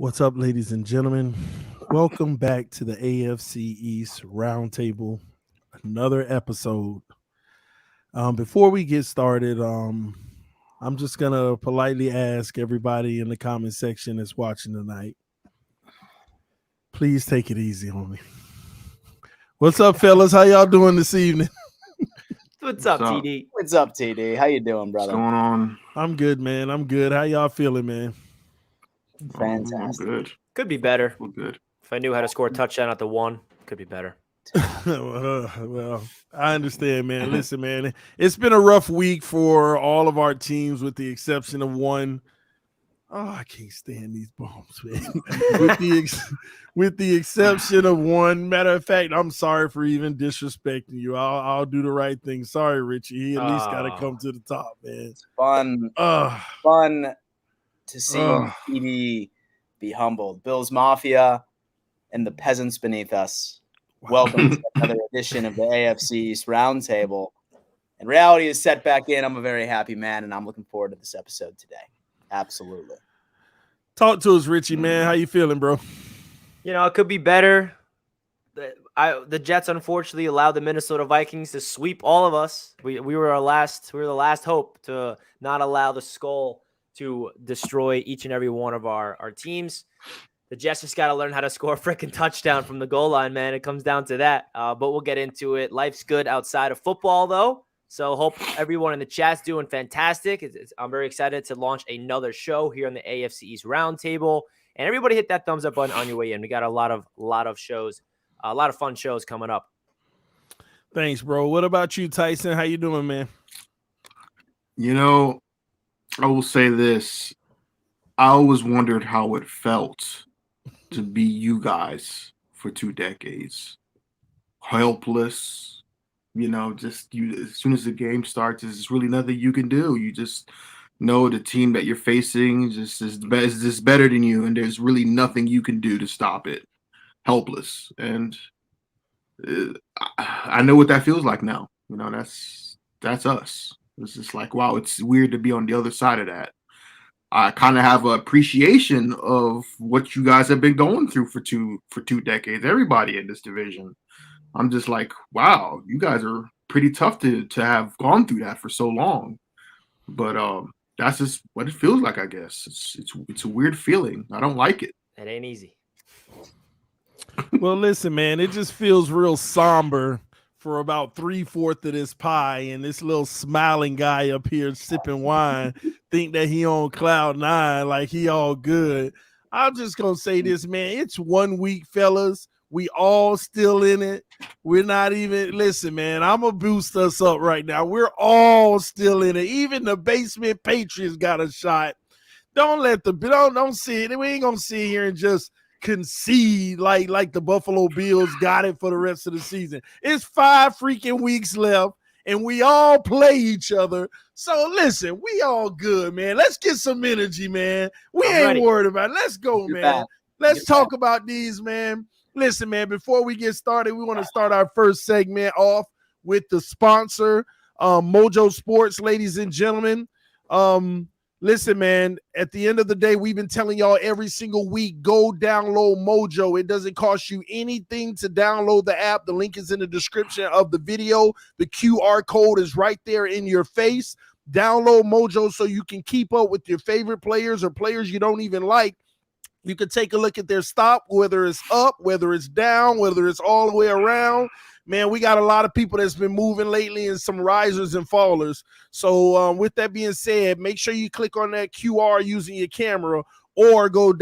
What's up, ladies and gentlemen? Welcome back to the AFC East Roundtable. Another episode. Before we get started, I'm just gonna politely ask everybody in the comment section that's watching tonight, please take it easy on me. What's up, fellas? How y'all doing this evening? What's up, TD? What's up, TD? How you doing, brother? What's going on? I'm good, man. I'm good. How y'all feeling, man? Fantastic. I'm good. Could be better. We're good. If I knew how to score a touchdown at the one, could be better. Well, I understand, man. Listen, man, it's been a rough week for all of our teams with the exception of one. Oh, I can't stand these bombs, man. with the exception of one. Matter of fact, I'm sorry for even disrespecting you. I'll do the right thing. Sorry, Richie. He at least got to come to the top, man. It's fun to see TD be humbled. Bills Mafia and the peasants beneath us. Welcome to another edition of the AFC East Roundtable. And reality is set back in. I'm a very happy man, and I'm looking forward to this episode today. Absolutely. Talk to us, Richie, man. How you feeling, bro? You know, it could be better. The Jets unfortunately allowed the Minnesota Vikings to sweep all of us. We were the last hope to not allow the SKOL to destroy each and every one of our teams. The Jets just got to learn how to score a freaking touchdown from the goal line, man. It comes down to that. But we'll get into it. Life's good outside of football, though. So hope everyone in the chat's doing fantastic. I'm very excited to launch another show here on the AFC East Roundtable. And everybody hit that thumbs up button on your way in. We got a lot of shows, a lot of fun shows coming up. Thanks, bro. What about you, Tyson? How you doing, man? You know, I will say this. I always wondered how it felt to be you guys for 2 decades. Helpless. You know, just as soon as the game starts, there's really nothing you can do. You just know the team that you're facing just is better than you, and there's really nothing you can do to stop it. Helpless. And I know what that feels like now. You know, that's us. It's just like, wow, it's weird to be on the other side of that. I kind of have an appreciation of what you guys have been going through for two decades. Everybody in this division. I'm just like, wow, you guys are pretty tough to have gone through that for so long. But that's just what it feels like, I guess. It's a weird feeling. I don't like it. It ain't easy. Well, listen, man, it just feels real somber for about 3/4 of this pie, and this little smiling guy up here sipping wine think that he on cloud 9 like he all good. I'm just gonna say this, man. It's 1 week, fellas. We all still in it. We're not even, listen, man, I'm going to boost us up right now. We're all still in it. Even the basement Patriots got a shot. Don't see it. We ain't going to sit here and just concede like the Buffalo Bills got it for the rest of the season. It's 5 freaking weeks left, and we all play each other. So, listen, we all good, man. Let's get some energy, man. We ain't worried about it. Let's go, man. Let's talk about these, man. Listen, man, before we get started, we want to start our first segment off with the sponsor, Mojo Sports, ladies and gentlemen. Listen, man, at the end of the day, we've been telling y'all every single week, go download Mojo. It doesn't cost you anything to download the app. The link is in the description of the video. The QR code is right there in your face. Download Mojo so you can keep up with your favorite players or players you don't even like. You can take a look at their stop, whether it's up, whether it's down, whether it's all the way around. Man, we got a lot of people that's been moving lately and some risers and fallers. So with that being said, make sure you click on that QR using your camera or go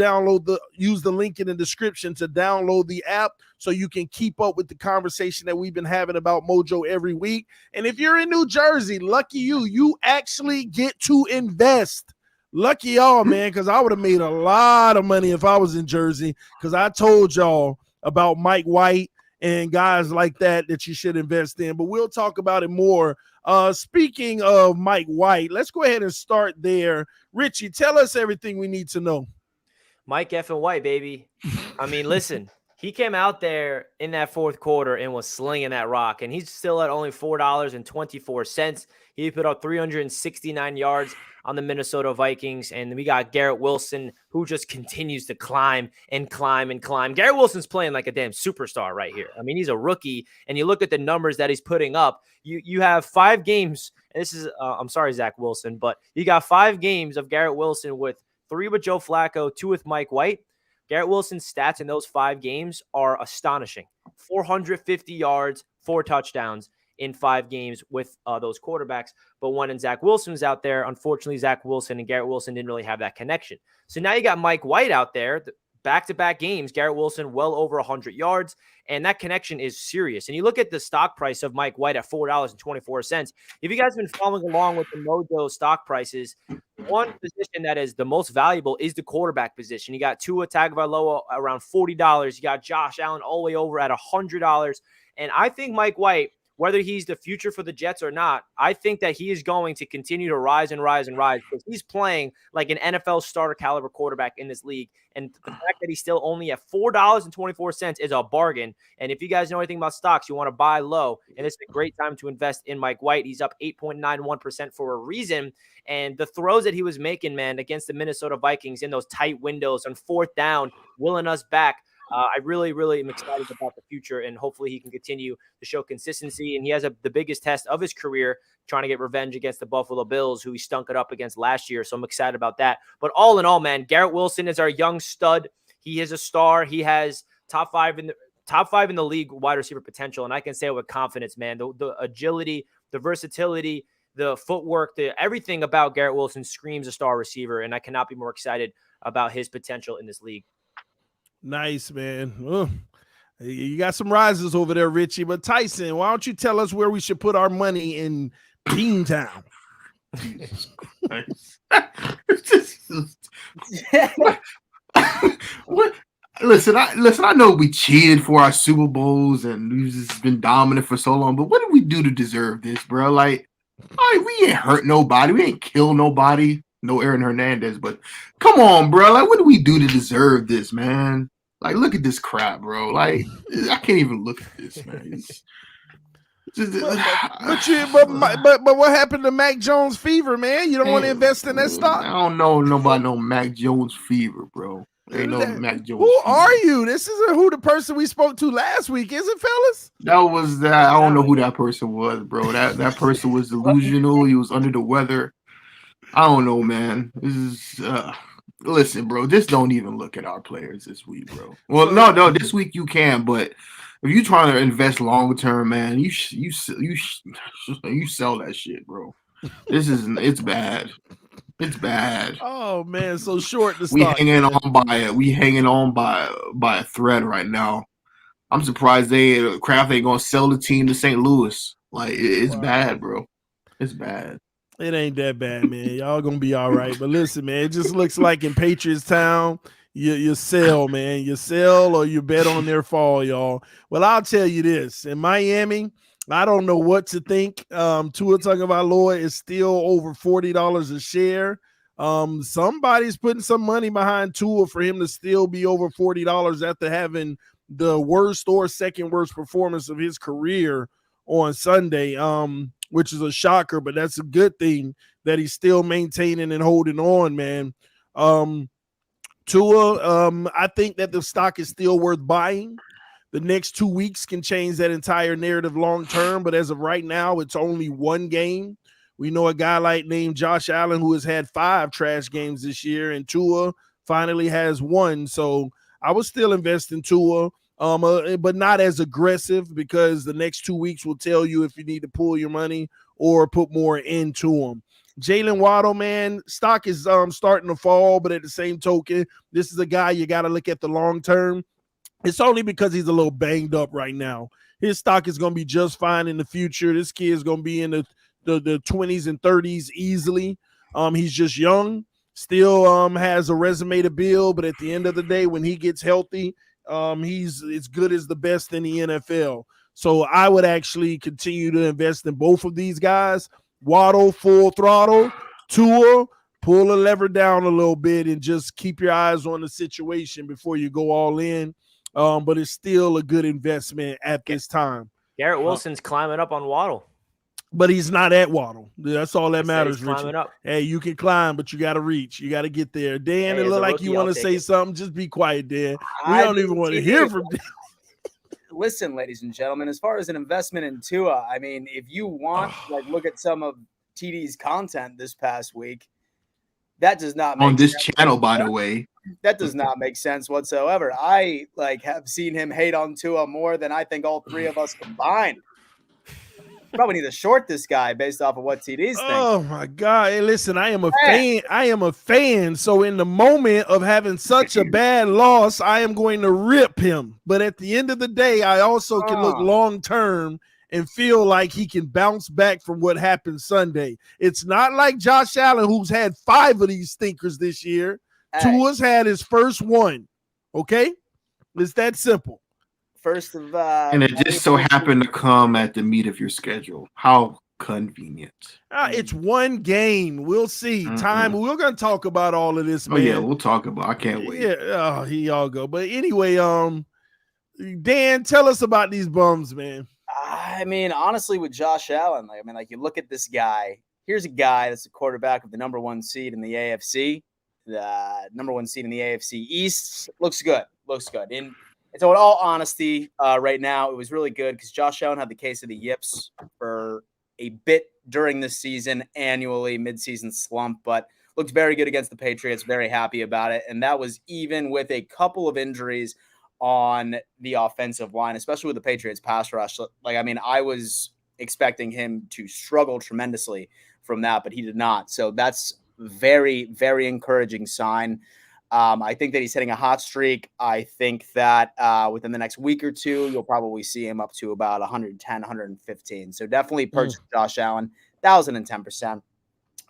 use the link in the description to download the app so you can keep up with the conversation that we've been having about Mojo every week. And if you're in New Jersey, lucky you actually get to invest. Lucky y'all, man, because I would have made a lot of money if I was in Jersey, because I told y'all about Mike White and guys like that you should invest in. But we'll talk about it more. Speaking of Mike White, let's go ahead and start there. Richie, tell us everything we need to know. Mike effing White, baby. I mean, listen, he came out there in that fourth quarter and was slinging that rock, and he's still at only $4.24. He put up 369 yards on the Minnesota Vikings. And we got Garrett Wilson, who just continues to climb and climb and climb. Garrett Wilson's playing like a damn superstar right here. I mean, he's a rookie, and you look at the numbers that he's putting up. You have 5 games. And this is, I'm sorry, Zach Wilson, but you got 5 games of Garrett Wilson with 3 with Joe Flacco, 2 with Mike White. Garrett Wilson's stats in those 5 games are astonishing. 450 yards, 4 touchdowns in 5 games with those quarterbacks. But when Zach Wilson was out there, unfortunately, Zach Wilson and Garrett Wilson didn't really have that connection. So now you got Mike White out there, back-to-back games, Garrett Wilson well over 100 yards, and that connection is serious. And you look at the stock price of Mike White at $4.24. If you guys have been following along with the Mojo stock prices, one position that is the most valuable is the quarterback position. You got Tua Tagovailoa around $40. You got Josh Allen all the way over at $100. And I think Mike White, whether he's the future for the Jets or not, I think that he is going to continue to rise and rise and rise because he's playing like an NFL starter caliber quarterback in this league. And the fact that he's still only at $4.24 is a bargain. And if you guys know anything about stocks, you want to buy low, and it's a great time to invest in Mike White. He's up 8.91% for a reason. And the throws that he was making, man, against the Minnesota Vikings in those tight windows on 4th down, willing us back. I really, really am excited about the future, and hopefully he can continue to show consistency. And he has the biggest test of his career, trying to get revenge against the Buffalo Bills, who he stunk it up against last year. So I'm excited about that. But all in all, man, Garrett Wilson is our young stud. He is a star. He has top five in the league wide receiver potential, and I can say it with confidence, man. The agility, the versatility, the footwork, everything about Garrett Wilson screams a star receiver, and I cannot be more excited about his potential in this league. Nice, man. Ugh. You got some rises over there, Richie. But Tyson, why don't you tell us where we should put our money in Beantown? Jesus Christ. What? Listen, I know we cheated for our Super Bowls and we've just been dominant for so long, but what did we do to deserve this, bro? Like, we ain't hurt nobody. We ain't killed nobody. No Aaron Hernandez, but come on, bro. Like, what do we do to deserve this, man? Like, look at this crap, bro. Like, I can't even look at this, man. But what happened to Mac Jones fever, man? You don't want to invest in that stock? I don't know nobody no Mac Jones fever, bro. Ain't no Mac Jones. Who fever. are you? This isn't who the person we spoke to last week, is it, fellas? That was that. I don't know who that person was, bro. That person was delusional. He was under the weather. I don't know, man. This is listen, bro. Just don't even look at our players this week, bro. Well, no, this week you can, but if you're trying to invest long term, man, you sell that shit, bro. It's bad. It's bad. Oh man, so short the We stock. hanging on by a thread right now. I'm surprised Kraft ain't gonna sell the team to St. Louis. Like it's bad, bro. It's bad. It ain't that bad, man. Y'all gonna be all right. But listen, man, it just looks like in Patriots town, you sell, man. You sell or you bet on their fall, y'all. Well, I'll tell you this. In Miami, I don't know what to think. Tua Tagovailoa is still over $40 a share. Somebody's putting some money behind Tua for him to still be over $40 after having the worst or second worst performance of his career on Sunday. Which is a shocker, but that's a good thing that he's still maintaining and holding on, man. Tua, I think that the stock is still worth buying. The next 2 weeks can change that entire narrative long term, but as of right now, it's only one game. We know a guy named Josh Allen who has had 5 trash games this year, and Tua finally has 1. So I would still invest in Tua. But not as aggressive because the next 2 weeks will tell you if you need to pull your money or put more into them. Jalen Waddle, man, stock is starting to fall, but at the same token, this is a guy you got to look at the long term. It's only because he's a little banged up right now. His stock is going to be just fine in the future. This kid is going to be in the 20s and 30s easily. He's just young, still has a resume to build, but at the end of the day, when he gets healthy, he's as good as the best in the NFL. So I would actually continue to invest in both of these guys. Waddle, full throttle. Tua, pull a lever down a little bit and just keep your eyes on the situation before you go all in. But it's still a good investment at this time. Garrett Wilson's climbing up on Waddle. But he's not at Waddle. That's all that He said matters, he's climbing Richie. up. Hey, you can climb, but you got to reach. You got to get there. Dan, Hey, it as look a like you rookie, want I'll to take say it. something. Just be quiet, Dan. We I don't even mean, want to TD, hear from Dan. Listen, ladies and gentlemen, as far as an investment in Tua, I mean, if you want, like, look at some of TD's content this past week, that does not make On this sense. channel, by the way. That does not make sense whatsoever. I have seen him hate on Tua more than I think all three of us combined. Probably need to short this guy based off of what TD's thinking. Oh my God! Hey, listen, I am a fan. I am a fan. So in the moment of having such a bad loss, I am going to rip him. But at the end of the day, I also can look long term and feel like he can bounce back from what happened Sunday. It's not like Josh Allen, who's had 5 of these stinkers this year. Tua's had his first one. Okay, it's that simple. First of and it just so happened to come at the meat of your schedule. How convenient. It's one game. We'll see. Time. We're gonna talk about all of this, man. Oh yeah, we'll talk about. I can't wait. Yeah. He all go. But anyway, Dan, tell us about these bums, man. I mean, honestly, with Josh Allen, you look at this guy. Here's a guy that's the quarterback of the number 1 seed in the AFC, the number 1 seed in the AFC East. Looks good. And so in all honesty, right now, it was really good because Josh Allen had the case of the yips for a bit during this season, annually, midseason slump, but looked very good against the Patriots, very happy about it. And that was even with a couple of injuries on the offensive line, especially with the Patriots pass rush. I was expecting him to struggle tremendously from that, but he did not. So that's very, very encouraging sign. I think that he's hitting a hot streak. I think that within the next week or two, you'll probably see him up to about 110, 115. So definitely purchase Josh Allen, 1,010%.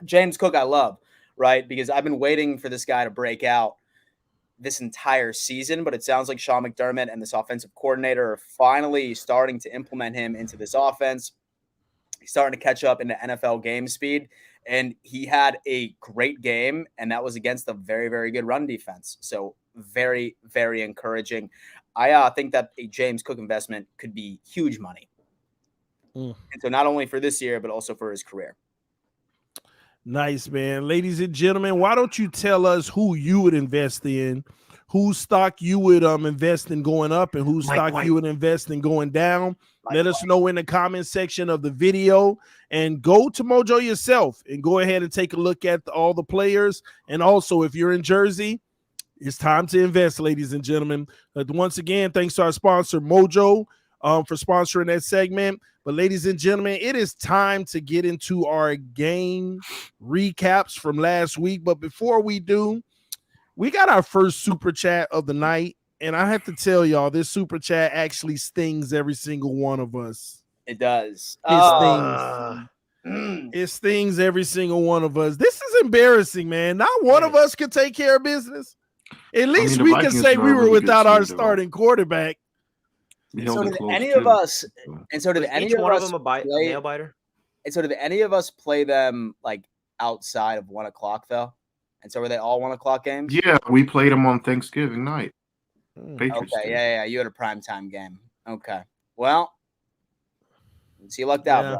James Cook, I love, right? Because I've been waiting for this guy to break out this entire season, but it sounds like Sean McDermott and this offensive coordinator are finally starting to implement him into this offense. He's starting to catch up into NFL game speed. And he had a great game, and that was against a very, very good run defense. So very, very encouraging. I think that a James Cook investment could be huge money. And so not only for this year, but also for his career. Nice, man. Ladies and gentlemen, why don't you tell us who you would invest in, whose stock you would invest in going up, and whose stock you would invest in going down? Let us know in the comment section of the video, and go to Mojo yourself and go ahead and take a look at all the players. And also, if you're in Jersey, it's time to invest, ladies and gentlemen. Once again, thanks to our sponsor, Mojo, for sponsoring that segment. But ladies and gentlemen, it is time to get into our game recaps from last week. But before we do, we got our first super chat of the night. And I have to tell y'all, this super chat actually stings every single one of us. It does. It stings every single one of us. This is embarrassing, man. Not one of us could take care of business. At least we can say we were without our starting quarterback. And so did any of us. And so did any one of them a nail biter? And so did any of us play them outside of 1 o'clock though? And so were they all 1 o'clock games? Yeah, we played them on Thanksgiving night. Patriots okay, yeah. You had a primetime game. Okay. Well, you lucked out,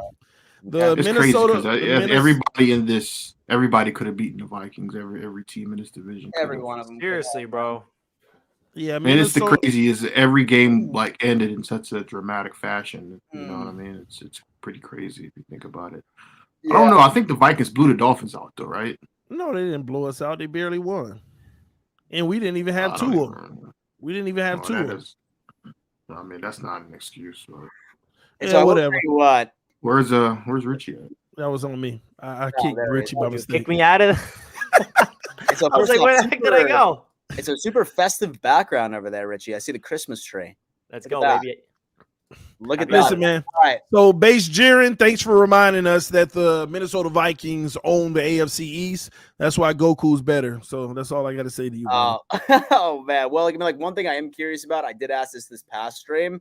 bro. The it's Minnesota, everybody could have beaten the Vikings. Every team in this division. Every one of them. Seriously, bro. Yeah, and it's the craziest. Every game ended in such a dramatic fashion. You know what I mean? It's pretty crazy if you think about it. Yeah. I don't know. I think the Vikings blew the Dolphins out, though, right? No, they didn't blow us out. They barely won, and we didn't even have two of them. We didn't even have two of them. I mean, that's not an excuse. So whatever. What? Where's Richie at? That was on me. I kicked Richie by mistake. Kicked me out of. I was like, where the heck did I go? It's a super festive background over there, Richie. I see the Christmas tree. Let's go, baby. Look at Listen, man. All right. So, Base Jiren, thanks for reminding us that the Minnesota Vikings own the AFC East. That's why Goku's better. So that's all I got to say to you. Oh man. Well, one thing I am curious about. I did ask this past stream.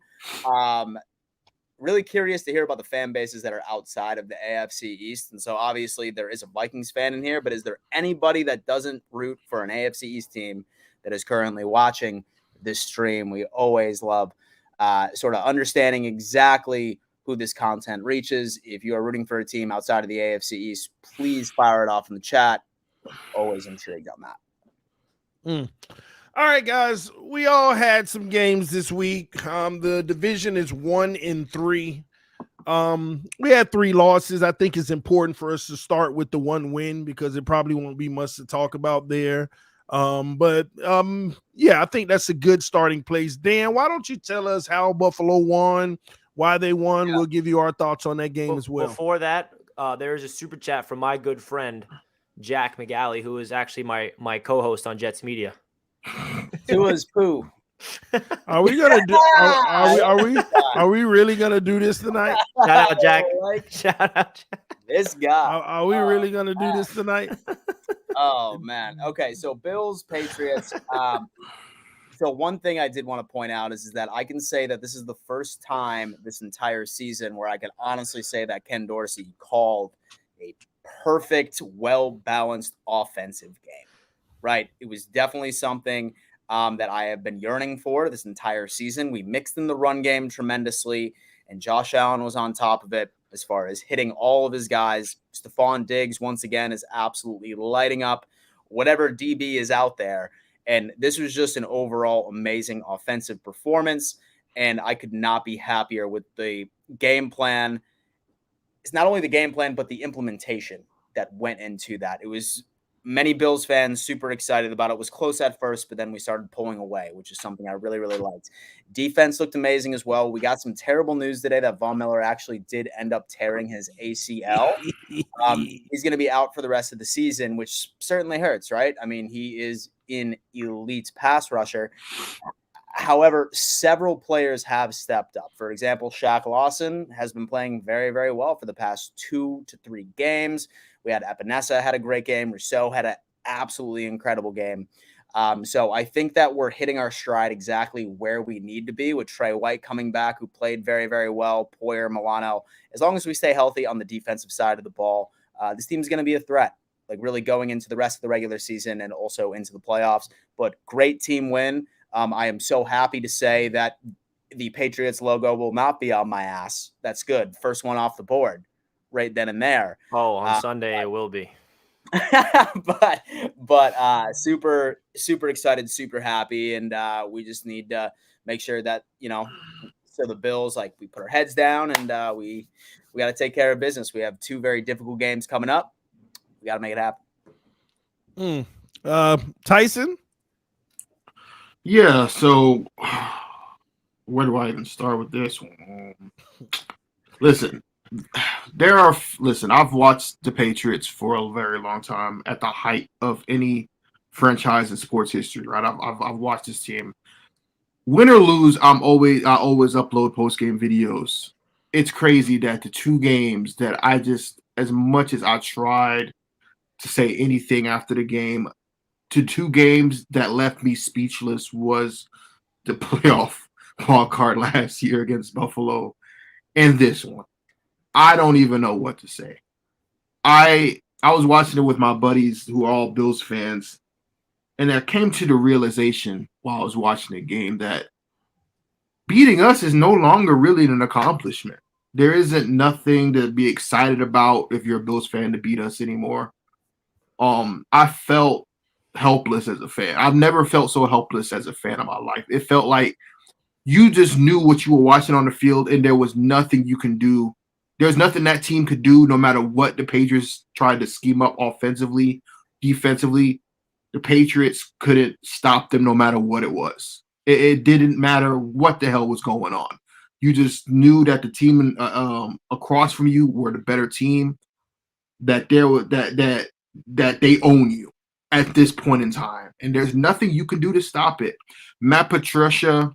Really curious to hear about the fan bases that are outside of the AFC East. And so obviously there is a Vikings fan in here, but is there anybody that doesn't root for an AFC East team that is currently watching this stream? We always love sort of understanding exactly who this content reaches. If you are rooting for a team outside of the AFC East, please fire it off in the chat. Always intrigued on that. All right, guys, we all had some games this week. The division is 1-3. We had 3 losses. I think it's important for us to start with the 1 win because it probably won't be much to talk about there. Yeah, I think that's a good starting place. Dan, why don't you tell us how Buffalo won, why they won? Yeah. We'll give you our thoughts on that game as well. Before that, there is a super chat from my good friend Jack McGalley, who is actually my co-host on Jets Media. Tua's poo. Are we gonna do? Are we really gonna do this tonight? Shout out, Jack. Shout out, Jack. This guy. Are we really gonna do this tonight? Oh man. Okay, so Bills, Patriots. So one thing I did want to point out is that I can say that this is the first time this entire season where I can honestly say that Ken Dorsey called a perfect, well-balanced offensive game. Right? It was definitely something that I have been yearning for this entire season. We mixed in the run game tremendously, and Josh Allen was on top of it as far as hitting all of his guys. Stephon Diggs, once again, is absolutely lighting up whatever DB is out there. And this was just an overall amazing offensive performance, and I could not be happier with the game plan. It's not only the game plan, but the implementation that went into that. It was many Bills fans super excited about it. It was close at first, but then we started pulling away, which is something I really, really liked. Defense looked amazing as well. We got some terrible news today that Von Miller actually did end up tearing his ACL. He's going to be out for the rest of the season, which certainly hurts, right? I mean, he is an elite pass rusher. However, several players have stepped up. For example, Shaq Lawson has been playing very, very well for the past 2 to 3 games. We had Epinesa had a great game. Rousseau had an absolutely incredible game. So I think that we're hitting our stride exactly where we need to be with Trey White coming back, who played very, very well, Poyer, Milano. As long as we stay healthy on the defensive side of the ball, this team's going to be a threat, like really going into the rest of the regular season and also into the playoffs. But great team win. I am so happy to say that the Patriots logo will not be on my ass. That's good. First one off the board right then and there. Oh, on Sunday it will be. but super, super excited, super happy. And we just need to make sure that, so the Bills, like, we put our heads down and we got to take care of business. We have 2 very difficult games coming up. We got to make it happen. Tyson? Yeah, so where do I even start with this one? Listen, I've watched the Patriots for a very long time at the height of any franchise in sports history, right? I've watched this team. Win or lose, I always upload post-game videos. It's crazy that the 2 games that I just, as much as I tried to say anything after the game, to 2 games that left me speechless was the playoff wild card last year against Buffalo and this one. I don't even know what to say. I was watching it with my buddies who are all Bills fans, and I came to the realization while I was watching the game that beating us is no longer really an accomplishment. There isn't nothing to be excited about if you're a Bills fan to beat us anymore. I felt helpless as a fan. I've never felt so helpless as a fan in my life. It felt like you just knew what you were watching on the field, and there was nothing you can do. There's nothing that team could do, no matter what the Patriots tried to scheme up offensively, defensively. The Patriots couldn't stop them no matter what it was. It didn't matter what the hell was going on. You just knew that the team across from you were the better team, that they own you at this point in time, and there's nothing you can do to stop it. Matt Patricia,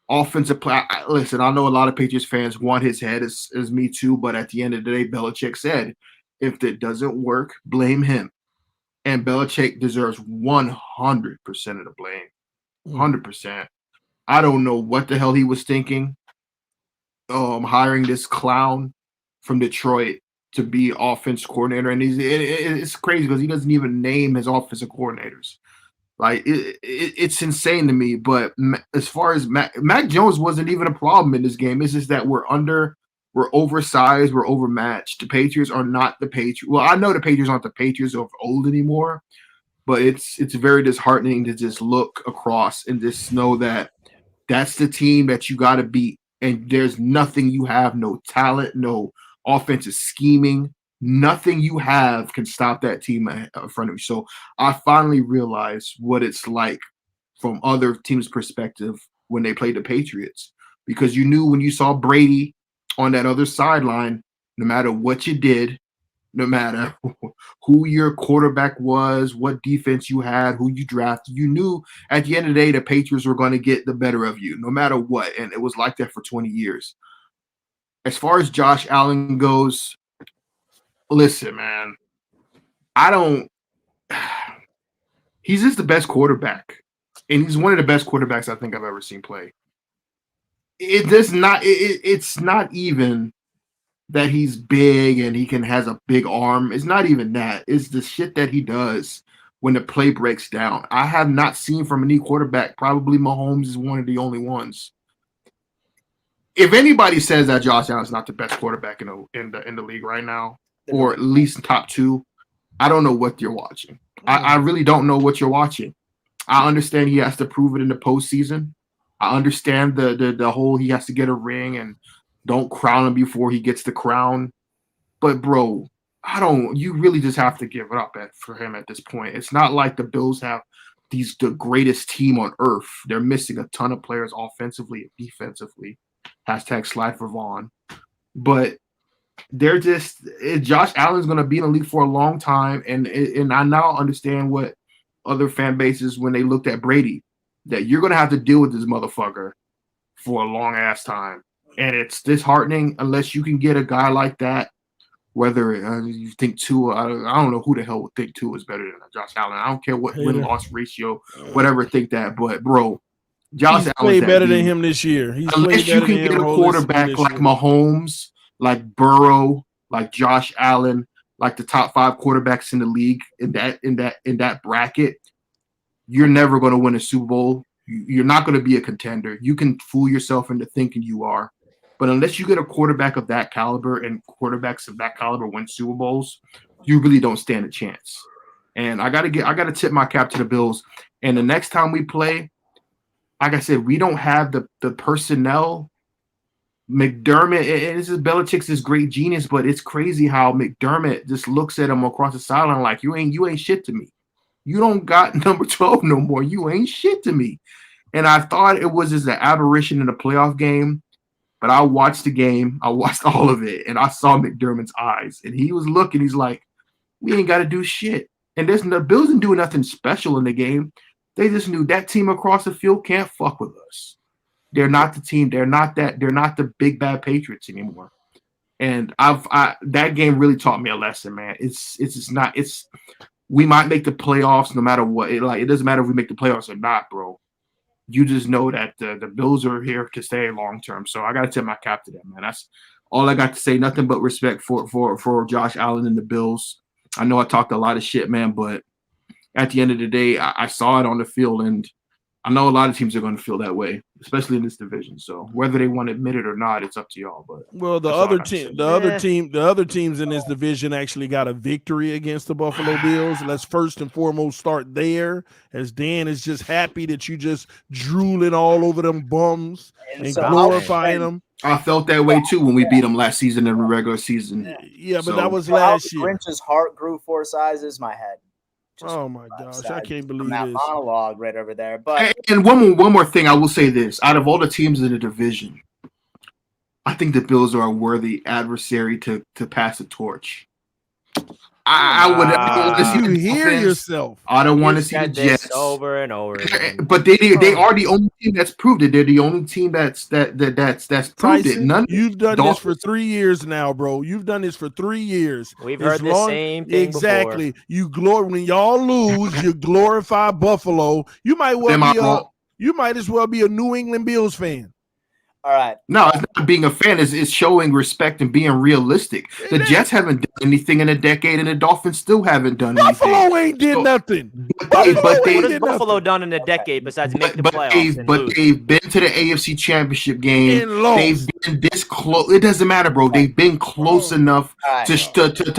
offensive play. Listen, I know a lot of Patriots fans want his head, as me too, but at the end of the day, Belichick said, if it doesn't work, blame him. And Belichick deserves 100% of the blame. 100%. I don't know what the hell he was thinking, hiring this clown from Detroit to be offense coordinator. And it's crazy because he doesn't even name his offensive coordinators. Like, it's insane to me. But as far as Mac Jones wasn't even a problem in this game. It's just that we're We're oversized. We're overmatched. The Patriots are not the Patriots. Well, I know the Patriots aren't the Patriots of old anymore, but it's very disheartening to just look across and just know that that's the team that you got to beat. And there's nothing you have, no talent, no offensive scheming, nothing you have can stop that team in front of you. So I finally realized what it's like from other teams' perspective when they played the Patriots, because you knew when you saw Brady on that other sideline, no matter what you did, no matter who your quarterback was, what defense you had, who you drafted, you knew at the end of the day the Patriots were going to get the better of you, no matter what. And it was like that for 20 years. As far as Josh Allen goes, listen, man, he's just the best quarterback. And he's one of the best quarterbacks I think I've ever seen play. It's not even that he's big and has a big arm. It's not even that. It's the shit that he does when the play breaks down. I have not seen from any quarterback. Probably Mahomes is one of the only ones. If anybody says that Josh Allen's not the best quarterback in the league right now, or at least top two, I don't know what you're watching. I really don't know what you're watching. I understand he has to prove it in the postseason. I understand the whole he has to get a ring and don't crown him before he gets the crown. But, bro, you really just have to give it up for him at this point. It's not like the Bills have the greatest team on earth. They're missing a ton of players offensively and defensively. # slide for Vaughn. But they're just Josh Allen's going to be in the league for a long time. And I now understand what other fan bases, when they looked at Brady, that you're going to have to deal with this motherfucker for a long ass time. And it's disheartening unless you can get a guy like that, whether you think Tua, I don't know who the hell would think Tua is better than Josh Allen. I don't care what win-loss ratio, whatever think that. But, bro, Josh Allen played better than him this year. Unless you can get a quarterback like Mahomes, like Burrow, like Josh Allen, like the top 5 quarterbacks in the league in that bracket, you're never going to win a Super Bowl. You're not going to be a contender. You can fool yourself into thinking you are. But unless you get a quarterback of that caliber, and quarterbacks of that caliber win Super Bowls, you really don't stand a chance. And I gotta tip my cap to the Bills. And the next time we play, like I said, we don't have the personnel. McDermott, and this is Belichick's this great genius, but it's crazy how McDermott just looks at him across the sideline like you ain't shit to me. You don't got number 12 no more. You ain't shit to me. And I thought it was just an aberration in the playoff game. But I watched the game. I watched all of it, and I saw McDermott's eyes. And he was looking. He's like, we ain't got to do shit. And the Bills didn't do nothing special in the game. They just knew that team across the field can't fuck with us. They're not the team. They're not the big, bad Patriots anymore. And that game really taught me a lesson, man. We might make the playoffs no matter what. It doesn't matter if we make the playoffs or not, bro. You just know that the Bills are here to stay long term. So I got to tip my cap to them, man. That's all I got to say. Nothing but respect for Josh Allen and the Bills. I know I talked a lot of shit, man, but at the end of the day, I saw it on the field, and I know a lot of teams are going to feel that way, especially in this division. So whether they want to admit it or not, it's up to y'all. But the other teams in this division actually got a victory against the Buffalo Bills. Let's first and foremost start there, as Dan is just happy that you just drooling all over them bums and glorifying them. I felt that way too when we beat them last season in the regular season. Yeah, but that was last year. Grinch's heart grew 4 sizes. My head. Oh my gosh, I can't believe that this monologue right over there. But and one more thing, I will say this: out of all the teams in the division, I think the Bills are a worthy adversary to pass the torch. I would want to see you hear yourself. I don't want to see the Jets over and over again. But they are the only team that's proved it. They're the only team that's proved Tyson, it. You've done this for 3 years now, bro. You've done this for 3 years. We've heard the same thing exactly. Before. When y'all lose, you glorify Buffalo. You might as well be a New England Bills fan. All right. No, it's not being a fan. It's showing respect and being realistic. The Jets haven't done anything in a decade, and the Dolphins still haven't done anything. Buffalo ain't did nothing. What has did Buffalo nothing. done in a decade besides make the playoffs and lose? They've been to the AFC Championship game. And lost. They've been this close. It doesn't matter, bro. They've been close enough to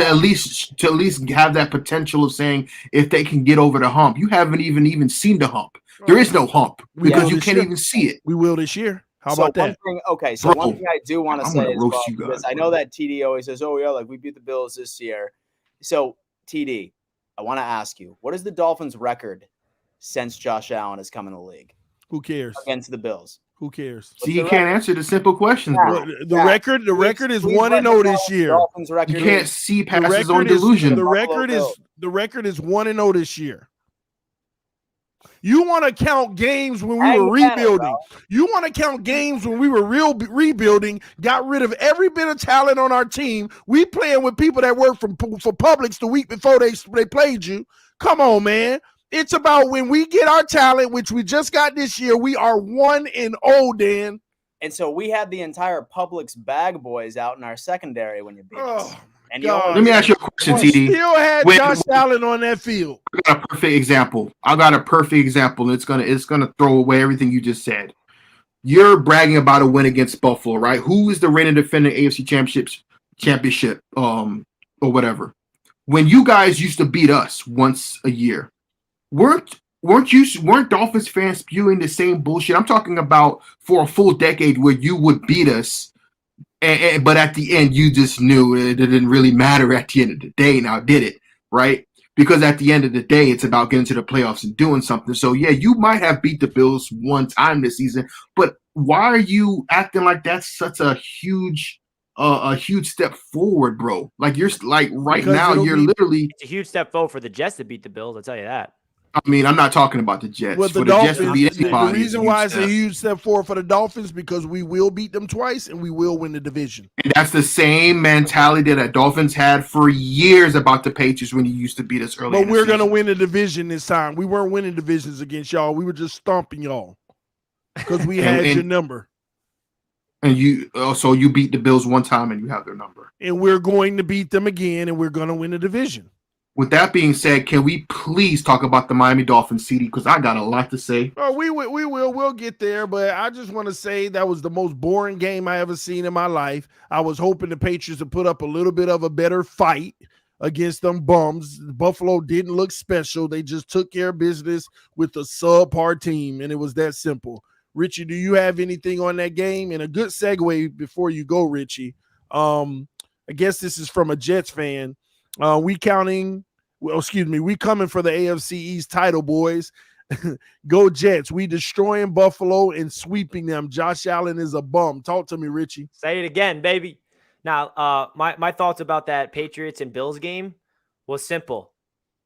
at least have that potential of saying if they can get over the hump. You haven't even seen the hump. There is no hump because you can't even see it. We will this year. How about that? One thing I do want to say as well, because I know that TD always says, "Oh yeah, like we beat the Bills this year." So TD, I want to ask you, what is the Dolphins' record since Josh Allen has come in the league? Who cares? Against the Bills. Who cares? See, you can't answer the simple questions, bro. The record is 1-0 this year. Record you can't see past his own delusion. The record is 1-0 this year. You want to count games when we were rebuilding. You want to count games when we were rebuilding, got rid of every bit of talent on our team. We playing with people that work for Publix the week before they played you. Come on, man. It's about when we get our talent, which we just got this year, we are 1-0, Dan. And so we had the entire Publix bag boys out in our secondary when you beat us. And let me ask you a question, TD. Still had Josh Allen on that field. I got a perfect example. And it's gonna throw away everything you just said. You're bragging about a win against Buffalo, right? Who is the reigning defending AFC championship, or whatever? When you guys used to beat us once a year, weren't Dolphins fans spewing the same bullshit? I'm talking about for a full decade where you would beat us. But at the end, you just knew it didn't really matter at the end of the day. Now, did it, right? Because at the end of the day, it's about getting to the playoffs and doing something. So, yeah, you might have beat the Bills one time this season, but why are you acting like that's such a huge step forward, bro? Like you're like right now, you're literally. It's a huge step forward for the Jets to beat the Bills. I'll tell you that. I mean, I'm not talking about the Jets. Well, the Dolphins, the reason why it's a huge step forward for the Dolphins because we will beat them twice and we will win the division. And that's the same mentality that Dolphins had for years about the Patriots when you used to beat us early. But we're going to win the division this time. We weren't winning divisions against y'all. We were just stomping y'all because we had your number. And so you beat the Bills one time and you have their number. And we're going to beat them again and we're going to win the division. With that being said, can we please talk about the Miami Dolphins, CD? Because I got a lot to say. Oh, we will. We'll get there. But I just want to say that was the most boring game I ever seen in my life. I was hoping the Patriots would put up a little bit of a better fight against them bums. Buffalo didn't look special. They just took care of business with a subpar team, and it was that simple. Richie, do you have anything on that game? And a good segue before you go, Richie. I guess this is from a Jets fan. We coming for the AFC East title, boys. Go Jets. We destroying Buffalo and sweeping them. Josh Allen is a bum. Talk to me, Richie. Say it again, baby. Now, my thoughts about that Patriots and Bills game was simple.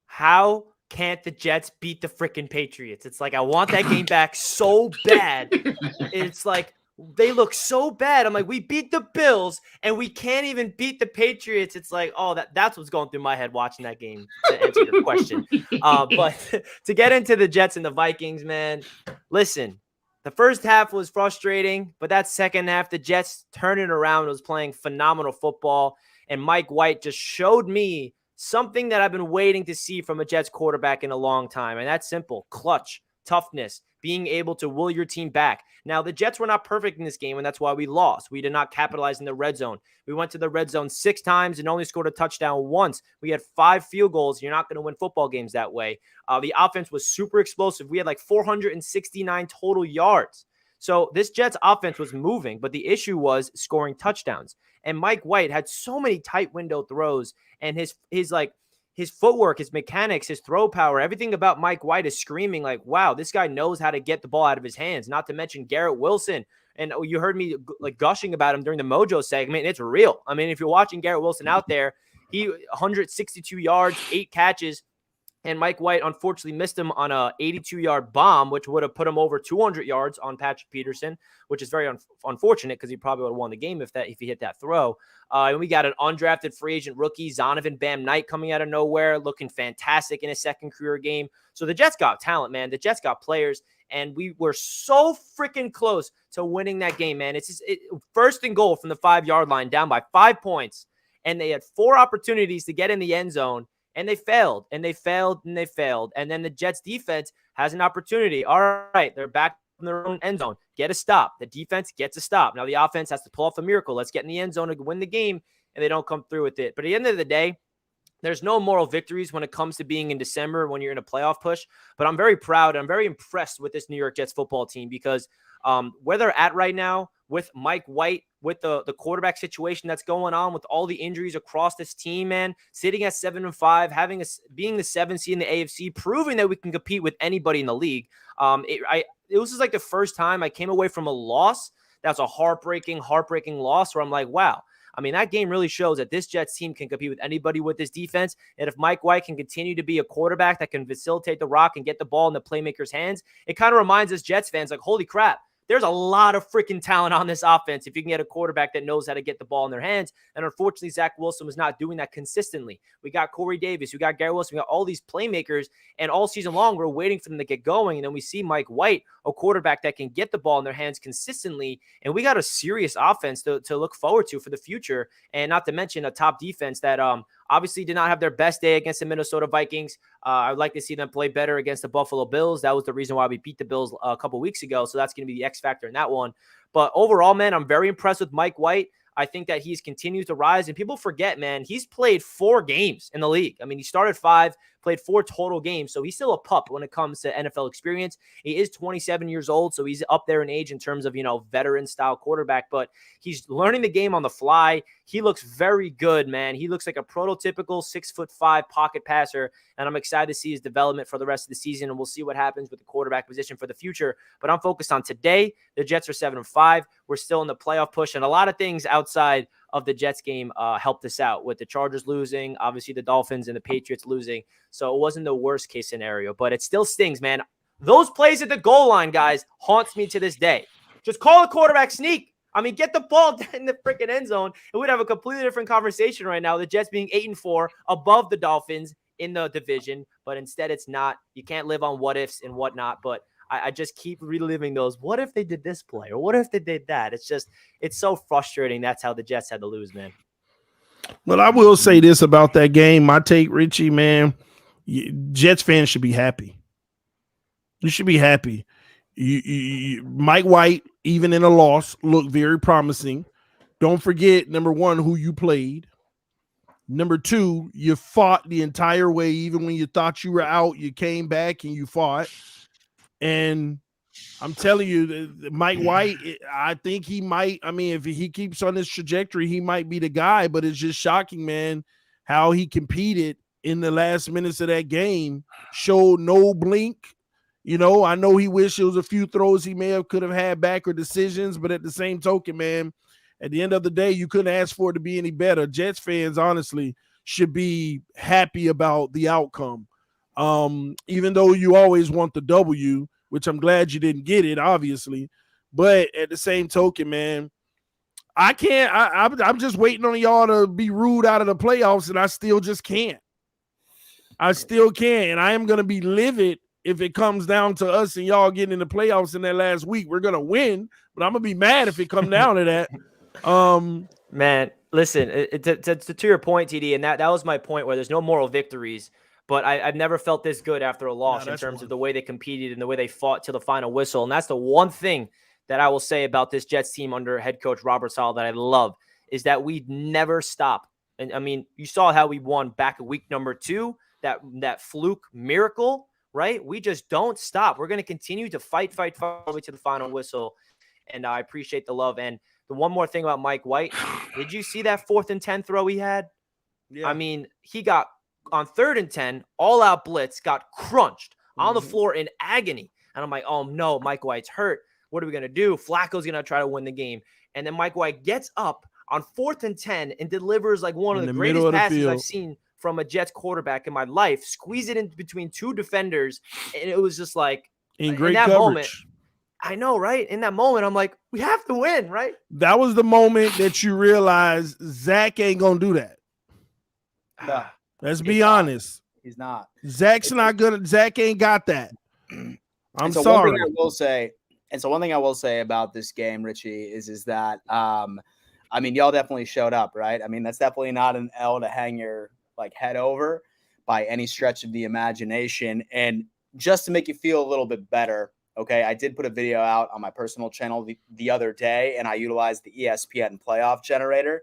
How can't the Jets beat the freaking Patriots? It's like I want that game back so bad. It's like they look so bad. I'm like, we beat the Bills and we can't even beat the Patriots. It's like, oh, that's what's going through my head watching that game, to answer your question. But to get into the Jets and the Vikings, man, listen, the first half was frustrating, but that second half, the Jets turned it around, was playing phenomenal football. And Mike White just showed me something that I've been waiting to see from a Jets quarterback in a long time. And that's simple: clutch, toughness, being able to will your team back. Now, the Jets were not perfect in this game, and that's why we lost. We did not capitalize in the red zone. We went to the red zone 6 times and only scored a touchdown once. We had 5 field goals. You're not going to win football games that way. The offense was super explosive. We had like 469 total yards. So this Jets offense was moving, but the issue was scoring touchdowns. And Mike White had so many tight window throws, and his footwork, his mechanics, his throw power, everything about Mike White is screaming like, wow, this guy knows how to get the ball out of his hands, not to mention Garrett Wilson. And you heard me like gushing about him during the Mojo segment. It's real. I mean, if you're watching Garrett Wilson out there, he 162 yards, 8 catches. And Mike White unfortunately missed him on a 82-yard bomb, which would have put him over 200 yards on Patrick Peterson, which is very unfortunate because he probably would have won the game if he hit that throw. And we got an undrafted free agent rookie, Zonovan Bam Knight, coming out of nowhere, looking fantastic in his second career game. So the Jets got talent, man. The Jets got players, and we were so freaking close to winning that game, man. It's just, first and goal from the 5-yard line, down by 5 points, and they had 4 opportunities to get in the end zone. And they failed, and they failed, and they failed. And then the Jets defense has an opportunity. All right, they're back in their own end zone. Get a stop. The defense gets a stop. Now the offense has to pull off a miracle. Let's get in the end zone to win the game, and they don't come through with it. But at the end of the day, there's no moral victories when it comes to being in December when you're in a playoff push. But I'm very proud. I'm very impressed with this New York Jets football team because where they're at right now with Mike White, with the quarterback situation that's going on, with all the injuries across this team, man, sitting at 7-5, being the 7th seed in the AFC, proving that we can compete with anybody in the league. It was just like the first time I came away from a loss that's a heartbreaking loss where I'm like, wow. I mean, that game really shows that this Jets team can compete with anybody with this defense. And if Mike White can continue to be a quarterback that can facilitate the rock and get the ball in the playmaker's hands, it kind of reminds us Jets fans like, holy crap, there's a lot of freaking talent on this offense if you can get a quarterback that knows how to get the ball in their hands. And unfortunately, Zach Wilson was not doing that consistently. We got Corey Davis, we got Gary Wilson, we got all these playmakers, and all season long, we're waiting for them to get going. And then we see Mike White, a quarterback that can get the ball in their hands consistently. And we got a serious offense to look forward to for the future. And not to mention a top defense that obviously did not have their best day against the Minnesota Vikings. I'd like to see them play better against the Buffalo Bills. That was the reason why we beat the Bills a couple weeks ago. So that's going to be the X factor in that one. But overall, man, I'm very impressed with Mike White. I think that he's continued to rise, and people forget, man, he's played 4 games in the league. I mean, he started 5, played 4 total games, so he's still a pup when it comes to NFL experience. He is 27 years old, so he's up there in age in terms of, veteran-style quarterback, but he's learning the game on the fly. He looks very good, man. He looks like a prototypical 6'5" pocket passer, and I'm excited to see his development for the rest of the season, and we'll see what happens with the quarterback position for the future. But I'm focused on today. The Jets are 7-5. We're still in the playoff push, and a lot of things outside of the Jets game helped us out with the Chargers losing, obviously the Dolphins and the Patriots losing. So it wasn't the worst case scenario, but it still stings, man. Those plays at the goal line, guys, haunts me to this day. Just call a quarterback sneak. I mean, get the ball in the freaking end zone, and we'd have a completely different conversation right now. The Jets being 8-4 above the Dolphins in the division, but instead it's not. You can't live on what ifs and whatnot, but I just keep reliving those. What if they did this play? Or what if they did that? It's so frustrating. That's how the Jets had to lose, man. Well, I will say this about that game. My take, Richie, man, Jets fans should be happy. You should be happy. Mike White, even in a loss, looked very promising. Don't forget, number one, who you played. Number two, you fought the entire way. Even when you thought you were out, you came back and you fought. And I'm telling you, Mike White, I think he might. I mean, if he keeps on this trajectory, he might be the guy. But it's just shocking, man, how he competed in the last minutes of that game. Showed no blink. I know he wished it was a few throws he could have had back or decisions. But at the same token, man, at the end of the day, you couldn't ask for it to be any better. Jets fans, honestly, should be happy about the outcome. Even though you always want the W, which I'm glad you didn't get it, obviously. But at the same token, man, I'm just waiting on y'all to be ruled out of the playoffs, and I still just can't. I still can't, and I am going to be livid if it comes down to us and y'all getting in the playoffs in that last week. We're going to win, but I'm going to be mad if it comes down to that. Man, listen, to your point, TD, and that was my point where there's no moral victories. But I've never felt this good after a loss in terms of the way they competed and the way they fought to the final whistle. And that's the one thing that I will say about this Jets team under head coach Robert Saleh that I love is that we never stop. And I mean, you saw how we won back in week number 2, that fluke miracle, right? We just don't stop. We're going to continue to fight all the way to the final whistle. And I appreciate the love. And the one more thing about Mike White, did you see that 4th and 10 throw he had? Yeah. I mean, he got on 3rd and 10, all-out blitz, got crunched on the floor in agony. And I'm like, oh, no, Mike White's hurt. What are we going to do? Flacco's going to try to win the game. And then Mike White gets up on 4th and 10 and delivers like one of the greatest passes I've seen from a Jets quarterback in my life. Squeeze it in between two defenders, and it was just like in great that coverage. moment. I know, right? In that moment, I'm like, we have to win, right? That was the moment that you realize Zach ain't gonna do that. No, Let's be honest. he's not. Zach ain't got that. I'm so sorry. One thing I will say about this game, Richie, is that I mean, y'all definitely showed up, right? I mean, that's definitely not an L to hang your head over by any stretch of the imagination. And just to make you feel a little bit better, okay, I did put a video out on my personal channel the other day, and I utilized the ESPN playoff generator.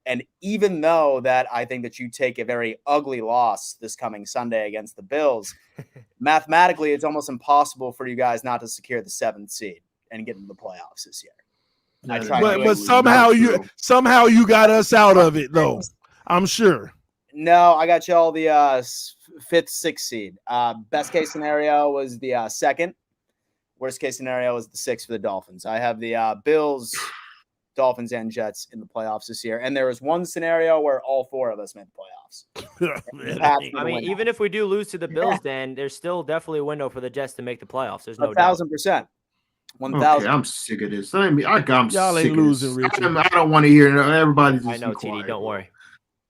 And even though that I think that you take a very ugly loss this coming Sunday against the Bills, mathematically, it's almost impossible for you guys not to secure the 7th seed and get into the playoffs this year. But somehow you got us out of it, though. I'm sure. No, I got y'all the 5th, 6th seed. Best case scenario was the 2nd. Worst case scenario was the 6th for the Dolphins. I have the Bills, Dolphins, and Jets in the playoffs this year. And there was one scenario where all 4 of us made the playoffs. I mean, even if we do lose to the Bills, then there's still definitely a window for the Jets to make the playoffs. There's no 1,000%. 1,000. Okay, I'm sick of this. I'm Y'all sick ain't losing, Richie. I don't want to hear it. Everybody's just I know, quiet. TD. Don't worry.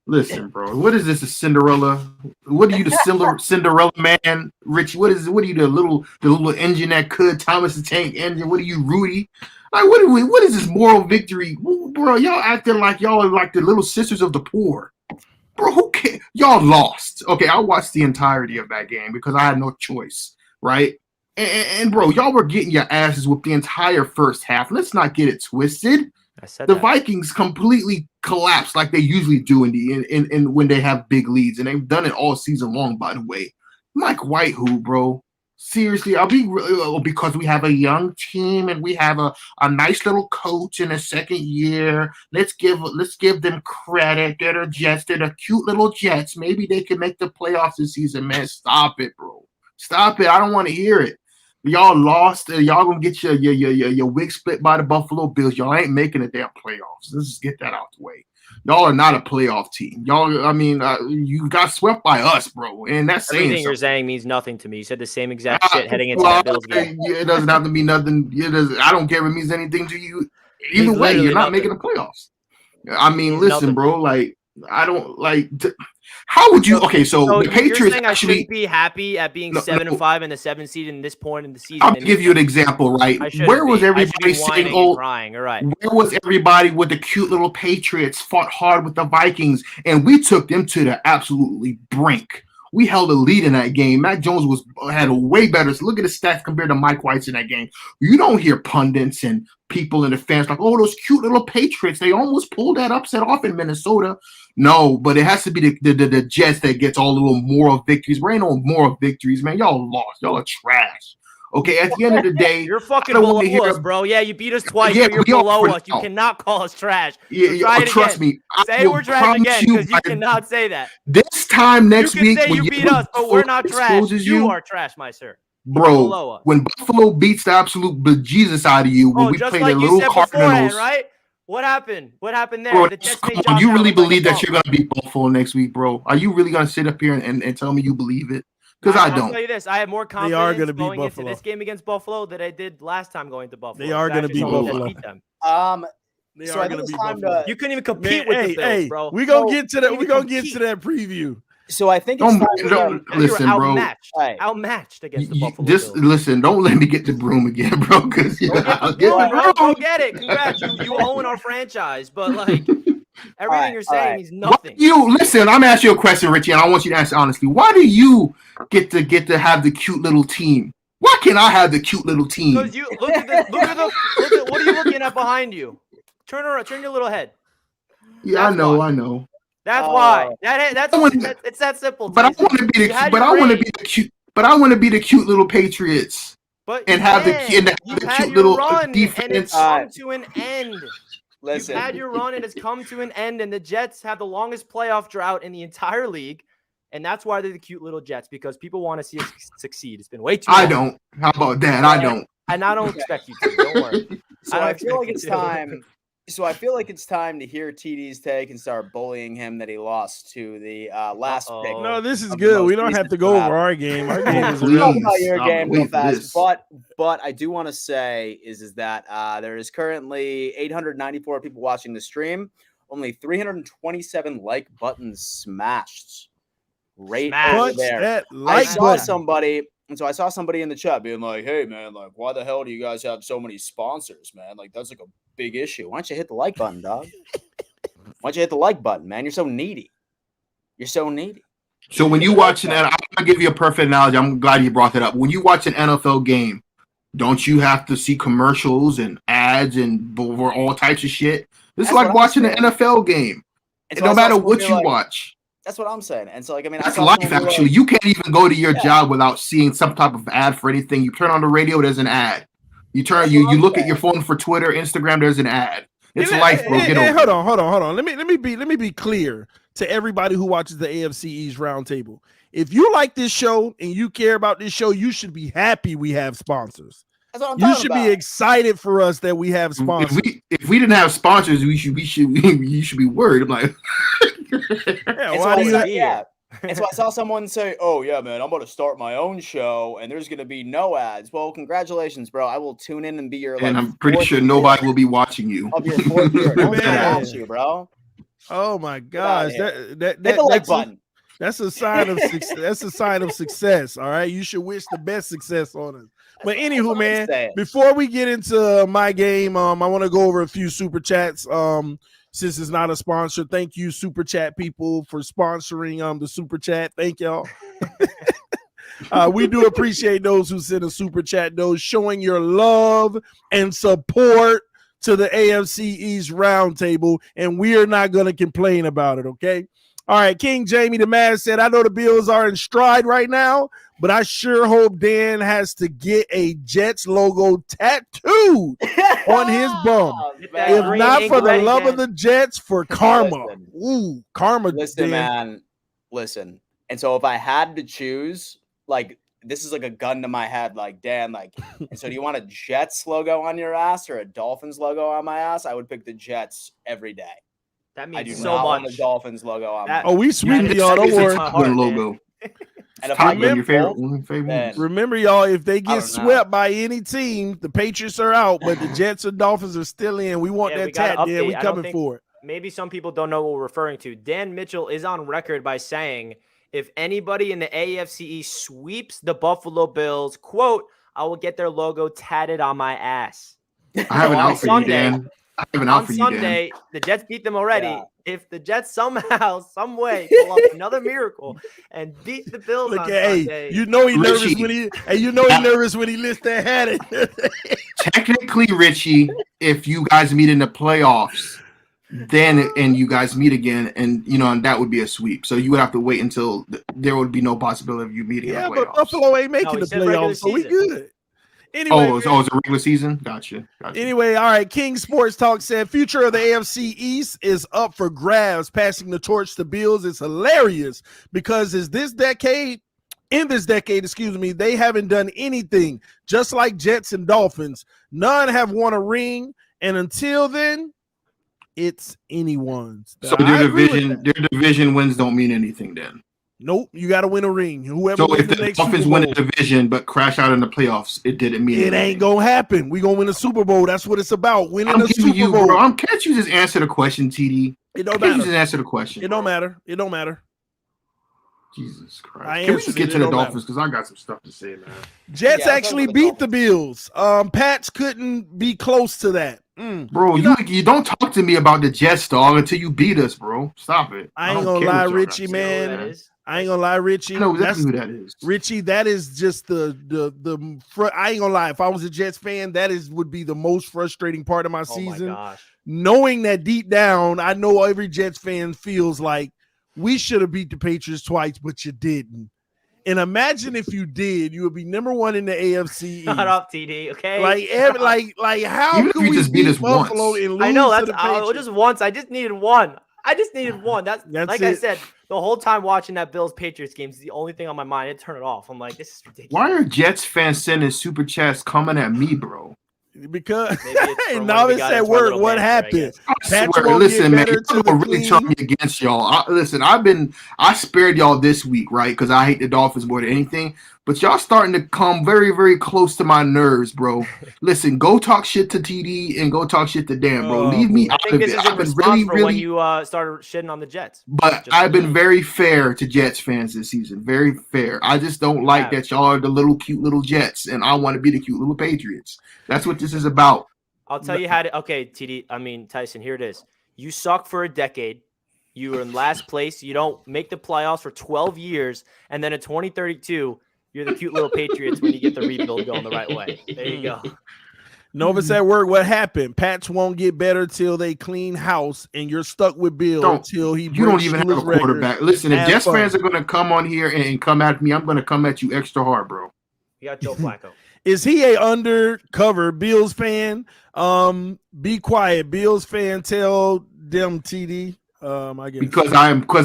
Listen, bro. What is this? A Cinderella? What are you, the Cinderella man, Richie? What are you, the little engine that could Thomas the Tank engine? What are you, Rudy? Like, what is this moral victory, bro? Y'all acting like y'all are like the little sisters of the poor, bro. Who cares? Y'all lost. Okay, I watched the entirety of that game because I had no choice, right? And bro, y'all were getting your asses with the entire first half. Let's not get it twisted. I said the that. Vikings completely collapsed like they usually do in when they have big leads, and they've done it all season long. By the way, Mike White, who, bro? Seriously, I'll be because we have a young team and we have a nice little coach in the second year. Let's give them credit. They're the Jets. They're the cute little Jets. Maybe they can make the playoffs this season, man. Stop it, bro. Stop it. I don't want to hear it. Y'all lost. Y'all gonna get your wig split by the Buffalo Bills. Y'all ain't making the damn playoffs. Let's just get that out the way. Y'all are not a playoff team. Y'all, I mean, you got swept by us, bro. And that's saying everything you're saying means nothing to me. You said the same exact shit heading into that Bills game. It doesn't have to mean nothing. I don't care if it means anything to you. Either way, you're not making the playoffs. I mean, listen, bro. Like, I don't like. How would you? Okay, so the Patriots. You're saying I shouldn't be happy at being 7-5 in the 7th seed in this point in the season. I'll give you an example, right? Where was everybody saying, "Oh, crying"? All right. Where was everybody with the cute little Patriots fought hard with the Vikings, and we took them to the absolutely brink? We held a lead in that game. Mac Jones had a way better. So look at the stats compared to Mike White's in that game. You don't hear pundits and people in the fans like, "Oh, those cute little Patriots. They almost pulled that upset off in Minnesota." No, but it has to be the Jets that gets all the little moral victories. There ain't no moral victories, man. Y'all lost. Y'all are trash. Okay, at the end of the day, you're fucking below us, bro. Yeah, you beat us twice, but you're below us. You cannot call us trash. Yeah, trust me. Say we're trash again because you cannot say that. This time next week, you can say you beat us, but we're not trash. You are trash, my sir. Bro, when Buffalo beats the absolute bejesus out of you, when we play the little Cardinals, right? What happened? What happened there? Bro, you really believe that you're going to beat Buffalo next week, bro? Are you really going to sit up here and tell me you believe it? Because I don't. I'll tell you this. I have more confidence going into this game against Buffalo than I did last time going to Buffalo. They are going to beat Buffalo. So I think it's time to. You couldn't even compete with the Bills, bro. We're going to get to that. We're going to get to that preview. So I think it's time listen, bro. Outmatched against the Buffalo Bills. Listen, don't let me get the broom again, bro. Because go get it. Congrats, you own our franchise. But like everything you're saying means nothing. Listen. I'm asking you a question, Richie, and I want you to answer honestly. Why do you get to have the cute little team? Why can't I have the cute little team? Because you look at what are you looking at behind you? Turn around. Turn your little head. Yeah, I know. That's why. It's that simple. But I want to be the cute. But I want to be the cute little Patriots. And have the cute little defense. And it's come to an end. Listen. You've had your run and it's come to an end, and the Jets have the longest playoff drought in the entire league, and that's why they're the cute little Jets, because people want to see us succeed. It's been way too long. I don't. How about that? I don't. And I don't expect you to. Don't worry. So I feel like it's time So I feel like it's time to hear TD's take and start bullying him that he lost to the last pick. No, this is of the good. most We don't have recent to go over battle. our game. Our game is please. Talk irrelevant. about your Stop game it. real Wait for fast, this. but I do want to say is that there is currently 894 people watching the stream. Only 327 like buttons smashed. Right over Punch there. that I like saw button. somebody, and so I saw somebody in the chat being like, "Hey man, like, why the hell do you guys have so many sponsors, man? Like, that's like a big issue. Why don't you hit the like button, dog? Why don't you hit the like button, man? You're so needy. You're so needy." So when you watch an, I'm gonna give you a perfect analogy. I'm glad you brought that up. When you watch an NFL game, don't you have to see commercials and ads and all types of shit? This is like watching an NFL game. And so No I saw matter someone what be you like- watch. That's what I'm saying. And so, like, I mean, That's I saw life, someone be actually. like, You can't even go to your Yeah. job without seeing some type of ad for anything. You turn on the radio, there's an ad. You turn That's you what you I'm look at saying. your phone for Twitter, Instagram, there's an ad. It's And life, bro. Get over hold it. on. Let me be clear to everybody who watches the AFC East Roundtable. If you like this show and you care about this show, you should be happy we have sponsors. that's what I'm You talking should about. be excited for us that we have sponsors. If we didn't have sponsors, you should be worried. I'm like, Yeah, And why do you And so I saw someone say, "Oh yeah, man, I'm going to start my own show, and there's going to be no ads." Well, congratulations, bro. I will tune in and be your. and like, I'm pretty fourth sure year nobody will be watching you. of your fourth year. No one's gonna Man. watch you, bro. Oh my outta gosh, here. that Hit the like that's button. that's a sign of success. That's a sign of success. All right, you should wish the best success on us. But That's anywho, what I'm man, saying. before we get into my game, I want to go over a few super chats. Since it's not a sponsor, thank you, super chat people, for sponsoring the super chat. Thank y'all. We do appreciate those who send a super chat, those showing your love and support to the AFC East Roundtable, and we are not going to complain about it, okay? All right, King Jamie the Man said, I know the Bills are in stride right now, but I sure hope Dan has to get a Jets logo tattooed on his bum. Get that If green not ink for the ready, love Dan. of the Jets, for karma. Listen. Ooh, karma. Listen, Dan. man. Listen. And so if I had to choose, like, this is like a gun to my head, like, Dan, like, and so do you want a Jets logo on your ass or a Dolphins logo on my ass? I would pick the Jets every day. That I do means not so want a much. Dolphins logo on That- my Oh, we sweet y'all. Don't It's worry. my heart, man. logo. And if Top I gun, get your favorite both, one of your favorite then- ones. Remember, y'all, if they I get don't know. swept by any team, the Patriots are out, but the Jets and Dolphins are still in. We want Yeah, we that gotta tat, Dan. update. We I don't coming think- for it. Maybe some people don't know what we're referring to. Dan Mitchell is on record by saying, if anybody in the AFC East sweeps the Buffalo Bills, quote, I will get their logo tatted on my ass. I have an on out for you, Sunday- Dan. I have an out On for you, Dan. Sunday, the Jets beat them already. Yeah. If the Jets somehow, some way, pull off another miracle and beat the Bills Look on at, Sunday, hey, you know he nervous Richie. when he, hey, you know he nervous when he lifts that hat. Technically, Richie, if you guys meet in the playoffs, then and you guys meet again, and and that would be a sweep. So you would have to wait until there would be no possibility of you meeting Yeah, in the playoffs. but Buffalo ain't making he the said regular playoffs, so we season. good. Anyway, Oh, it's a regular season. Gotcha. Anyway, all right. King Sports Talk said future of the AFC East is up for grabs. Passing the torch to Bills is hilarious because in this decade, they haven't done anything. Just like Jets and Dolphins, none have won a ring, and until then, it's anyone's. So I agree with that. their division wins don't mean anything then. Nope, you got to win a ring. Whoever So wins if the the next Dolphins Super win Bowl, a division but crash out in the playoffs, it didn't mean it anything. ain't gonna happen. We gonna win a Super Bowl. That's what it's about. Winning I'm a giving Super you, Bowl. bro. Can't you just answer the question, TD? It don't Can't you matter. just answer the question? It don't matter. It don't matter. Jesus I Christ. Can we answered just it. get It to the don't matter. Dolphins? Because I got some stuff to say, man. Jets Yeah, actually let's go beat with the the Bills. Pats couldn't be close to that. Bro, you don't talk to me about the Jets, dog, until you beat us, bro. Stop it. I ain't don't gonna care lie, what y'all Richie, got to say. you know who man. that is? I ain't gonna lie, Richie. I know exactly That's- who that is. Richie, that is just the front. I ain't gonna lie. If I was a Jets fan, would be the most frustrating part of my Oh my season. gosh. Knowing that deep down, I know every Jets fan feels like we should have beat the Patriots twice, but you didn't. And imagine if you did, you would be number one in the AFC. Shut up, TD. Okay. Like how Even if could you we just beat beat us Buffalo once. and lose I know to that's the Patriots? just once. I just needed one. That's like I it. said, the whole time watching that Bills Patriots game is the only thing on my mind. I turn it off. I'm like, this is ridiculous. Why are Jets fans sending super chats coming at me, bro? Because Maybe it's hey, from when now we it's got at into our work. little What banter, I happened? guess. I Patch swear, won't listen, get man, better to y'all the gonna really turn clean. me against y'all. Listen, I spared y'all this week, right? Because I hate the Dolphins more than anything. But y'all starting to come very, very close to my nerves, bro. Listen, go talk shit to TD and go talk shit to Dan, bro. Oh, Leave me boy. I out think of this it. is in I've been response really, for when really, you started shitting on the Jets. but Just I've been saying. very fair to Jets fans this season. Very fair. I just don't like have. that y'all are the little cute little Jets, and I want to be the cute little Patriots. That's what this is about. I'll tell you how to. Okay, Tyson, here it is. You suck for a decade. You were in last place. You don't make the playoffs for 12 years. And then in 2032, you're the cute little Patriots when you get the rebuild going the right way. There you go. Nova's at work. What happened? Patch won't get better till they clean house, and you're stuck with Bill till he You don't breaks even have a Shula's record. quarterback. Listen, if Have Jets fun. fans are going to come on here and come at me, I'm going to come at you extra hard, bro. You got Joe Flacco. Is he a undercover Bills fan? Be quiet, Bills fan. Tell them TD. I guess Because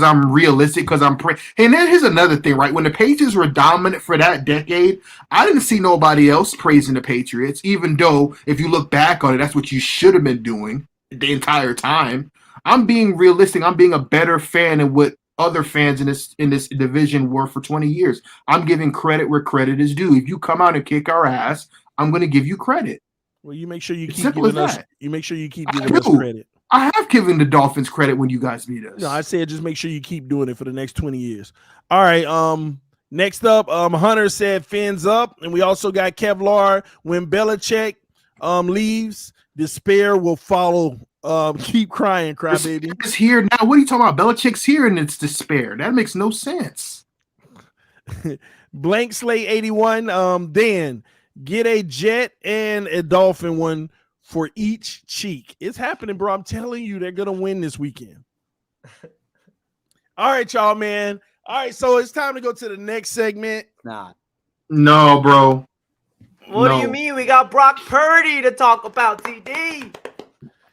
I'm realistic. Because and then here's another thing, right? When the Patriots were dominant for that decade, I didn't see nobody else praising the Patriots. Even though, if you look back on it, that's what you should have been doing the entire time. I'm being realistic. I'm being a better fan than what other fans in this division were for 20 years. I'm giving credit where credit is due. If you come out and kick our ass, I'm going to give you credit. Well, you make sure you It's keep simple as giving us. that. You make sure you keep I giving us do. credit. I have given the Dolphins credit when you guys beat us. No, I said just make sure you keep doing it for the next 20 years. All right. Next up, Hunter said fins up, and we also got Kevlar. When Belichick leaves, despair will follow. Keep crying, crybaby. It's here now. What are you talking about? Belichick's here and it's despair. That makes no sense. Blank Slate 81. Dan, get a Jet and a Dolphin one for each cheek. It's happening, bro. I'm telling you, they're gonna win this weekend. All right, y'all, man. All right, so it's time to go to the next segment. Not. No, bro. What do No. you mean? We got Brock Purdy to talk about, TD.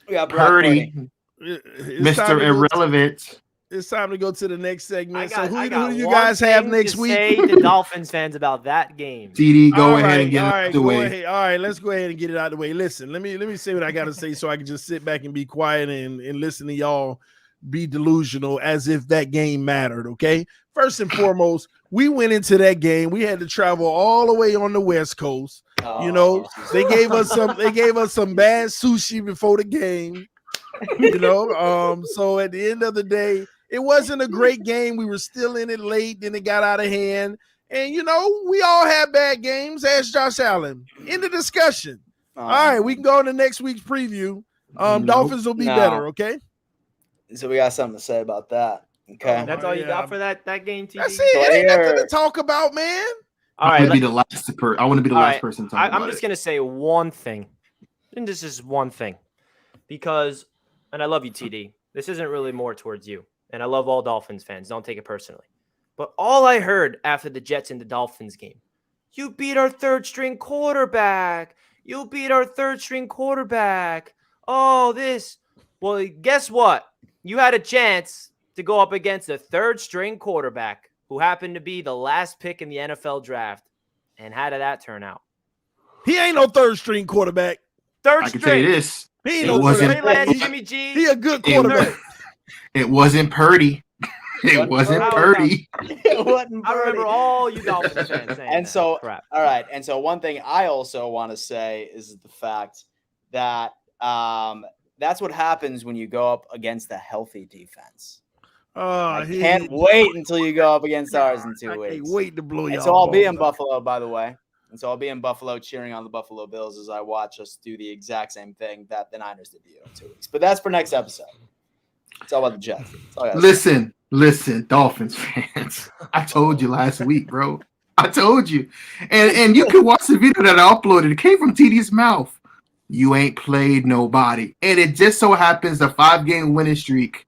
We got Brock Purdy, It's Mr. time to go Irrelevant. It's time to go to the next segment. So who do you one guys have thing next to week? say to Dolphins fans about that game. TD, go All ahead right, and get all it right, out the go way. ahead. All right, let's go ahead and get it out of the way. Listen, let me say what I gotta say so I can just sit back and be quiet and listen to y'all be delusional as if that game mattered. Okay. First and foremost, we went into that game. We had to travel all the way on the West Coast. You know, they gave us some bad sushi before the game. You know, so at the end of the day, it wasn't a great game. We were still in it late, then it got out of hand. And you know, we all have bad games. Ask Josh Allen. In the discussion. All right, we can go to next week's preview. Dolphins will be better, okay? So we got something to say about that. Okay. That's all you got for that game, TD? That's it. It ain't nothing to talk about, man. All I right. want to be the last person to talk about I'm just going to say one thing. And this is one thing. Because, and I love you, TD. This isn't really more towards you. And I love all Dolphins fans. Don't take it personally. But all I heard after the Jets and the Dolphins game, you beat our third-string quarterback. You beat our third-string quarterback. Oh, this. Well, guess what? You had a chance to go up against a third-string quarterback who happened to be the last pick in the NFL draft. And how did that turn out? He ain't no third-string quarterback. Third I string. can tell you this. He ain't It no wasn't- third string. Jimmy G. He a good quarterback. It wasn't Purdy. It wasn't Purdy. It wasn't I remember Purdy. all you Dolphins fans saying And that. so, Crap. all right. And so, one thing I also want to say is the fact that that's what happens when you go up against a healthy defense. I can't wait until you go up against ours in 2 weeks. I can't wait to blow you. And so I'll be in Buffalo, by the way. And so I'll be in Buffalo cheering on the Buffalo Bills as I watch us do the exact same thing that the Niners did to you in 2 weeks. But that's for next episode. It's all about the Jets. Listen, Dolphins fans. I told you last week, bro. I told you. And you can watch the video that I uploaded. It came from TD's mouth. You ain't played nobody. And it just so happens the 5-game winning streak,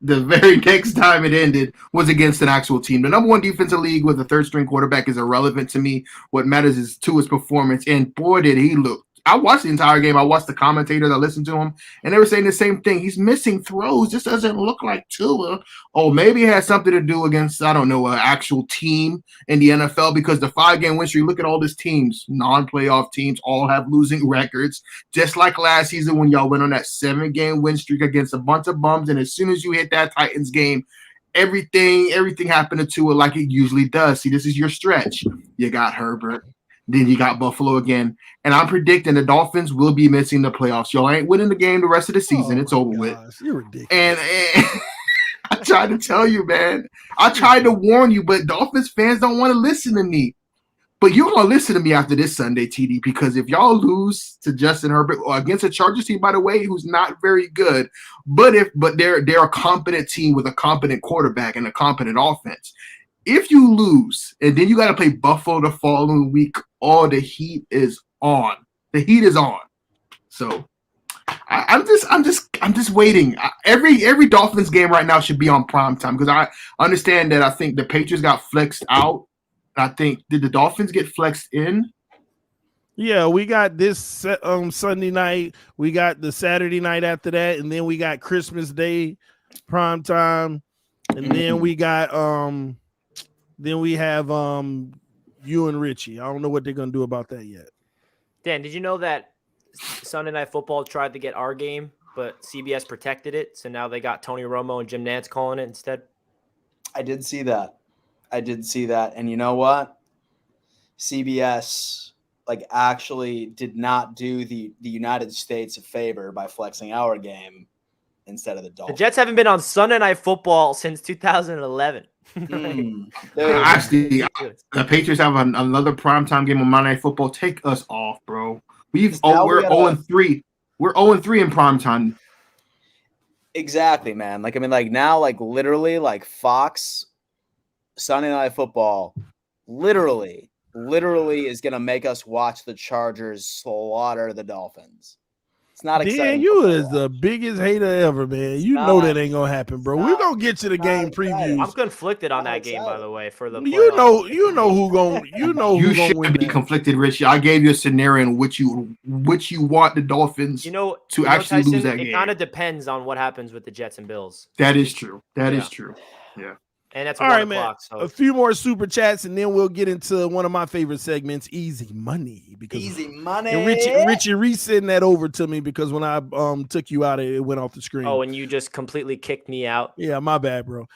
the very next time it ended, was against an actual team. The number one defensive league with a third-string quarterback is irrelevant to me. What matters is to his performance. And boy, did he look I watched the entire game. I watched the commentators. I listened to him, and they were saying the same thing. He's missing throws. This doesn't look like Tua. Oh, maybe it has something to do against, I don't know, an actual team in the NFL, because the 5-game win streak, look at all these teams, non-playoff teams, all have losing records. Just like last season when y'all went on that 7-game win streak against a bunch of bums, and as soon as you hit that Titans game, everything happened to Tua like it usually does. See, this is your stretch. You got Herbert. Then you got Buffalo again. And I'm predicting the Dolphins will be missing the playoffs. Y'all ain't winning the game the rest of the season. It's over with. You're ridiculous. And I tried to tell you, man. I tried to warn you, but Dolphins fans don't want to listen to me. But you're going to listen to me after this Sunday, TD, because if y'all lose to Justin Herbert or against a Chargers team, by the way, who's not very good, but they're a competent team with a competent quarterback and a competent offense. If you lose and then you got to play Buffalo the following week, the heat is on. The heat is on. So I'm just waiting. Every Dolphins game right now should be on prime time, because I understand that I think the Patriots got flexed out. I think, did the Dolphins get flexed in? Yeah, we got this Sunday night. We got the Saturday night after that, and then we got Christmas Day prime time, and then we got Then we have you and Richie. I don't know what they're going to do about that yet. Dan, did you know that Sunday Night Football tried to get our game, but CBS protected it? So now they got Tony Romo and Jim Nantz calling it instead? I did see that. And you know what? CBS actually did not do the United States a favor by flexing our game instead of the Dolphins. The Jets haven't been on Sunday Night Football since 2011. Actually, the Patriots have another primetime game on Monday Night Football. Take us off, bro. We're 0-3. We're 0-3 in primetime. Exactly, man. Now, literally, Fox Sunday Night Football, literally is gonna make us watch the Chargers slaughter the Dolphins. It's not exciting. Dan, you is the biggest hater ever, man. You know that ain't gonna happen, bro. We're gonna get to the game previews. I'm conflicted on that game, by the way, for the you know who gonna you should be conflicted, Richie. I gave you a scenario in which you want the Dolphins to actually Tyson, lose that game. It kind of depends on what happens with the Jets and Bills. That is true. That is true. Yeah. And that's all 1 right, o'clock. Man. So. A few more super chats, and then we'll get into one of my favorite segments, Easy Money. Easy Money. And Richie resend that over to me, because when I took you out, it went off the screen. Oh, and you just completely kicked me out. Yeah, my bad, bro.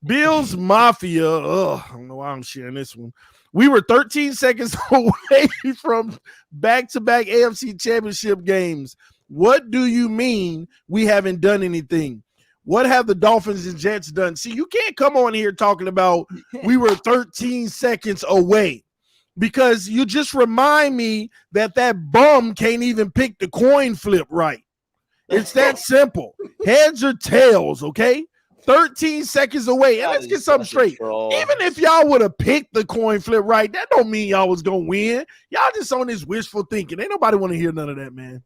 Bills Mafia. I don't know why I'm sharing this one. We were 13 seconds away from back-to-back AFC championship games. What do you mean we haven't done anything? What have the Dolphins and Jets done? See, you can't come on here talking about we were 13 seconds away, because you just remind me that bum can't even pick the coin flip right. It's that simple. Heads or tails, okay? 13 seconds away. And let's get something straight. Even if y'all would have picked the coin flip right, that don't mean y'all was going to win. Y'all just on this wishful thinking. Ain't nobody want to hear none of that, man.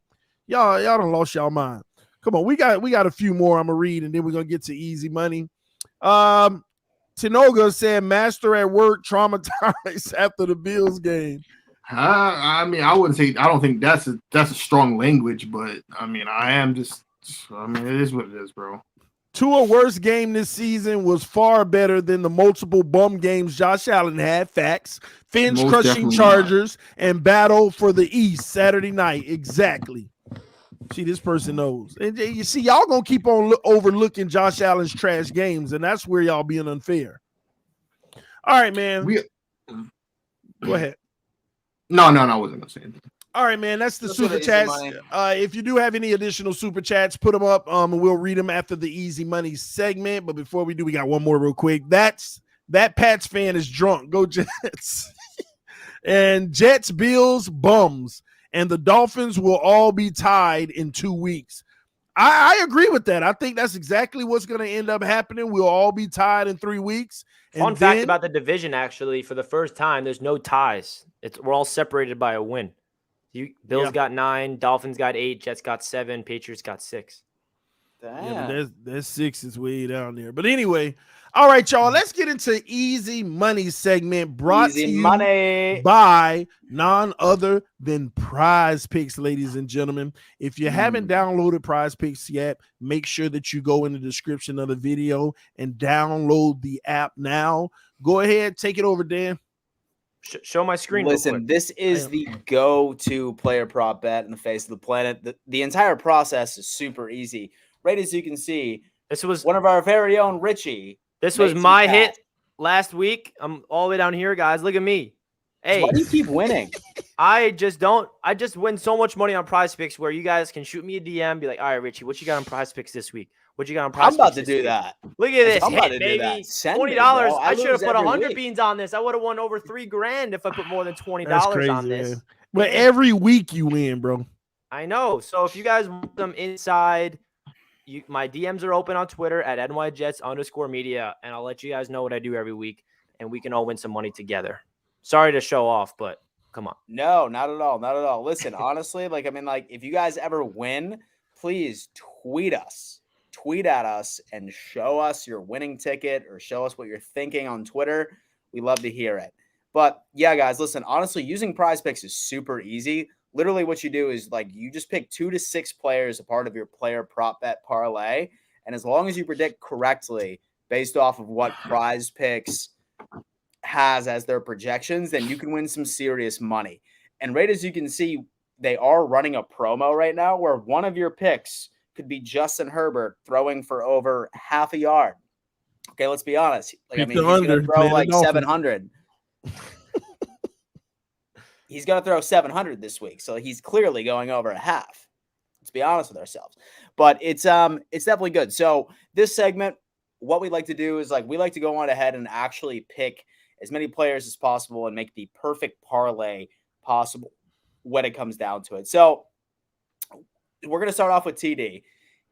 Y'all done lost y'all mind. Come on, we got a few more I'm gonna read, and then we're gonna get to Easy Money. Tinoga said, "Master at work traumatized after the Bills game." I mean, I wouldn't say. I don't think that's a strong language, but I mean, it is what it is, bro. Tua's worst game this season was far better than the multiple bum games Josh Allen had. Facts. Finch crushing Chargers and battle for the East Saturday night. Exactly. See, this person knows. And you see, y'all going to keep on overlooking Josh Allen's trash games, and that's where y'all being unfair. All right, man. Go ahead. No, I wasn't going to say anything. All right, man. That's the super chats. If you do have any additional super chats, put them up, and we'll read them after the Easy Money segment. But before we do, we got one more real quick. That Pats fan is drunk. Go Jets. And Jets, Bills, bums. And the Dolphins will all be tied in 2 weeks. I agree with that. I think that's exactly what's going to end up happening. We'll all be tied in 3 weeks. Fun fact about the division, actually, for the first time, there's no ties. We're all separated by a win. Bills got 9, Dolphins got 8, Jets got 7, Patriots got 6. Damn. Yeah, but that 6 is way down there. But anyway, All right, y'all. Let's get into Easy Money segment brought Easy to you money. by none other than Prize Picks, ladies and gentlemen. If you haven't downloaded Prize Picks yet, make sure that you go in the description of the video and download the app now. Go ahead, take it over, Dan. Show my screen. Listen, this is the go-to player prop bet in the face of the planet. The entire process is super easy. Right as you can see, this was one of our very own Richie. This was my hit last week. I'm all the way down here, guys. Look at me. Hey, why do you keep winning? I just win so much money on Prize Picks where you guys can shoot me a DM, be like, all right, Richie, what you got on Prize Picks this week? What you got on Prize Picks? I'm about to do that. Look at this. I'm about to baby. do that. $20. I should have put 100 beans on this. I would have won over $3,000 if I put more than $20 on this. Man. But every week you win, bro. I know. So if you guys want them inside, my DMs are open on Twitter at NYJets_media, and I'll let you guys know what I do every week, and we can all win some money together. Sorry to show off, but come on. No, not at all. Not at all. Listen, honestly, if you guys ever win, please tweet us. Tweet at us and show us your winning ticket or show us what you're thinking on Twitter. We love to hear it. But yeah, guys, listen, honestly, using Prize Picks is super easy. Literally what you do is you just pick 2 to 6 players a part of your player prop bet parlay. And as long as you predict correctly based off of what Prize Picks has as their projections, then you can win some serious money. And right as you can see, they are running a promo right now where one of your picks could be Justin Herbert throwing for over half a yard. Okay, let's be honest. He's going to throw 700. He's going to throw 700 this week, so he's clearly going over a half. Let's be honest with ourselves. But it's definitely good. So this segment, what we like to do is we like to go on ahead and actually pick as many players as possible and make the perfect parlay possible when it comes down to it. So we're going to start off with TD.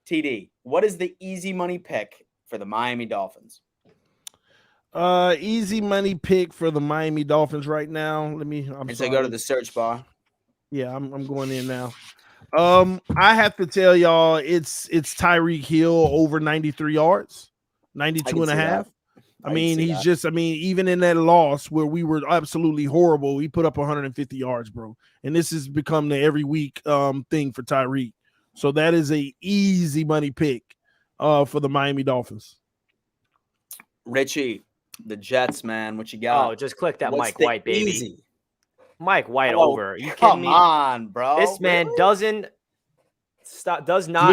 TD, what is the easy money pick for the Miami Dolphins? Easy money pick for the Miami Dolphins right now. So go to the search bar. Yeah, I'm going in now. I have to tell y'all it's Tyreek Hill over 93 yards, 92 and a half. Even in that loss where we were absolutely horrible, he put up 150 yards, bro. And this has become the every week thing for Tyreek. So that is a easy money pick for the Miami Dolphins. Richie, the Jets, man, what you got? Oh, just click that Mike White, baby. Easy? Mike White over. Are you kidding come me? on, bro. This man does not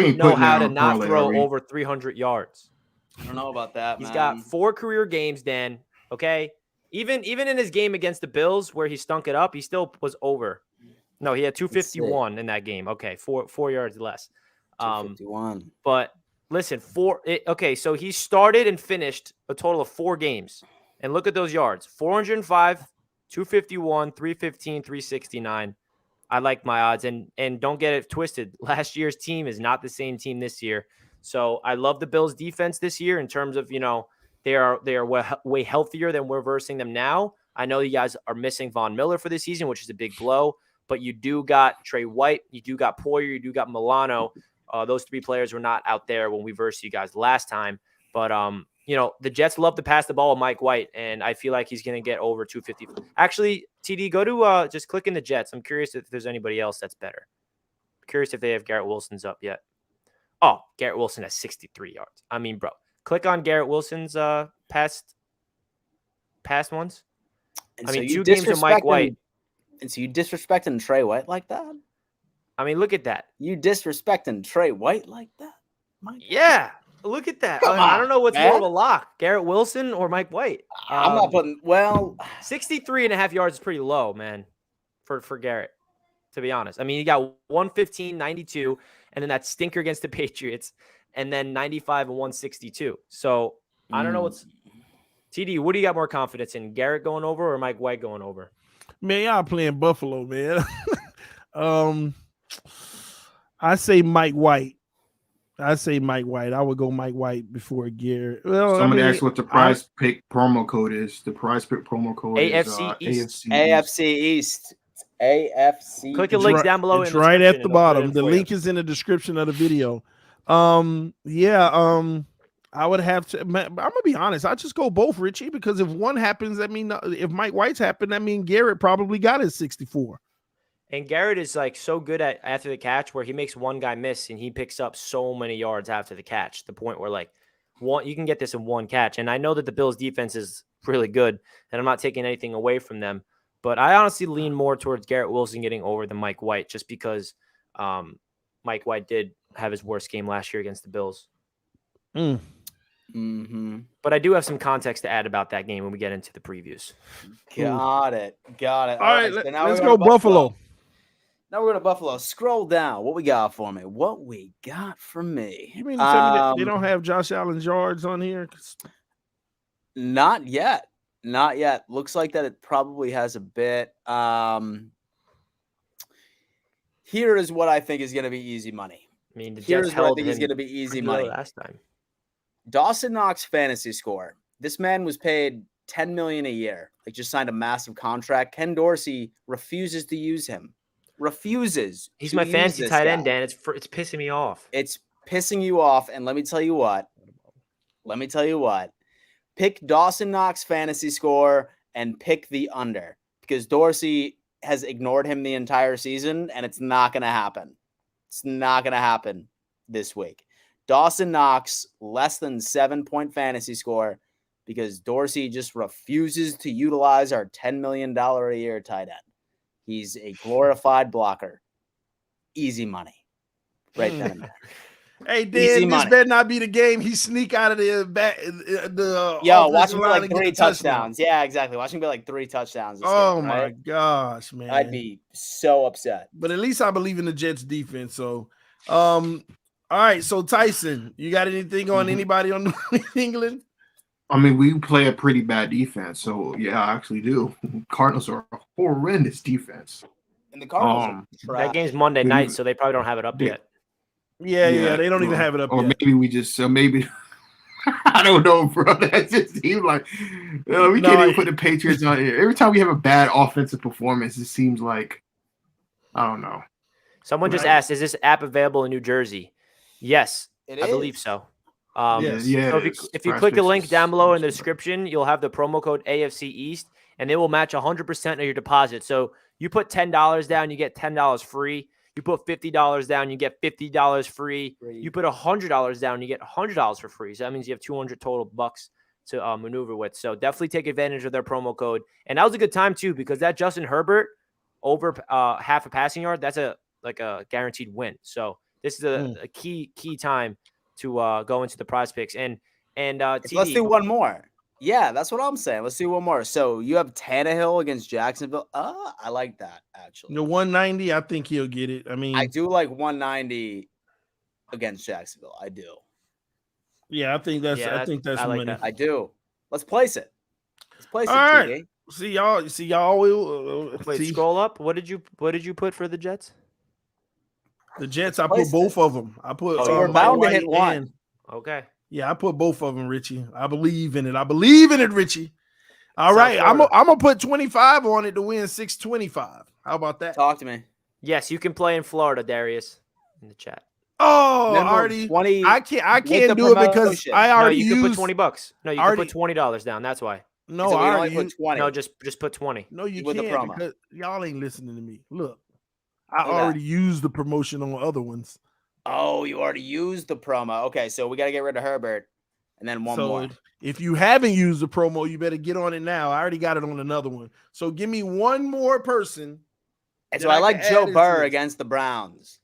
know how to not throw over 300 yards. I don't know about that, He's got 4 career games, Dan. Okay? Even in his game against the Bills where he stunk it up, he still was over. No, he had 251 in that game. Okay, 4 yards less. 251. But listen, so he started and finished a total of 4 games. And look at those yards. 405, 251, 315, 369. I like my odds. And don't get it twisted. Last year's team is not the same team this year. So I love the Bills defense this year in terms of, they are way healthier than we're versing them now. I know you guys are missing Von Miller for this season, which is a big blow. But you do got Trey White, you do got Poyer, you do got Milano. Those 3 players were not out there when we versed you guys last time. But, the Jets love to pass the ball with Mike White, and I feel like he's going to get over 250. Actually, TD, go to just click in the Jets. I'm curious if there's anybody else that's better. I'm curious if they have Garrett Wilson's up yet. Oh, Garrett Wilson has 63 yards. I mean, bro, click on Garrett Wilson's past ones. And 2 games with Mike White. And so you disrespecting Trey White like that? I mean, look at that. You disrespecting Trey White like that? Yeah, look at that. I don't know what's more of a lock, Garrett Wilson or Mike White. I'm not putting 63 and a half yards is pretty low, man, for Garrett, to be honest. I mean, he got 115, 92, and then that stinker against the Patriots, and then 95 and 162. So I don't know what's TD. What do you got more confidence in, Garrett going over or Mike White going over? Man, y'all playing Buffalo, man. I say Mike White. I would go Mike White before Garrett. Well, somebody asked what the Prize Pick promo code is. The Prize Pick promo code AFC is AFC East. AFC. Click the links down below. It's right at the bottom. The link is in the description of the video. I would have to. I'm gonna be honest. I just go both, Richie, because if one happens, that mean if Mike White's happened, that mean Garrett probably got his 64. And Garrett is like so good at after the catch where he makes one guy miss and he picks up so many yards after the catch. The point where like you can get this in one catch. And I know that the Bills defense is really good, and I'm not taking anything away from them. But I honestly lean more towards Garrett Wilson getting over than Mike White, just because Mike White did have his worst game last year against the Bills. Mm-hmm. But I do have some context to add about that game when we get into the previews. Got it. All right, so now let's we're go going to Buffalo. Now we're going to Buffalo. Scroll down. What we got for me? You mean to tell me that they don't have Josh Allen's yards on here? Not yet. Looks like that it probably has a bit. Here is what I think is going to be easy money. I mean, the Here's Jets what I held think is him going to be easy money. last time. Dawson Knox fantasy score. This man was paid $10 million a year. Like, just signed a massive contract. Ken Dorsey refuses to use him. He's my fantasy tight end, Dan. It's pissing me off. It's pissing you off. And let me tell you what. Pick Dawson Knox fantasy score and pick the under, because Dorsey has ignored him the entire season, and it's not going to happen. It's not going to happen this week. Dawson Knox, less than 7-point fantasy score, because Dorsey just refuses to utilize our $10 million a year tight end. He's a glorified blocker. Easy money. Right then and there. Hey, Dan, this better not be the game he sneak out of the back. Watch him get like 3 touchdowns. Yeah, exactly. Watch him get like 3 touchdowns. Oh, my gosh, man. I'd be so upset. But at least I believe in the Jets defense. So, all right. So, Tyson, you got anything on anybody on New England? I mean, we play a pretty bad defense. So, yeah, I actually do. Cardinals are a horrendous defense. And the Cardinals are that game's Monday night, so they probably don't have it up yet. Yeah, they don't even have it up yet. Or maybe we just, I don't know, bro. That just seems like we can't even put the Patriots on here. Every time we have a bad offensive performance, it seems like, I don't know. Someone just asked, is this app available in New Jersey? Yes, I believe so. Yes. So if you click the link down below in the description, you'll have the promo code AFC East, and they will match 100% of your deposit. So you put $10 down, you get $10 free. You put $50 down, you get $50 free. You put $100 down, you get $100 for free. So that means you have 200 total bucks to maneuver with. So definitely take advantage of their promo code. And that was a good time too, because that Justin Herbert over half a passing yard, that's a guaranteed win. So this is a key time to go into the prize picks. And let's do one more. Yeah, that's what I'm saying. Let's do one more. So you have Tannehill against Jacksonville. I like that, actually. The 190, I think he'll get it. I mean, I do like 190 against Jacksonville. I do. Yeah, I think that's like that. I do. Let's place it. All right. See y'all will scroll up. What did you put for the Jets? The Jets, I put both of them. I put we're bound to hit one. Okay. Yeah, I put both of them, Richie. I believe in it, Richie. All right, I'm gonna put 25 on it to win 625. How about that? Talk to me. Yes, you can play in Florida, Darius, in the chat. Oh, already 20. I can't do it because I already you used. Can put $20. No, you can put $20 down. That's why. No, so I already put 20. No, just put 20. No, you with can't the promo. because y'all ain't listening to me. Look, I already used the promotion on other ones. Oh, you already used the promo. Okay, so we got to get rid of Herbert. And then one more. If you haven't used the promo, you better get on it now. I already got it on another one. So give me one more person. And so I like Joe Burr against the Browns.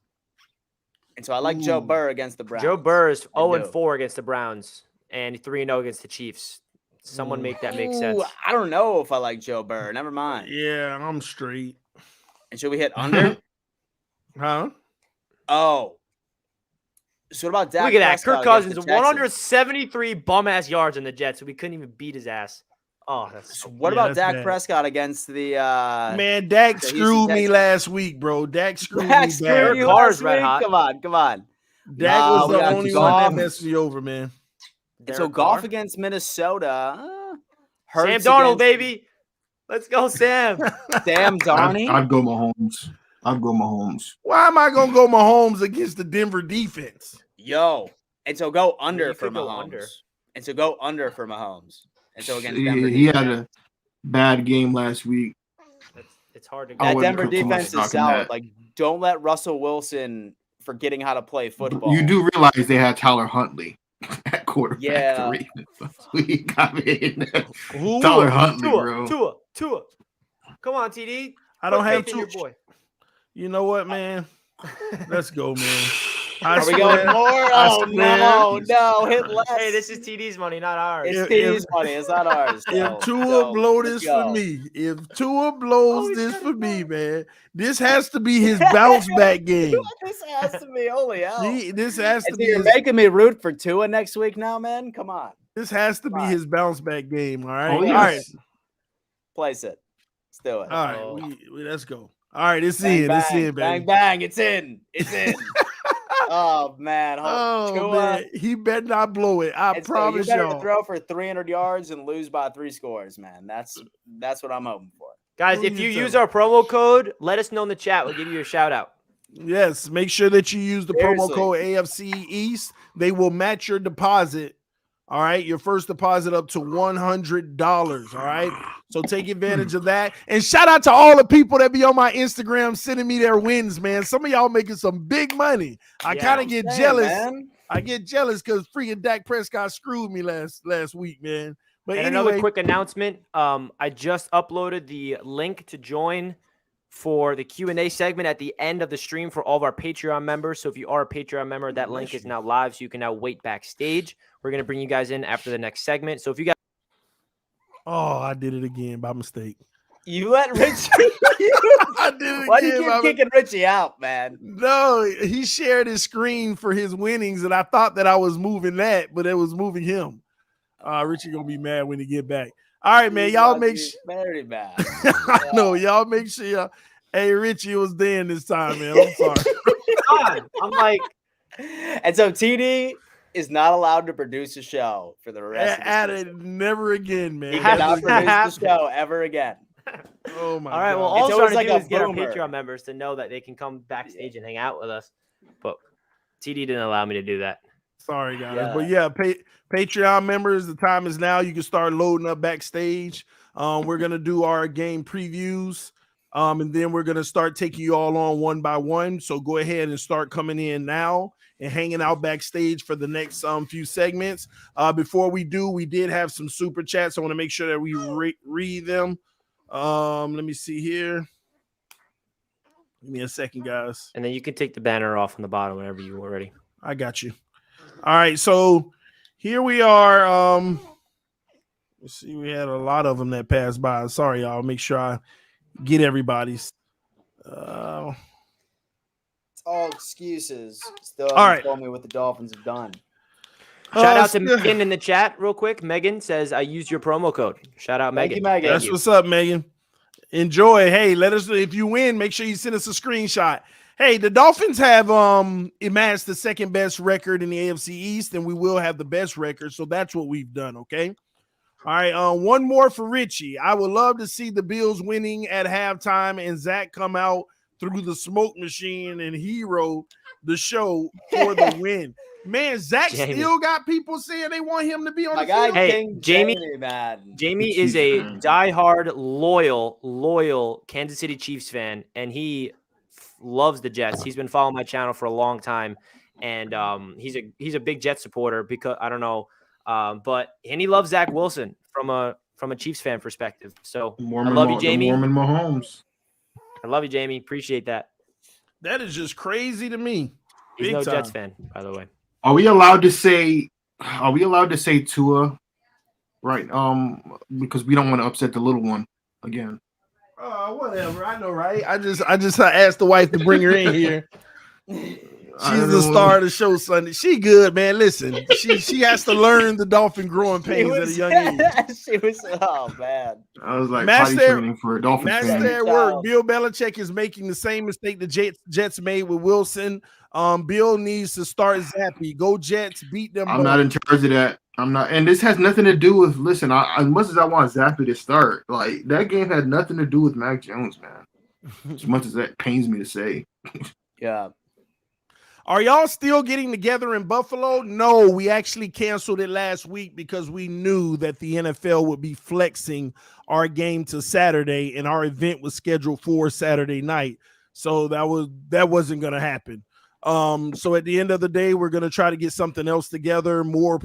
Joe Burr against the Browns. Joe Burr is 0-4 against the Browns and 3-0 against the Chiefs. Someone make that make sense. I don't know if I like Joe Burr. Never mind. Yeah, I'm straight. And should we hit under? Huh? Oh. So what about Dak? Look at that. Kirk Cousins, 173 bum-ass yards in the Jets, so we couldn't even beat his ass. Oh, that's so what about Dak Prescott against the man, Dak screwed me last week, bro. Dak screwed me bad. Cars red hot. Come on. Dak was the only one that messed me over, man. So golf against Minnesota. Sam Darnold, baby. Let's go, Sam. Sam Darnold. I'd go Mahomes. Why am I gonna go Mahomes against the Denver defense? Yo, And so go under you for could go Mahomes. under. And so go under for Mahomes. And so against He Denver had defense. a bad game last week. It's hard to. I That wouldn't Denver put too much defense stock is in solid. that. Like, don't let Russell Wilson forgetting how to play football. You do realize they had Tyler Huntley at quarterback Yeah. the Ravens last week. I mean, Who? Tyler Huntley, bro. Tua. Come on, TD. I don't Put have faith in your to. boy. You know what, man? Let's go, man. Are we going more? Oh, no. Hit less. Hey, this is TD's money, not ours. It's TD's money. It's not ours. If Tua blow this for me, if Tua blows this for me, man, this has to be his bounce back game. This has to be. Holy hell. This has to So be. you're making me root for Tua next week now, man? Come on. This has to be his bounce back game. All right. Oh, All yes. right. Place it. Let's do it. All right. Let's go. All right. It's Bang, in. bang, It's in, baby. bang, bang. It's in. It's in. Oh, man. Oh, Tua, man. He better not blow it. I and so promise you better y'all. throw for 300 yards and lose by 3 scores, man. That's what I'm hoping for. Guys, Who if you you use tell? our promo code, let us know in the chat. We'll give you a shout out. Yes. Make sure that you use the promo Seriously. code AFC East. They will match your deposit. All right. Your first deposit up to $100. All right. So take advantage of that. And shout out to all the people that be on my Instagram sending me their wins, man. Some of y'all making some big money. I Yeah, kind of I'm get Damn, jealous. man. I get jealous because freaking Dak Prescott screwed me last week, man. But And anyway, another quick announcement. I just uploaded the link to join for the Q&A segment at the end of the stream for all of our Patreon members. So if you are a Patreon member, that link is now live, so you can now wait backstage. We're going to bring you guys in after the next segment. So if you guys... oh, I did it again by mistake. You let Richie. I did it Why do again you by keep kicking Richie out, man? No, he shared his screen for his winnings, and I thought that I was moving that, but it was moving him. Richie gonna be mad when he get back. All right, man. Y'all make sure. Very bad. I know y'all make sure. Y'all... Hey, Richie was Dan this time, man. I'm sorry. I'm like... And so TD is not allowed to produce a show for the rest of the season. Never again, man. He cannot produce the show ever again. Oh my All right, God. well, all It's I'm always trying to like do a is get our boomer. Patreon members to know that they can come backstage and hang out with us. But TD didn't allow me to do that. Sorry, guys. Yeah. But yeah, Patreon members, the time is now. You can start loading up backstage. We're going to do our game previews. And then we're going to start taking you all on one by one. So go ahead and start coming in now and hanging out backstage for the next few segments. Before we do, we did have some super chats. I want to make sure that we read them. Let me see here. Give me a second, guys. And then you can take the banner off on the bottom whenever you are ready. I got you. All right, so here we are. Let's see, we had a lot of them that passed by. Sorry, y'all. Make sure I get everybody's. It's all excuses. Still All right. told me what the Dolphins have done. Shout out to still- Megan in the chat real quick. Megan says, I used your promo code. Shout out, Thank Megan. you, Megan. That's what's up, Megan. Enjoy. Hey, let us know if you win. Make sure you send us a screenshot. Hey, the Dolphins have amassed the second best record in the AFC East, and we will have the best record. So that's what we've done. Okay. All right. One more for Richie. I would love to see the Bills winning at halftime and Zach come out through the smoke machine and hero the show for the win. Man, Zach Jamie. still got people saying they want him to be on My the guy, field. Hey, King Jamie- man. Jamie is a diehard, loyal Kansas City Chiefs fan, and he loves the Jets. He's been following my channel for a long time, and he's a big Jets supporter because I don't know, and he loves Zach Wilson from a Chiefs fan perspective. So I love you, Jamie. Mormon Mahomes. I love you, Jamie. Appreciate that. That is just crazy to me. He's Big no time. Jets fan, by the way. Are we allowed to say Tua? Right. Because we don't want to upset the little one again. Whatever. I know, right? I just asked the wife to bring her in here. She's the star of the show Sunday. She good, man. Listen, she has to learn the dolphin growing pains at a young age. She was, oh man. I was like Master- potty training for a Dolphins That's fan. their work. Bill Belichick is making the same mistake the Jets made with Wilson. Bill needs to start Zappy. Go Jets, beat them. I'm not in charge of that. I'm not, and this has nothing to do with. Listen, as much as I want Zappy to start, like that game had nothing to do with Mac Jones, man. As much as that pains me to say. Yeah. Are y'all still getting together in Buffalo? No, we actually canceled it last week because we knew that the NFL would be flexing our game to Saturday, and our event was scheduled for Saturday night. So that wasn't going to happen. So at the end of the day, we're going to try to get something else together, more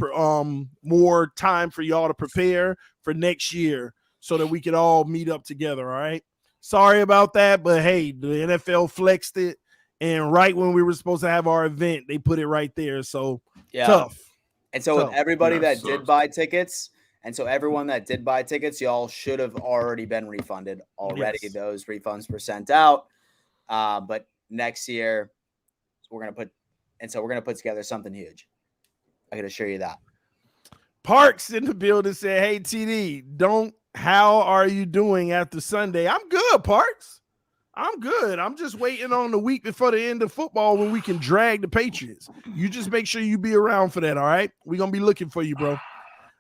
time for y'all to prepare for next year so that we could all meet up together. All right. Sorry about that, but hey, the NFL flexed it. And right when we were supposed to have our event, they put it right there. So tough. And so with everybody that did buy tickets, and so everyone that did buy tickets, y'all should have already been refunded already. Yes. Those refunds were sent out. But next year, we're gonna put together something huge. I can assure you that. Parks in the building said, "Hey TD, how are you doing after Sunday?" I'm good, Parks. I'm good. I'm just waiting on the week before the end of football when we can drag the Patriots. You just make sure you be around for that, all right? We're going to be looking for you, bro.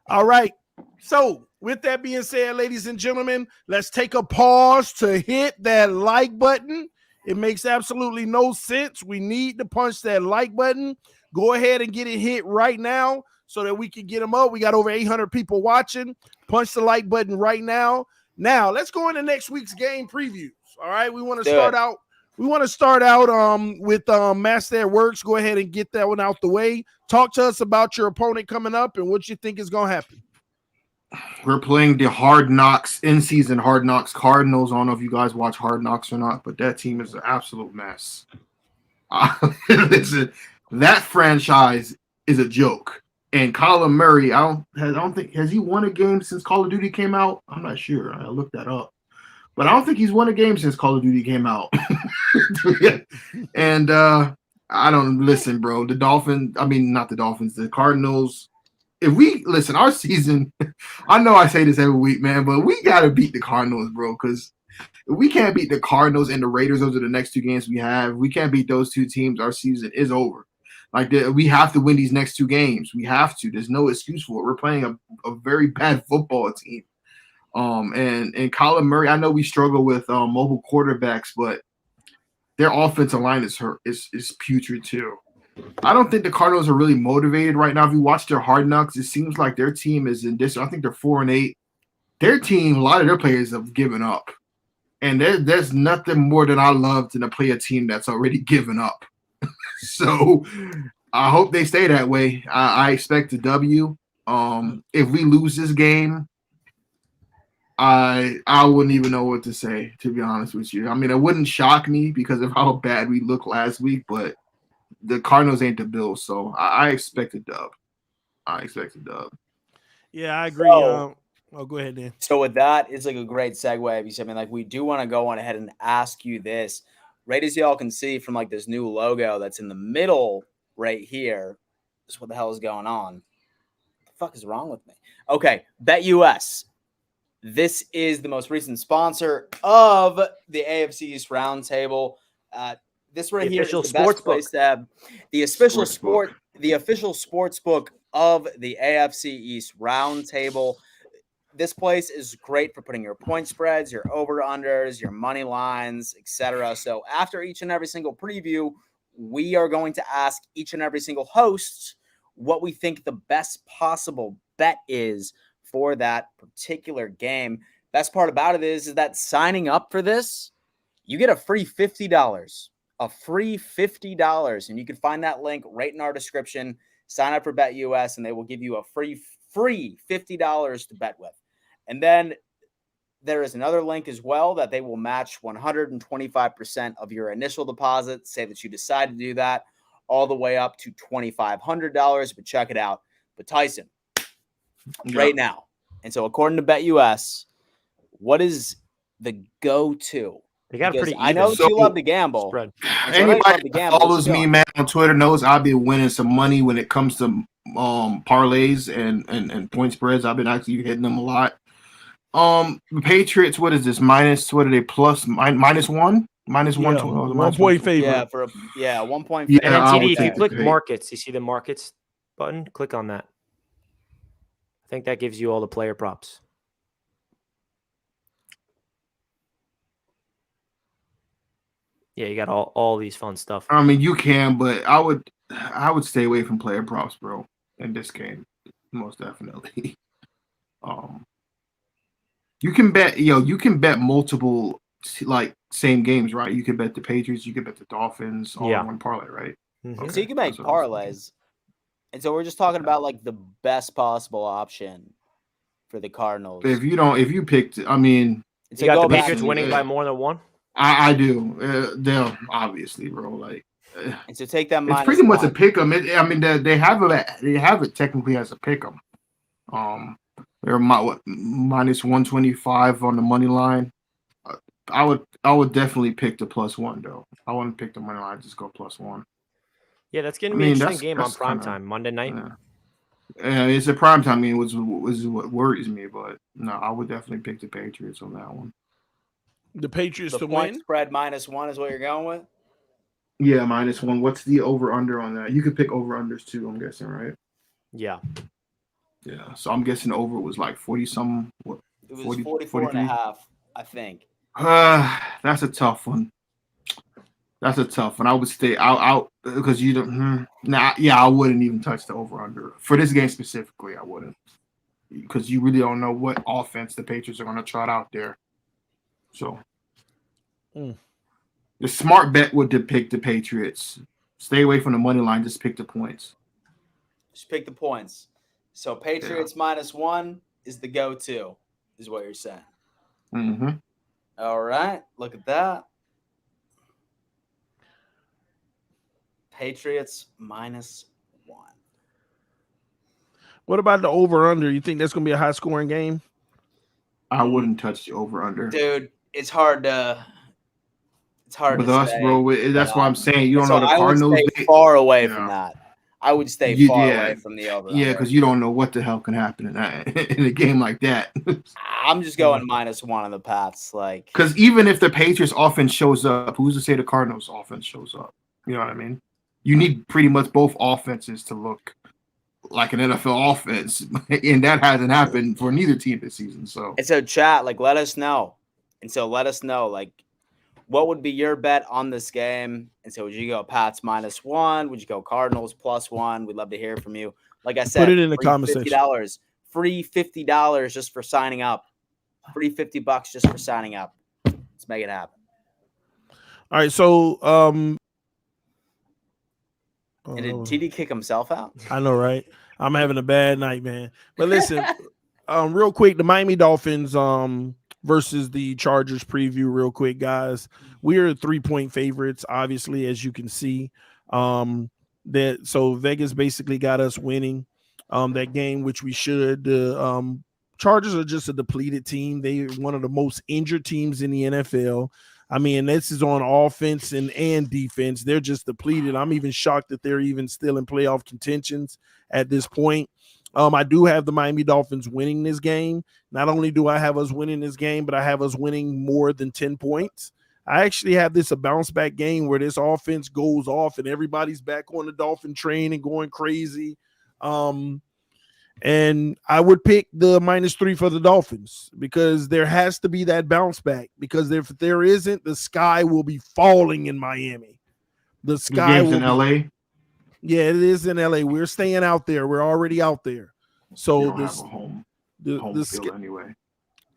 All right. So with that being said, ladies and gentlemen, let's take a pause to hit that like button. It makes absolutely no sense. We need to punch that like button. Go ahead and get it hit right now so that we can get them up. We got over 800 people watching. Punch the like button right now. Now, let's go into next week's game previews. All right, we want to start out. We want to start out with Master at Works. Go ahead and get that one out the way. Talk to us about your opponent coming up and what you think is going to happen. We're playing the Hard Knocks in-season Hard Knocks Cardinals. I don't know if you guys watch Hard Knocks or not, but that team is an absolute mess. Listen, that franchise is a joke. And Kyler Murray, I don't think has he won a game since Call of Duty came out. I'm not sure. I looked that up. But I don't think he's won a game since Call of Duty came out. And I don't listen, bro. The Cardinals. If we listen, our season, I know I say this every week, man, but we got to beat the Cardinals, bro, because if we can't beat the Cardinals and the Raiders, those are the next two games we have. We can't beat those two teams. Our season is over. We have to win these next two games. We have to. There's no excuse for it. We're playing a very bad football team. And Kyler Murray, I know we struggle with mobile quarterbacks, but their offensive line is putrid too. I don't think the Cardinals are really motivated right now. If you watch their Hard Knocks, it seems like their team is in this. I think they're 4-8. Their team, a lot of their players have given up. And there's nothing more than I love than to play a team that's already given up. So I hope they stay that way. I expect a W. If we lose this game, I wouldn't even know what to say, to be honest with you. I mean, it wouldn't shock me because of how bad we looked last week, but the Cardinals ain't the Bills, so I expect a dub. Yeah, I agree. So, go ahead, Dan. So with that, it's like a great segue because I mean, like we do want to go on ahead and ask you this. Right as y'all can see from like this new logo that's in the middle right here. Just what the hell is going on? What the fuck is wrong with me? Okay, BetUS. This is the most recent sponsor of the AFC East Roundtable. This right here is the best place to have the official sportsbook of the AFC East Roundtable. This place is great for putting your point spreads, your over-unders, your money lines, etc. So after each and every single preview, we are going to ask each and every single host what we think the best possible bet is for that particular game. Best part about it is that signing up for this, you get a free $50. A free $50. And you can find that link right in our description. Sign up for BetUS and they will give you a free $50 to bet with. And then there is another link as well that they will match 125% of your initial deposit. Say that you decide to do that all the way up to $2,500. But check it out. But Tyson, right now. And so according to BetUS, what is the go-to? They got pretty even. I know that you love to gamble. Spread. Anybody that follows me, man, on Twitter knows I'll be winning some money when it comes to parlays and point spreads. I've been actually hitting them a lot. The Patriots, what is this? Minus, what are they? Minus one? Minus 120. 1 point favorite. 1 point favorite. And then TD, if you click markets, you see the markets button, click on that. I think that gives you all the player props. Yeah, you got all these fun stuff. I mean, you can, but I would stay away from player props, bro, in this game, most definitely. You can bet multiple like same games, right? You can bet the Patriots, you can bet the Dolphins, all in one parlay, right? Mm-hmm. So you can make parlays, and so we're just talking about like the best possible option for the Cardinals. If you picked, I mean, you got the Patriots winning by more than one. I do. They'll obviously, bro. Like, and so take that. It's pretty much a pick 'em. I mean, they have it technically as a pick 'em. They're minus 125 on the money line. I would definitely pick the +1 though. I wouldn't pick the money line. Just go +1. Yeah, that's gonna be an interesting game on primetime Monday night. Yeah, it's a primetime game, which is what worries me. But no, I would definitely pick the Patriots on that one. The Patriots to win? Spread -1 is what you're going with? Yeah, -1. What's the over/under on that? You could pick over/unders too, I'm guessing, right? Yeah. Yeah, so I'm guessing over was like 40-something. What? It was 44.5, I think. That's a tough one. I would stay out because you don't. I wouldn't even touch the over/under for this game specifically. I wouldn't, because you really don't know what offense the Patriots are going to trot out there. So, the smart bet would depict the Patriots. Stay away from the money line. Just pick the points. Just pick the points. So Patriots -1 is the go-to, is what you're saying. Mm-hmm. All right, look at that. Patriots -1. What about the over/under? You think that's going to be a high-scoring game? I wouldn't touch the over/under, dude. It's hard to. It's hard with us, bro. That's why I'm saying you don't know the Cardinals. I would stay far away from that. I would stay far away from the over. Yeah, because you don't know what the hell can happen in a game like that. I'm just going -1 on the Pats, like, because even if the Patriots offense shows up, who's to say the Cardinals offense shows up? You know what I mean? You need pretty much both offenses to look like an NFL offense, and that hasn't happened for neither team this season. So, and so chat, like, let us know, like, what would be your bet on this game? And so would you go Pats -1? Would you go Cardinals +1? We'd love to hear from you. Like I said, put it in the comment section. Free $50 just for signing up. Free $50 just for signing up. Let's make it happen. All right, so and did TD kick himself out? I know, right? I'm having a bad night, man. But listen, real quick, the Miami Dolphins versus the Chargers preview real quick, guys. We are 3-point favorites, obviously, as you can see. So Vegas basically got us winning that game, which we should. The Chargers are just a depleted team. They're one of the most injured teams in the NFL. I mean, this is on offense and defense. They're just depleted. I'm even shocked that they're even still in playoff contentions at this point. I do have the Miami Dolphins winning this game. Not only do I have us winning this game, but I have us winning more than 10 points. I actually have this a bounce back game where this offense goes off and everybody's back on the Dolphin train and going crazy. And I would pick the -3 for the Dolphins because there has to be that bounce back, because if there isn't, the sky will be falling in Miami. The sky will in LA. Yeah, it is in LA. We're staying out there. We're already out there. So this home field anyway.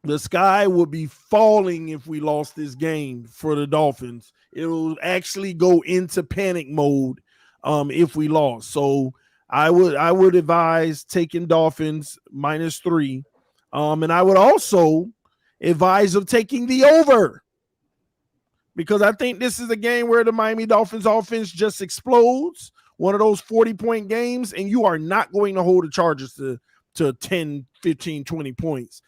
The sky would be falling if we lost this game for the Dolphins. It will actually go into panic mode if we lost. So I would advise taking Dolphins -3. And I would also advise of taking the over, because I think this is a game where the Miami Dolphins offense just explodes. One of those 40-point games, and you are not going to hold the Chargers to 10, 15, 20 points.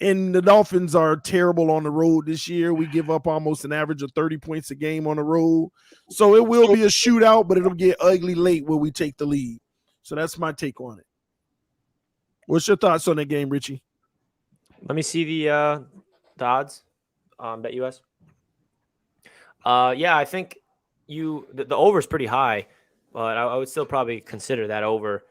And the Dolphins are terrible on the road this year. We give up almost an average of 30 points a game on the road. So it will be a shootout, but it'll get ugly late when we take the lead. So that's my take on it. What's your thoughts on that game, Richie? Let me see the odds on BetUS. Yeah, I think the over is pretty high, but I would still probably consider that over.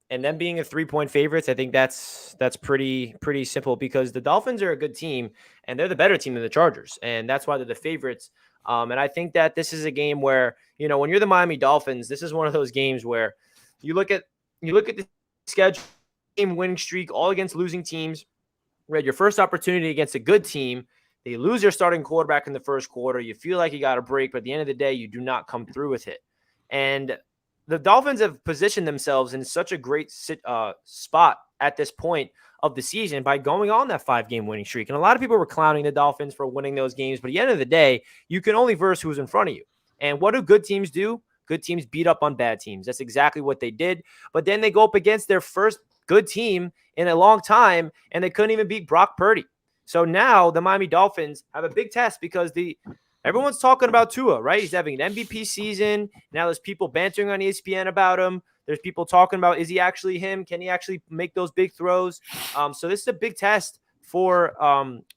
And them being a 3-point favorites, I think that's pretty simple because the Dolphins are a good team and they're the better team than the Chargers. And that's why they're the favorites. And I think that this is a game where, when you're the Miami Dolphins, this is one of those games where you look at the schedule, game winning streak, all against losing teams. Right, your first opportunity against a good team. They lose their starting quarterback in the first quarter. You feel like you got a break, but at the end of the day, you do not come through with it. And the Dolphins have positioned themselves in such a great spot at this point of the season by going on that 5-game winning streak. And a lot of people were clowning the Dolphins for winning those games, but at the end of the day, you can only verse who's in front of you. And what do good teams do? Good teams beat up on bad teams. That's exactly what they did. But then they go up against their first good team in a long time, and they couldn't even beat Brock Purdy. So now the Miami Dolphins have a big test because everyone's talking about Tua, right? He's having an MVP season. Now there's people bantering on ESPN about him. There's people talking about, is he actually him? Can he actually make those big throws? So this is a big test for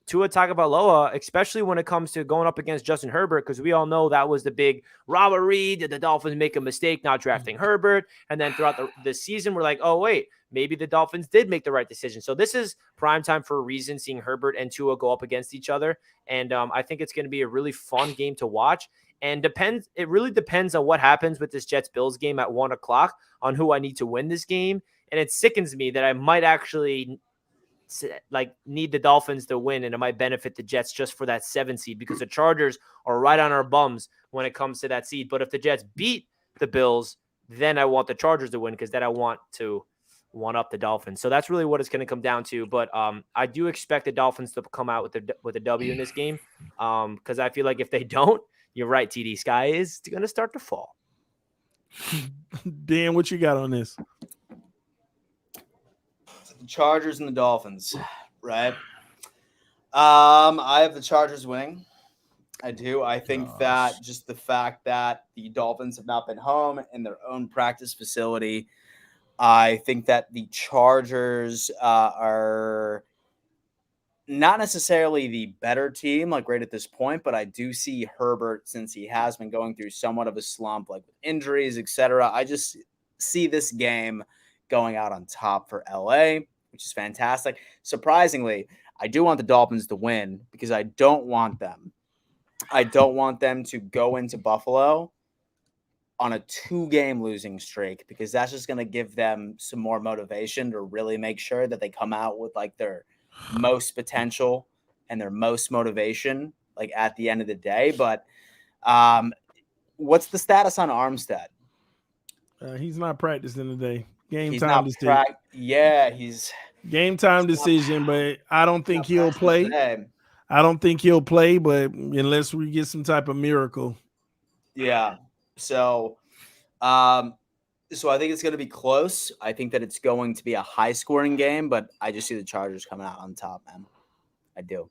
Tua Tagovailoa, especially when it comes to going up against Justin Herbert, because we all know that was the big rivalry. Did the Dolphins make a mistake not drafting Herbert? And then throughout the season, we're like, oh, wait, maybe the Dolphins did make the right decision. So this is prime time for a reason, seeing Herbert and Tua go up against each other. And I think it's going to be a really fun game to watch. And it really depends on what happens with this Jets-Bills game at 1 o'clock on who I need to win this game. And it sickens me that I might actually need the Dolphins to win, and it might benefit the Jets just for that 7 seed because the Chargers are right on our bums when it comes to that seed. But if the Jets beat the Bills, then I want the Chargers to win because then I want to one-up the Dolphins. So that's really what it's going to come down to. But I do expect the Dolphins to come out with a W in this game because I feel like if they don't, you're right, TD, sky is going to start to fall. Dan, what you got on this? The Chargers and the Dolphins, right? I have the Chargers winning. I do. I think that just the fact that the Dolphins have not been home in their own practice facility, I think that the Chargers are not necessarily the better team, like right at this point, but I do see Herbert, since he has been going through somewhat of a slump, like with injuries, etc. I just see this game going out on top for LA, which is fantastic. Surprisingly, I do want the Dolphins to win because I don't want them to go into Buffalo on a 2-game losing streak, because that's just going to give them some more motivation to really make sure that they come out with like their most potential and their most motivation, like at the end of the day. But what's the status on Armstead? He's not practicing today. He's game time decision, but I don't think he'll play. Today. I don't think he'll play, but unless we get some type of miracle. Yeah. So I think it's going to be close. I think that it's going to be a high-scoring game, but I just see the Chargers coming out on top, man. I do.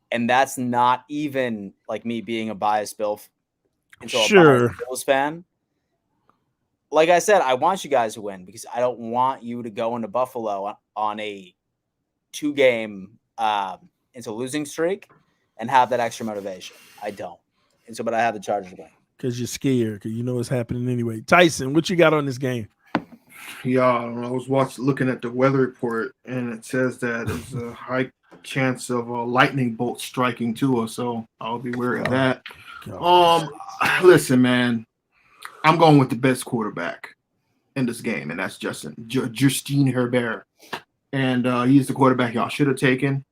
And that's not even like me being a biased Bills fan. Like I said, I want you guys to win because I don't want you to go into Buffalo on a 2-game into losing streak and have that extra motivation. I don't. But I have the Chargers win. Because you're scared, because you know what's happening anyway. Tyson, what you got on this game? Yeah, I was looking at the weather report, and it says that there's a high chance of a lightning bolt striking Tua, so I'll be wary of that. Listen, man, I'm going with the best quarterback in this game, and that's Justin Herbert. And he's the quarterback y'all should have taken.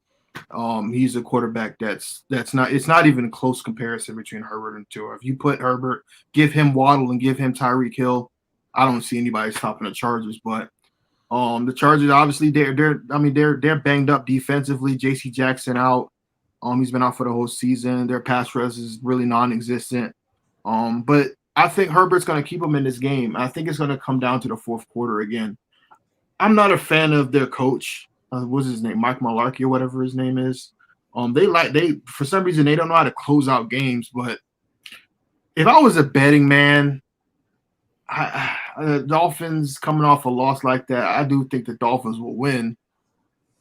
He's a quarterback it's not even a close comparison between Herbert and Tua. If you put Herbert, give him Waddle and give him Tyreek Hill, I don't see anybody stopping the Chargers. But the Chargers, obviously they're banged up defensively. JC Jackson out. He's been out for the whole season. Their pass rush is really non-existent. But I think Herbert's going to keep them in this game. I think it's going to come down to the fourth quarter again. I'm not a fan of their coach. What's his name? Mike Mularkey or whatever his name is. They for some reason they don't know how to close out games. But if I was a betting man, Dolphins coming off a loss like that, I do think the Dolphins will win.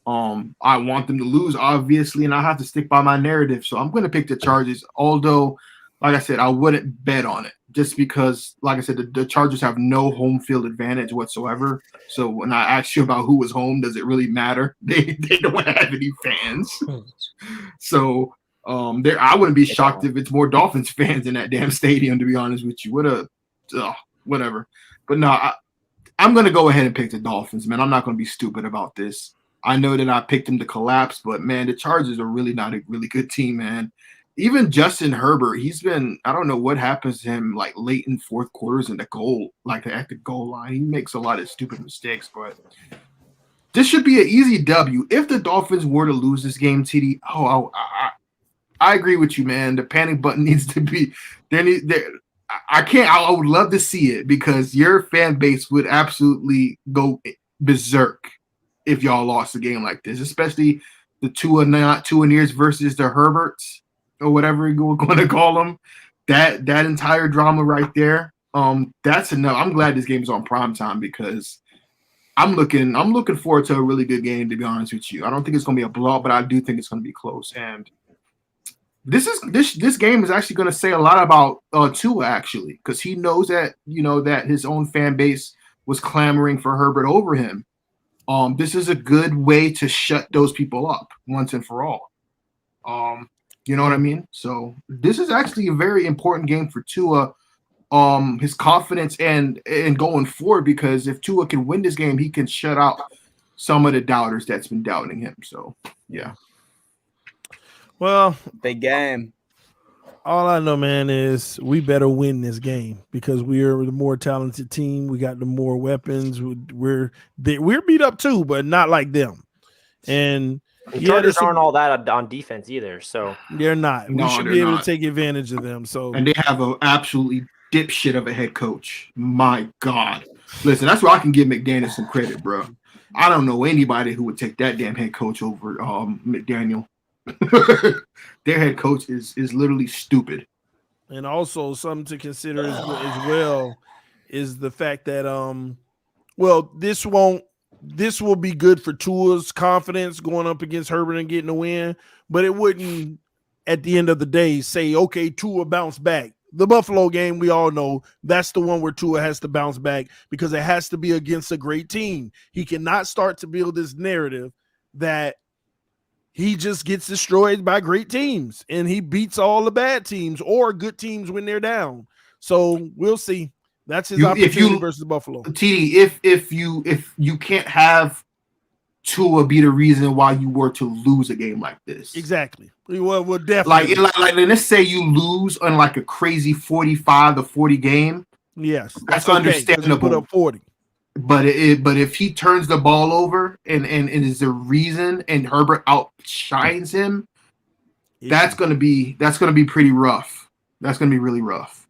I want them to lose, obviously, and I have to stick by my narrative. So I'm going to pick the Chargers. Although, like I said, I wouldn't bet on it just because, like I said, the Chargers have no home field advantage whatsoever. So when I asked you about who was home, does it really matter? They don't have any fans. So I wouldn't be shocked if it's more Dolphins fans in that damn stadium, to be honest with you. Whatever. But no, I'm going to go ahead and pick the Dolphins, man. I'm not going to be stupid about this. I know that I picked them to collapse, but, man, the Chargers are really not a really good team, man. Even Justin Herbert, I don't know what happens to him, like, late in fourth quarters in the goal, like at the goal line. He makes a lot of stupid mistakes, but this should be an easy W. If the Dolphins were to lose this game, TD, I agree with you, man. The panic button needs to be there. I would love to see it because your fan base would absolutely go berserk if y'all lost a game like this, especially the two-and-ears versus the Herberts or whatever we're going to call them. That entire drama right there, that's enough. I'm glad this game is on primetime because I'm looking forward to a really good game, to be honest with you. I don't think it's going to be a blowout, but I do think it's going to be close. And this game is actually going to say a lot about Tua, actually, because he knows that, that his own fan base was clamoring for Herbert over him. This is a good way to shut those people up once and for all. You know what I mean? So this is actually a very important game for Tua, his confidence and going forward, because if Tua can win this game, he can shut out some of the doubters that's been doubting him. So, yeah. Well, big game. All I know, man, is we better win this game because we are the more talented team. We got the more weapons. We're beat up too, but not like them. And Chargers aren't all that on defense either, so they're not. We should be able to take advantage of them. So, and they have an absolutely dipshit of a head coach. My God, listen, that's where I can give McDaniel some credit, bro. I don't know anybody who would take that damn head coach over McDaniel. Their head coach is literally stupid. And also something to consider as well is the fact that this will be good for Tua's confidence going up against Herbert and getting a win, but it wouldn't at the end of the day say, okay, Tua bounce back. The Buffalo game, we all know that's the one where Tua has to bounce back because it has to be against a great team. He cannot start to build this narrative that he just gets destroyed by great teams and he beats all the bad teams or good teams when they're down. So we'll see. That's his opportunity versus Buffalo. TD, if you can't have Tua be the reason why you were to lose a game like this. Exactly. Well, we'll definitely like let's say you lose on like a crazy 45-40 game. Yes, that's understandable. Put up 40. But if he turns the ball over and is the reason and Herbert outshines him, that's gonna be pretty rough. That's gonna be really rough.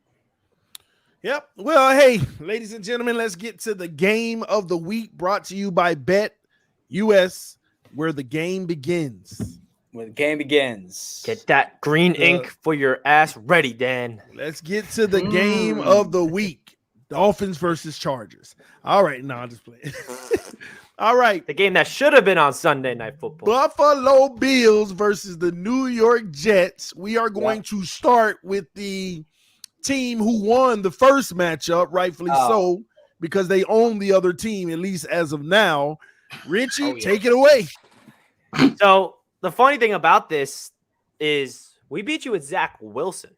Yep. Well, hey, ladies and gentlemen, let's get to the game of the week brought to you by BetUS, where the game begins. Where the game begins. Get that green ink for your ass ready, Dan. Let's get to the game of the week. Dolphins versus Chargers. All right, no, I'm just playing. All right. The game that should have been on Sunday Night Football. Buffalo Bills versus the New York Jets. We are going to start with the team who won the first matchup, rightfully so, because they own the other team, at least as of now. Richie, take it away. So the funny thing about this is we beat you with Zach Wilson.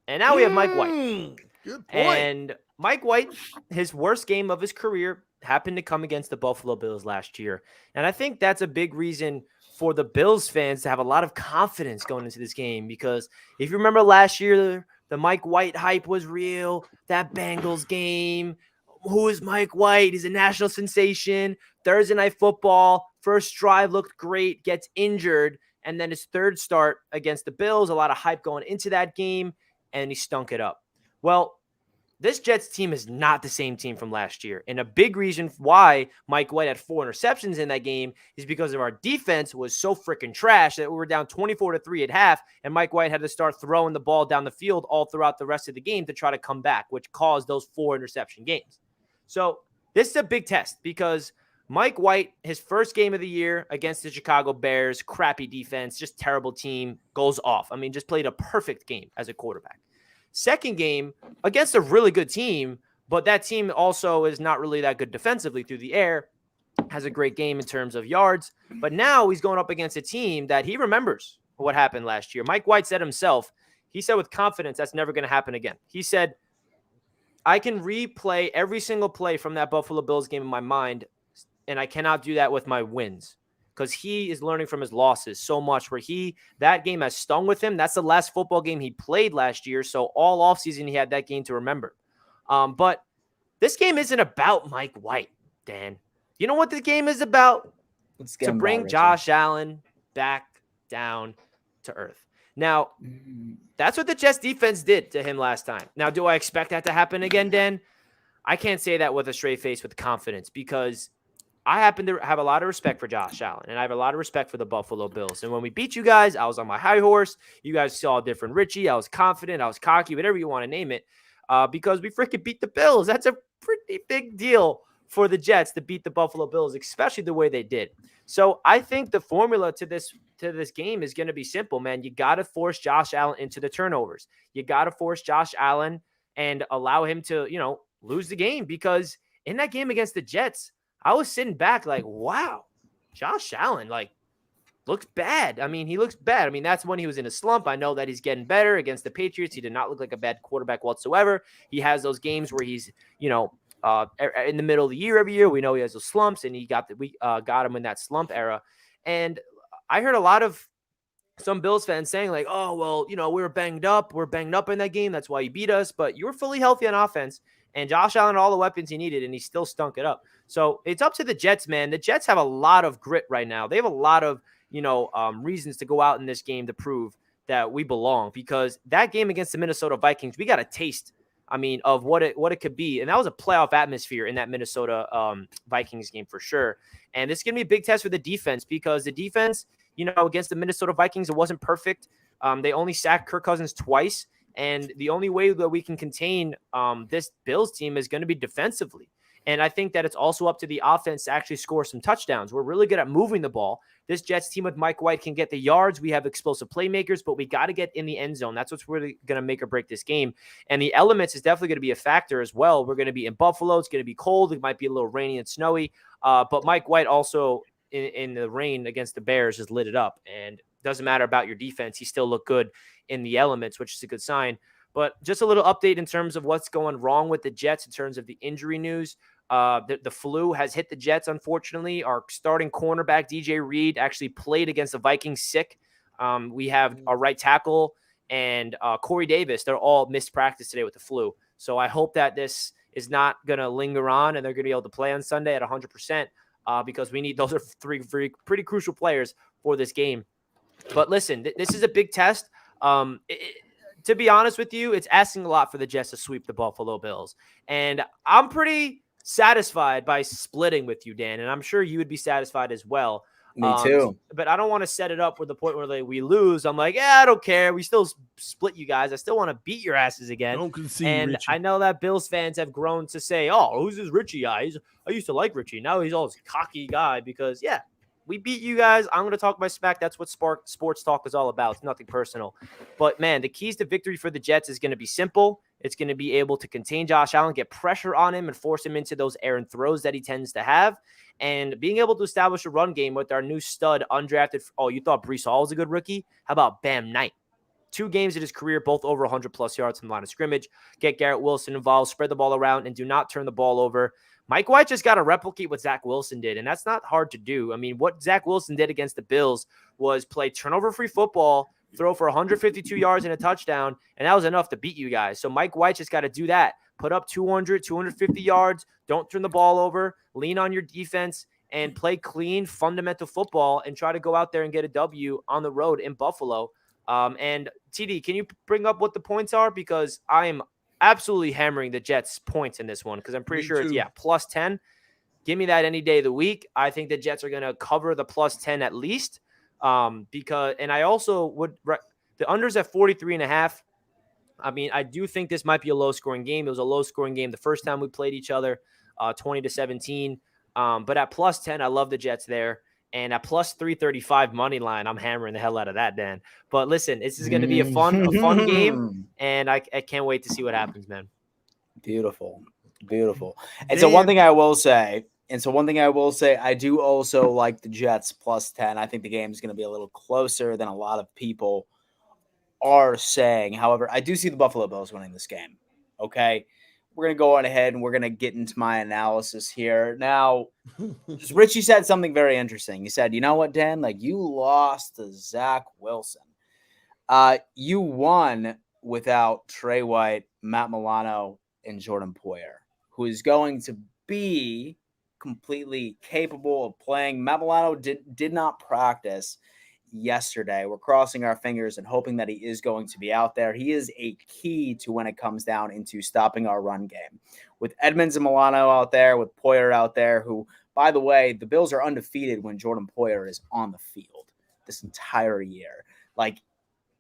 And now we have Mike White. Good point. And Mike White, his worst game of his career happened to come against the Buffalo Bills last year. And I think that's a big reason for the Bills fans to have a lot of confidence going into this game, because if you remember last year, the Mike White hype was real. That Bengals game, who is Mike White? He's a national sensation. Thursday Night Football, first drive looked great, gets injured, and then his third start against the Bills, a lot of hype going into that game, and he stunk it up. Well, this Jets team is not the same team from last year. And a big reason why Mike White had 4 interceptions in that game is because of our defense was so freaking trash that we were down 24-3 at half, and Mike White had to start throwing the ball down the field all throughout the rest of the game to try to come back, which caused those 4 interception games. So this is a big test because Mike White, his first game of the year against the Chicago Bears, crappy defense, just terrible team, goes off. I mean, just played a perfect game as a quarterback. Second game against a really good team, but that team also is not really that good defensively through the air, has a great game in terms of yards. But now he's going up against a team that he remembers what happened last year. Mike White said himself, he said with confidence that's never going to happen again. He said, I can replay every single play from that Buffalo Bills game in my mind, and I cannot do that with my wins, because he is learning from his losses so much, where that game has stung with him. That's the last football game he played last year. So all offseason, he had that game to remember. But this game isn't about Mike White, Dan. You know what the game is about? To bring Josh Allen back down to earth. Now, that's what the Jets defense did to him last time. Now, do I expect that to happen again, Dan? I can't say that with a straight face with confidence, because I happen to have a lot of respect for Josh Allen, and I have a lot of respect for the Buffalo Bills. And when we beat you guys, I was on my high horse. You guys saw a different Richie. I was confident. I was cocky, whatever you want to name it, because we freaking beat the Bills. That's a pretty big deal for the Jets to beat the Buffalo Bills, especially the way they did. So I think the formula to this game is going to be simple, man. You got to force Josh Allen into the turnovers. You got to force Josh Allen and allow him to, lose the game, because in that game against the Jets, I was sitting back like, wow, Josh Allen, looks bad. I mean, he looks bad. I mean, that's when he was in a slump. I know that he's getting better against the Patriots. He did not look like a bad quarterback whatsoever. He has those games where he's, in the middle of the year every year. We know he has those slumps, and we got him in that slump era. And I heard a lot of some Bills fans saying like, oh, well, we were banged up. We're banged up in that game. That's why you beat us. But you were fully healthy on offense, and Josh Allen had all the weapons he needed, and he still stunk it up. So it's up to the Jets, man. The Jets have a lot of grit right now. They have a lot of, reasons to go out in this game to prove that we belong, because that game against the Minnesota Vikings, we got a taste, of what it could be. And that was a playoff atmosphere in that Minnesota Vikings game for sure. And this is going to be a big test for the defense, because the defense, against the Minnesota Vikings, it wasn't perfect. They only sacked Kirk Cousins twice. And the only way that we can contain this Bills team is going to be defensively. And I think that it's also up to the offense to actually score some touchdowns. We're really good at moving the ball. This Jets team with Mike White can get the yards. We have explosive playmakers, but we got to get in the end zone. That's what's really going to make or break this game. And the elements is definitely going to be a factor as well. We're going to be in Buffalo. It's going to be cold. It might be a little rainy and snowy. But Mike White also in the rain against the Bears just lit it up. And it doesn't matter about your defense. He still looked good in the elements, which is a good sign. But just a little update in terms of what's going wrong with the Jets in terms of the injury news. The flu has hit the Jets, unfortunately. Our starting cornerback, DJ Reed, actually played against the Vikings sick. We have our right tackle and Corey Davis. They're all missed practice today with the flu. So I hope that this is not going to linger on and they're going to be able to play on Sunday at 100%, because we need those are three pretty crucial players for this game. But listen, this is a big test. To be honest with you, it's asking a lot for the Jets to sweep the Buffalo Bills. And I'm pretty satisfied by splitting with you, Dan, and I'm sure you would be satisfied as well. Me too. But I don't want to set it up with the point where we lose. I'm like, I don't care. We still split you guys. I still want to beat your asses again. Don't concede, and Richie. I know that Bills fans have grown to say, oh, who's this Richie guy? I used to like Richie. Now he's all this cocky guy because, we beat you guys. I'm going to talk my smack. That's what sports talk is all about. It's nothing personal. But, man, the keys to victory for the Jets is going to be simple. It's going to be able to contain Josh Allen, get pressure on him, and force him into those errant throws that he tends to have. And being able to establish a run game with our new stud, undrafted. Oh, you thought Breece Hall was a good rookie? How about Bam Knight? 2 games in his career, both over 100-plus yards from the line of scrimmage. Get Garrett Wilson involved, spread the ball around, and do not turn the ball over. Mike White just got to replicate what Zach Wilson did, and that's not hard to do. I mean, what Zach Wilson did against the Bills was play turnover-free football, throw for 152 yards and a touchdown, and that was enough to beat you guys. So Mike White just got to do that. Put up 200, 250 yards, don't turn the ball over, lean on your defense, and play clean, fundamental football, and try to go out there and get a W on the road in Buffalo. And TD, can you bring up what the points are? Because I am absolutely hammering the Jets points in this one, because I'm pretty sure it's plus 10. Give me that any day of the week. I think the Jets are going to cover the plus 10 at least. Because I also would the unders at 43.5. I mean, I do think this might be a low scoring game. It was a low scoring game the first time we played each other, 20-17. But at plus 10, I love the Jets there. And at plus 335 money line, I'm hammering the hell out of that, Dan. But listen, this is going to be a fun game, and I can't wait to see what happens, man. Beautiful. And so one thing I will say, I do also like the Jets plus 10. I think the game is going to be a little closer than a lot of people are saying. However, I do see the Buffalo Bills winning this game. Okay. We're going to go on ahead and we're going to get into my analysis here. Now, Richie said something very interesting. He said, you know what, Dan? Like, you lost to Zach Wilson. You won without Trey White, Matt Milano, and Jordan Poyer, who is going to be completely capable of playing. Matt Milano did not practice yesterday. We're crossing our fingers and hoping that he is going to be out there. He is a key to when it comes down into stopping our run game. With Edmonds and Milano out there, with Poyer out there, who, by the way, the Bills are undefeated when Jordan Poyer is on the field this entire year. Like,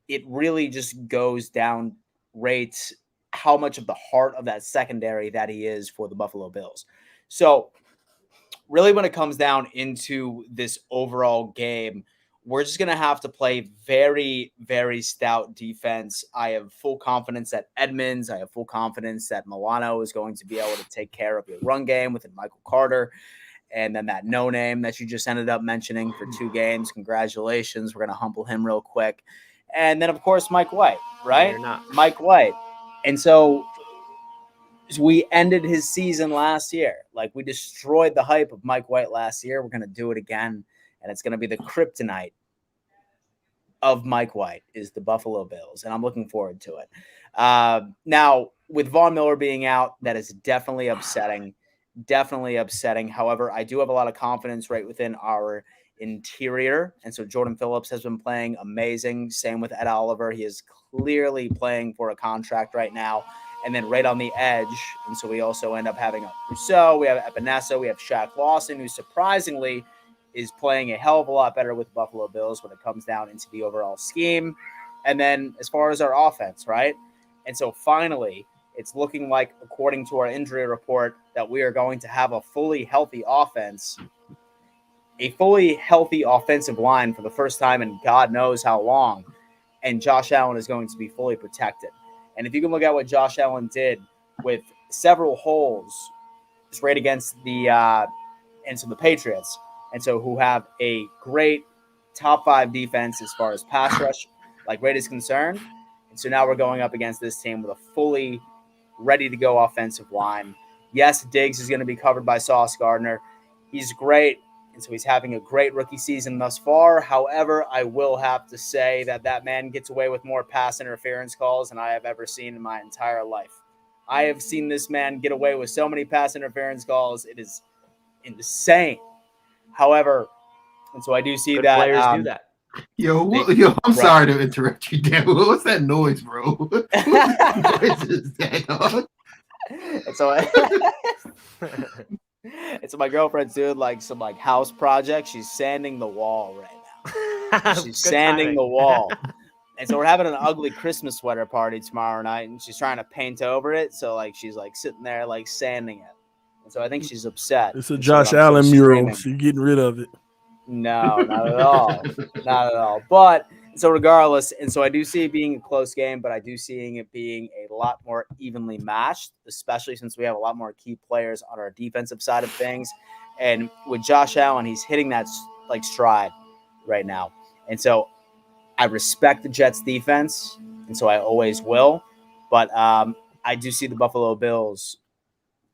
it really just goes down, rates how much of the heart of that secondary that he is for the Buffalo Bills. So really when it comes down into this overall game, we're just going to have to play very, very stout defense. I have full confidence that Edmonds, I have full confidence that Milano is going to be able to take care of your run game within Michael Carter. And then that no name that you just ended up mentioning for 2 games. Congratulations. We're going to humble him real quick. And then, of course, Mike White, right? Mike White. And so we ended his season last year. Like, we destroyed the hype of Mike White last year. We're going to do it again. And it's going to be the kryptonite of Mike White is the Buffalo Bills. And I'm looking forward to it. Now, with Von Miller being out, that is definitely upsetting. However, I do have a lot of confidence right within our interior. And so Jordan Phillips has been playing amazing. Same with Ed Oliver. He is clearly playing for a contract right now. And then right on the edge. And so we also end up having a Rousseau. We have Epinesa. We have Shaq Lawson, who surprisingly is playing a hell of a lot better with the Buffalo Bills when it comes down into the overall scheme. And then as far as our offense, right? And so finally, it's looking like, according to our injury report, that we are going to have a fully healthy offense, a fully healthy offensive line for the first time in God knows how long. And Josh Allen is going to be fully protected. And if you can look at what Josh Allen did with several holes right against the Patriots, and so who have a great top 5 defense as far as pass rush, like rate is concerned. And so now we're going up against this team with a fully ready to go offensive line. Yes, Diggs is going to be covered by Sauce Gardner. He's great. And so he's having a great rookie season thus far. However, I will have to say that man gets away with more pass interference calls than I have ever seen in my entire life. I have seen this man get away with so many pass interference calls. It is insane. However, and so I do see Good that players do that. I'm sorry to interrupt you, Dan. What's that noise, bro? What noise is that, dog? And so my girlfriend's doing like some like house project. She's sanding the wall right now. She's sanding the wall. And so we're having an ugly Christmas sweater party tomorrow night, and she's trying to paint over it. So like she's like sitting there like sanding it. And so I think she's upset. It's a Josh Allen mural. She's getting rid of it. No, not at all. Not at all. But so regardless, and so I do see it being a close game, but I do seeing it being a lot more evenly matched, especially since we have a lot more key players on our defensive side of things. And with Josh Allen, he's hitting that like stride right now. And so I respect the Jets defense, and so I always will. But I do see the Buffalo Bills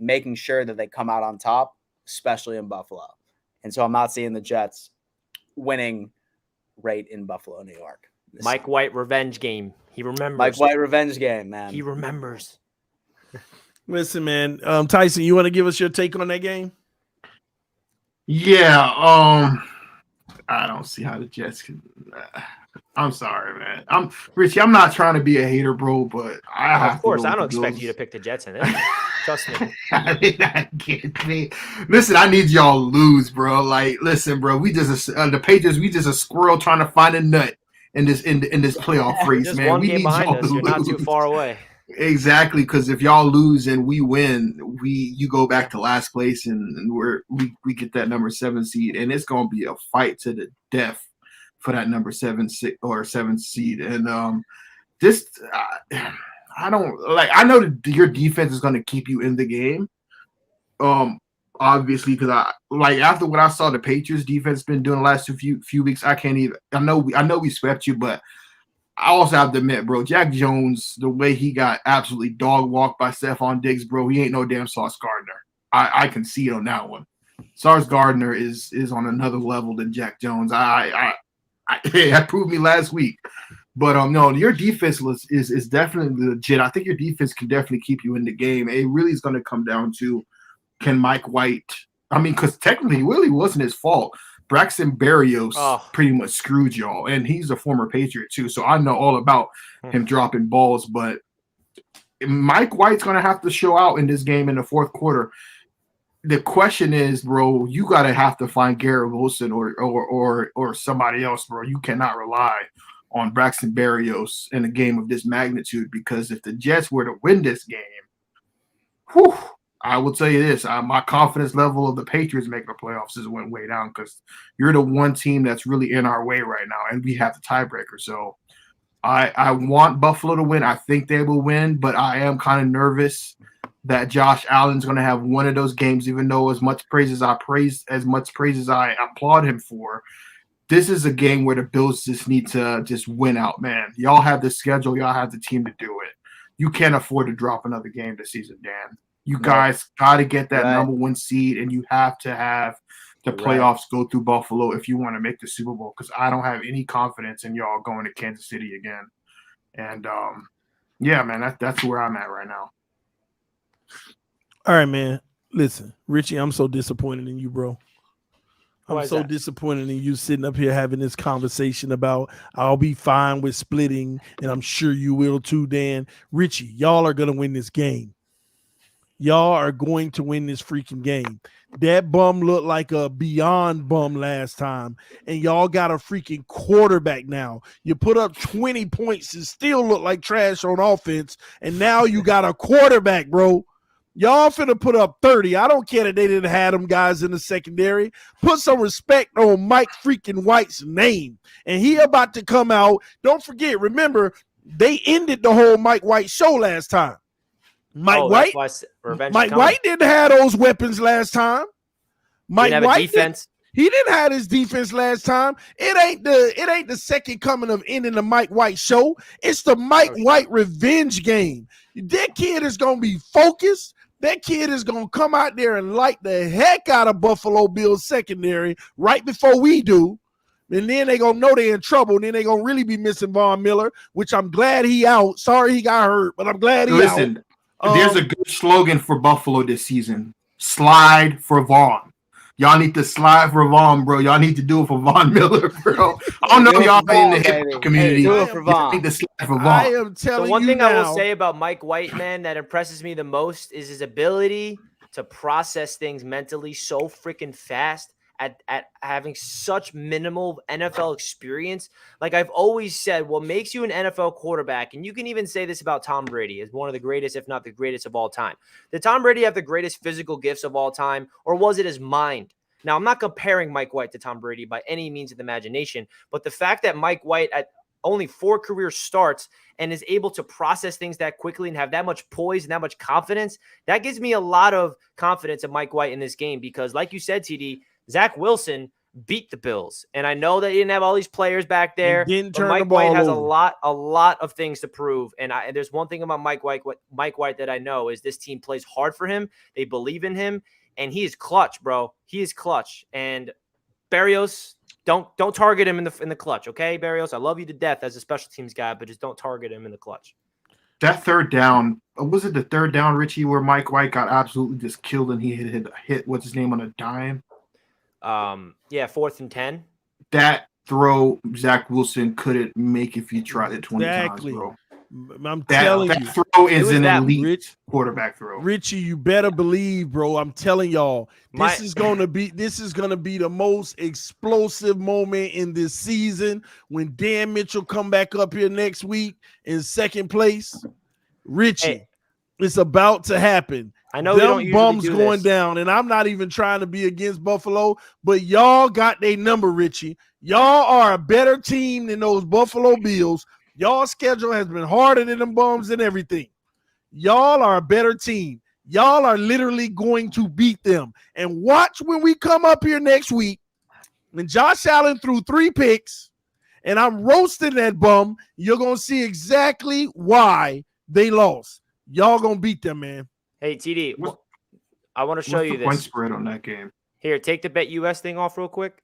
making sure that they come out on top, especially in Buffalo. And so I'm not seeing the Jets winning right in Buffalo, New York. Mike White revenge game. He remembers. Mike White revenge game, man. He remembers. Listen, man. Tyson, you want to give us your take on that game? Yeah. I don't see how the Jets can. I'm sorry, man. Richie. I'm not trying to be a hater, bro, but I have of course, to I don't expect you to pick the Jets in it. Trust me. I get me. Listen, I need y'all to lose, bro. Like, listen, bro. We just the Patriots. We just a squirrel trying to find a nut in this playoff race, Just man. one We game need behind y'all us. to You're lose. not too far away. Exactly, because if y'all lose and we win, you go back to last place, and we get that number 7 seed, and it's gonna be a fight to the death for that number 7 seed. And I don't like. I know that your defense is gonna keep you in the game. Obviously, because after what I saw the Patriots defense been doing the last few weeks, I can't even. I know we swept you, but I also have to admit, bro, Jack Jones, the way he got absolutely dog walked by Stephon Diggs, bro, he ain't no damn Sauce Gardner. I can see it on that one. Sauce Gardner is on another level than Jack Jones. That proved me last week. But no, your defense is definitely legit. I think your defense can definitely keep you in the game. It really is going to come down to, can Mike White? I mean, because technically, it really wasn't his fault. Braxton Berrios pretty much screwed y'all, and he's a former Patriot too, so I know all about him dropping balls. But Mike White's going to have to show out in this game in the fourth quarter. The question is, bro, you got to have to find Garrett Wilson or somebody else, bro. You cannot rely on Braxton Berrios in a game of this magnitude, because if the Jets were to win this game, whew, I will tell you this, my confidence level of the Patriots making the playoffs just went way down, because you're the one team that's really in our way right now, and we have the tiebreaker. So I want Buffalo to win. I think they will win, but I am kind of nervous that Josh Allen's going to have one of those games, even though as much praise as I applaud him for, this is a game where the Bills just need to just win out, man. Y'all have the schedule. Y'all have the team to do it. You can't afford to drop another game this season, Dan. You guys got to get that number 1 seed, and you have to have the playoffs go through Buffalo if you want to make the Super Bowl, because I don't have any confidence in y'all going to Kansas City again. And, yeah, man, that's where I'm at right now. All right, man. Listen, Richie, I'm so disappointed in you, bro. I'm so disappointed in you sitting up here having this conversation about I'll be fine with splitting, and I'm sure you will too, Dan. Richie, y'all are going to win this game. Y'all are going to win this freaking game. That bum looked like a beyond bum last time, and y'all got a freaking quarterback now. You put up 20 points and still look like trash on offense, and now you got a quarterback, bro. Y'all finna put up 30. I don't care that they didn't have them guys in the secondary. Put some respect on Mike freaking White's name, and he about to come out. Don't forget, remember, they ended the whole Mike White show last time. Mike White didn't have those weapons last time. Mike White defense. He didn't have his defense last time. It ain't the second coming of ending the Mike White show. It's the Mike White revenge game. That kid is gonna be focused. That kid is gonna come out there and light the heck out of Buffalo Bills secondary right before we do. And then they gonna know they're in trouble. And then they gonna really be missing Von Miller, which I'm glad he out. Sorry he got hurt, but I'm glad he out. There's a good slogan for Buffalo this season. Slide for Vaughn. Y'all need to slide for Vaughn, bro. Y'all need to do it for Von Miller, bro. I don't know y'all in the hip-hop community. Do it for Vaughn. Need to slide for Vaughn. I am telling you the one thing now, I will say about Mike White, man, that impresses me the most is his ability to process things mentally so freaking fast at having such minimal NFL experience. Like I've always said, what makes you an NFL quarterback, and you can even say this about Tom Brady, is one of the greatest, if not the greatest of all time. Did Tom Brady have the greatest physical gifts of all time, or was it his mind? Now, I'm not comparing Mike White to Tom Brady by any means of the imagination, but the fact that Mike White at only 4 career starts and is able to process things that quickly and have that much poise and that much confidence, that gives me a lot of confidence in Mike White in this game, because like you said, TD, Zach Wilson beat the Bills. And I know that he didn't have all these players back there, but Mike White has a lot of things to prove. And there's one thing about Mike White that I know is this team plays hard for him. They believe in him, and he is clutch, bro. He is clutch. And Berrios, don't target him in the clutch, okay, Berrios? I love you to death as a special teams guy, but just don't target him in the clutch. That third down, was it the third down, Richie, where Mike White got absolutely just killed and he hit what's his name on a dime? Yeah, 4th and 10. That throw Zach Wilson couldn't make if he tried it 20 times, bro. I'm telling you, that throw is an elite quarterback throw. Richie, you better believe, bro. I'm telling y'all, this is gonna be the most explosive moment in this season when Dan Mitchell come back up here next week in second place. Richie, it's about to happen. I know we don't usually bums do going this. down, and I'm not even trying to be against Buffalo, but y'all got their number, Richie. Y'all are a better team than those Buffalo Bills. Y'all schedule has been harder than them bums and everything. Y'all are a better team. Y'all are literally going to beat them. And watch when we come up here next week, when Josh Allen threw 3 picks, and I'm roasting that bum, you're going to see exactly why they lost. Y'all going to beat them, man. Hey, TD, I want to show you this. Point spread on that game. Here, take the BetUS thing off real quick.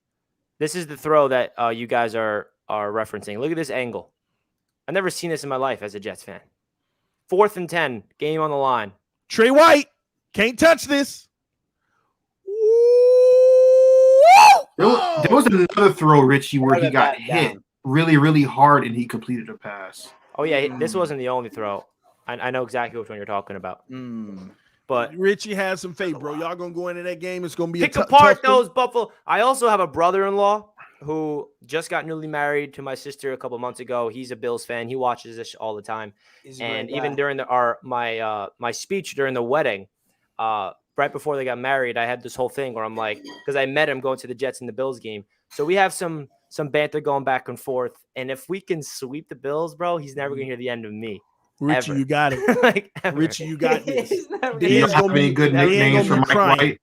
This is the throw that you guys are referencing. Look at this angle. I've never seen this in my life as a Jets fan. 4th and 10, game on the line. Trey White, can't touch this. There was another throw, Richie, where he got hit really, really hard and he completed a pass. Oh, yeah, this wasn't the only throw. I know exactly which one you're talking about. But Richie has some faith, bro. Y'all going to go into that game. It's going to be pick apart those Buffalo. I also have a brother-in-law who just got newly married to my sister a couple months ago. He's a Bills fan. He watches this all the time. And even during my speech during the wedding, right before they got married, I had this whole thing where I'm like, because I met him going to the Jets and the Bills game. So we have some banter going back and forth. And if we can sweep the Bills, bro, he's never going to hear the end of me. Richie, ever. You got it. Richie, you got this. Do y'all have any good nicknames for Mike White?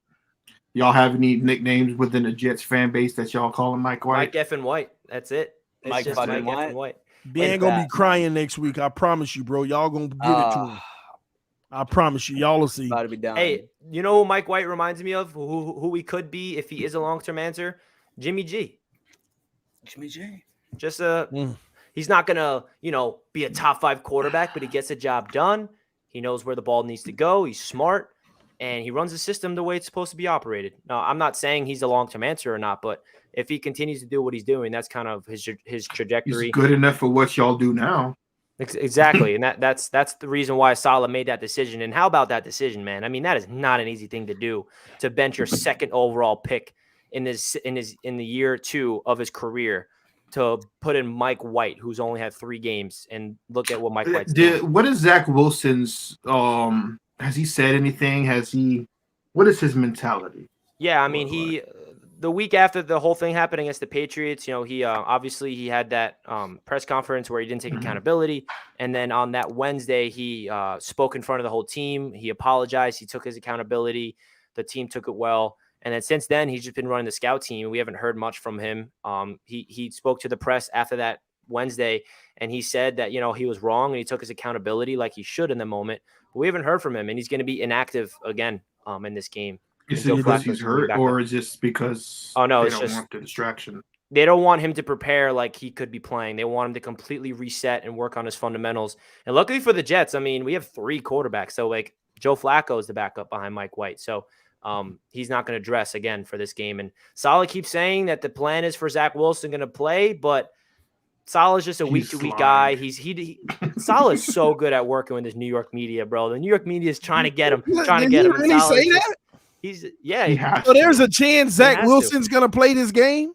Y'all have any nicknames within the Jets fan base that y'all call him Mike White? Mike F. and White. That's it. It's Mike just F. Mike White. F. and White. They ain't going to be crying next week. I promise you, bro. Y'all going to give it to him. I promise you. Y'all will see. About to be down. Hey, you know who Mike White reminds me of? Who he could be if he is a long-term answer? Jimmy G. Jimmy G. Just he's not gonna, be a top 5 quarterback, but he gets the job done. He knows where the ball needs to go. He's smart, and he runs the system the way it's supposed to be operated. Now, I'm not saying he's a long-term answer or not, but if he continues to do what he's doing, that's kind of his trajectory. He's good enough for what y'all do now. Exactly, and that's the reason why Saleh made that decision. And how about that decision, man? I mean, that is not an easy thing to do, to bench your 2nd overall pick in the year 2 of his career, to put in Mike White, who's only had 3 games, and look at what Mike White's doing. What is Zach Wilson's? Has he said anything? What is his mentality? Yeah, I mean, the week after the whole thing happened against the Patriots, he obviously he had that press conference where he didn't take accountability, and then on that Wednesday he spoke in front of the whole team. He apologized. He took his accountability. The team took it well. And then since then, he's just been running the scout team. We haven't heard much from him. He spoke to the press after that Wednesday, and he said that, he was wrong and he took his accountability like he should in the moment. But we haven't heard from him, and he's going to be inactive again in this game. Is it because he's hurt, or is just because they don't want the distraction? They don't want him to prepare like he could be playing. They want him to completely reset and work on his fundamentals. And luckily for the Jets, I mean, we have 3 quarterbacks. So, Joe Flacco is the backup behind Mike White. So, he's not going to dress again for this game. And Saleh keeps saying that the plan is for Zach Wilson going to play, but Saleh's just a week-to-week guy. Saleh is so good at working with this New York media, bro. The New York media is trying to get him. Did he really say that? So there's a chance Zach Wilson's going to play this game?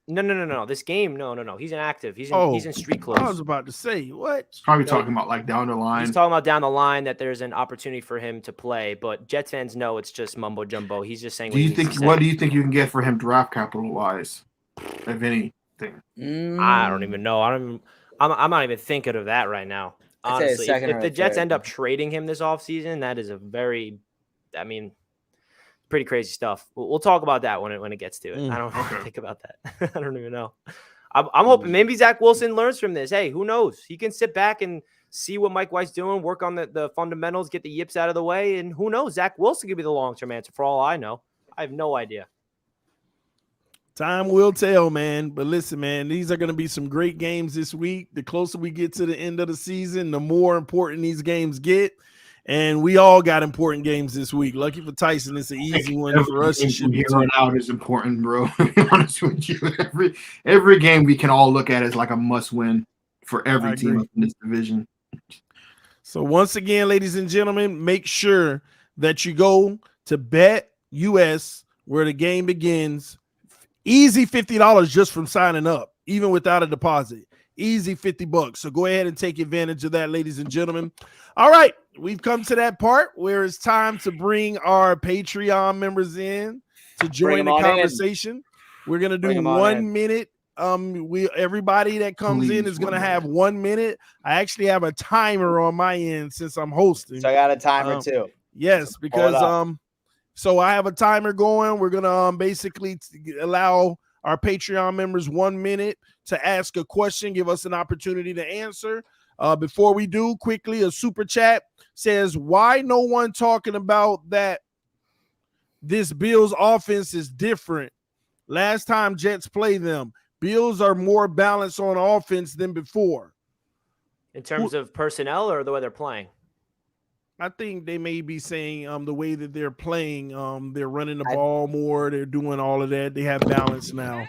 No. This game, no. He's inactive. He's in street clothes. I was about to say, what? Probably talking about down the line. He's talking about down the line that there's an opportunity for him to play, but Jets fans know it's just mumbo jumbo. He's just saying. What do you think you can get for him draft capital wise, if anything? I don't even know. I'm not even thinking of that right now. Honestly, if the Jets end up trading him this offseason, that is pretty crazy stuff. We'll talk about that when it gets to it. I don't think about that. I don't even know. I'm hoping maybe Zach Wilson learns from this. Hey, who knows? He can sit back and see what Mike White's doing, work on the fundamentals, get the yips out of the way, and who knows? Zach Wilson could be the long-term answer for all I know. I have no idea. Time will tell, man. But listen, man, these are going to be some great games this week. The closer we get to the end of the season, the more important these games get. And we all got important games this week. Lucky for Tyson, it's an easy one for us. From here on out is important, bro. To be honest with you, every game we can all look at as like a must-win for every team in this division. So once again, ladies and gentlemen, make sure that you go to BetUS where the game begins. Easy $50 just from signing up, even without a deposit. Easy $50. So go ahead and take advantage of that, ladies and gentlemen. All right, we've come to that part where it's time to bring our Patreon members in to join the conversation. We're gonna do 1 minute. Everybody that comes in is gonna have 1 minute. I actually have a timer on my end since I'm hosting. So I got a timer too. Yes, because so I have a timer going. We're gonna basically allow our Patreon members 1 minute to ask a question, give us an opportunity to answer. Before we do, quickly, a super chat says, why no one talking about that this Bills offense is different? Last time Jets played them, Bills are more balanced on offense than before. In terms of personnel or the way they're playing? I think they may be saying the way that they're playing, they're running the ball more, they're doing all of that. They have balance now.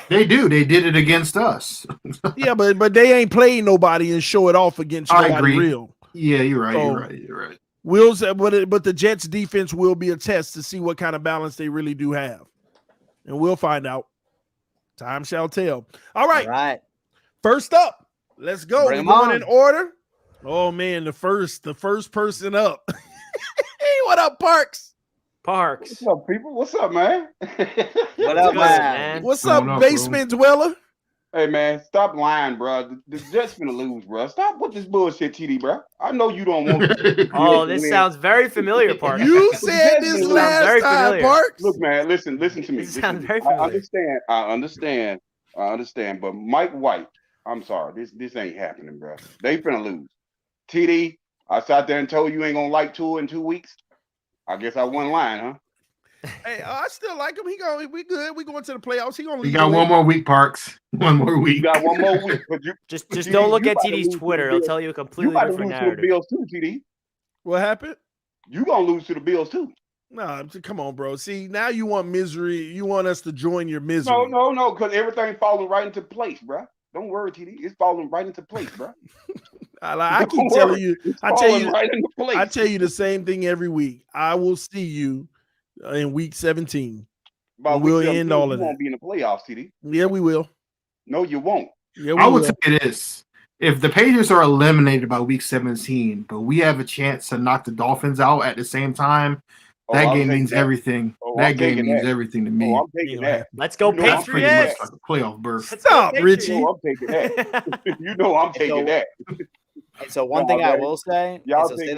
They do. They did it against us. Yeah, but they ain't playing nobody and show it off against nobody real. Yeah, you're right. You're right. Will's, but the Jets defense will be a test to see what kind of balance they really do have. And we'll find out. Time shall tell. All right. First up, let's go. We're going in order. Oh man, the first person up. Hey, what up, Parks? What's up, people? What's up, man? What up, man? What's up, basement dweller? Hey, man, stop lying, bro. The Jets finna lose, bro. Stop with this bullshit, TD, bro. I know you don't want to. Oh, this sounds very familiar, Parks. You said this last time, Parks. Look, man, listen to me. This sounds very familiar. I understand. But Mike White, I'm sorry, this ain't happening, bro. They finna lose. TD, I sat there and told you ain't gonna like Tua in 2 weeks. I guess I won line, huh? Hey, I still like him. We good. We going to the playoffs. He got 1 more week, Parks. 1 more week. You got 1 more week. But just don't look at TD's Twitter. It'll tell you a completely different narrative. You about to lose to the Bills too, TD. What happened? You gonna lose to the Bills too. Nah, come on, bro. See, now you want misery. You want us to join your misery. No, because everything falling right into place, bro. Don't worry, TD. It's falling right into place, bro. I keep telling you. I right tell you the same thing every week. I will see you in week 17. We'll end all of that. You won't be in the playoffs, TD. Yeah, we will. No, you won't. Yeah, I would say this. If the Patriots are eliminated by week 17, but we have a chance to knock the Dolphins out at the same time, that game means everything. That game means everything to me. I'm taking that. Let's go, Patriots. Like a playoff berth. Stop, Richie. I'm taking that. You know I'm taking that. So one thing I will say is say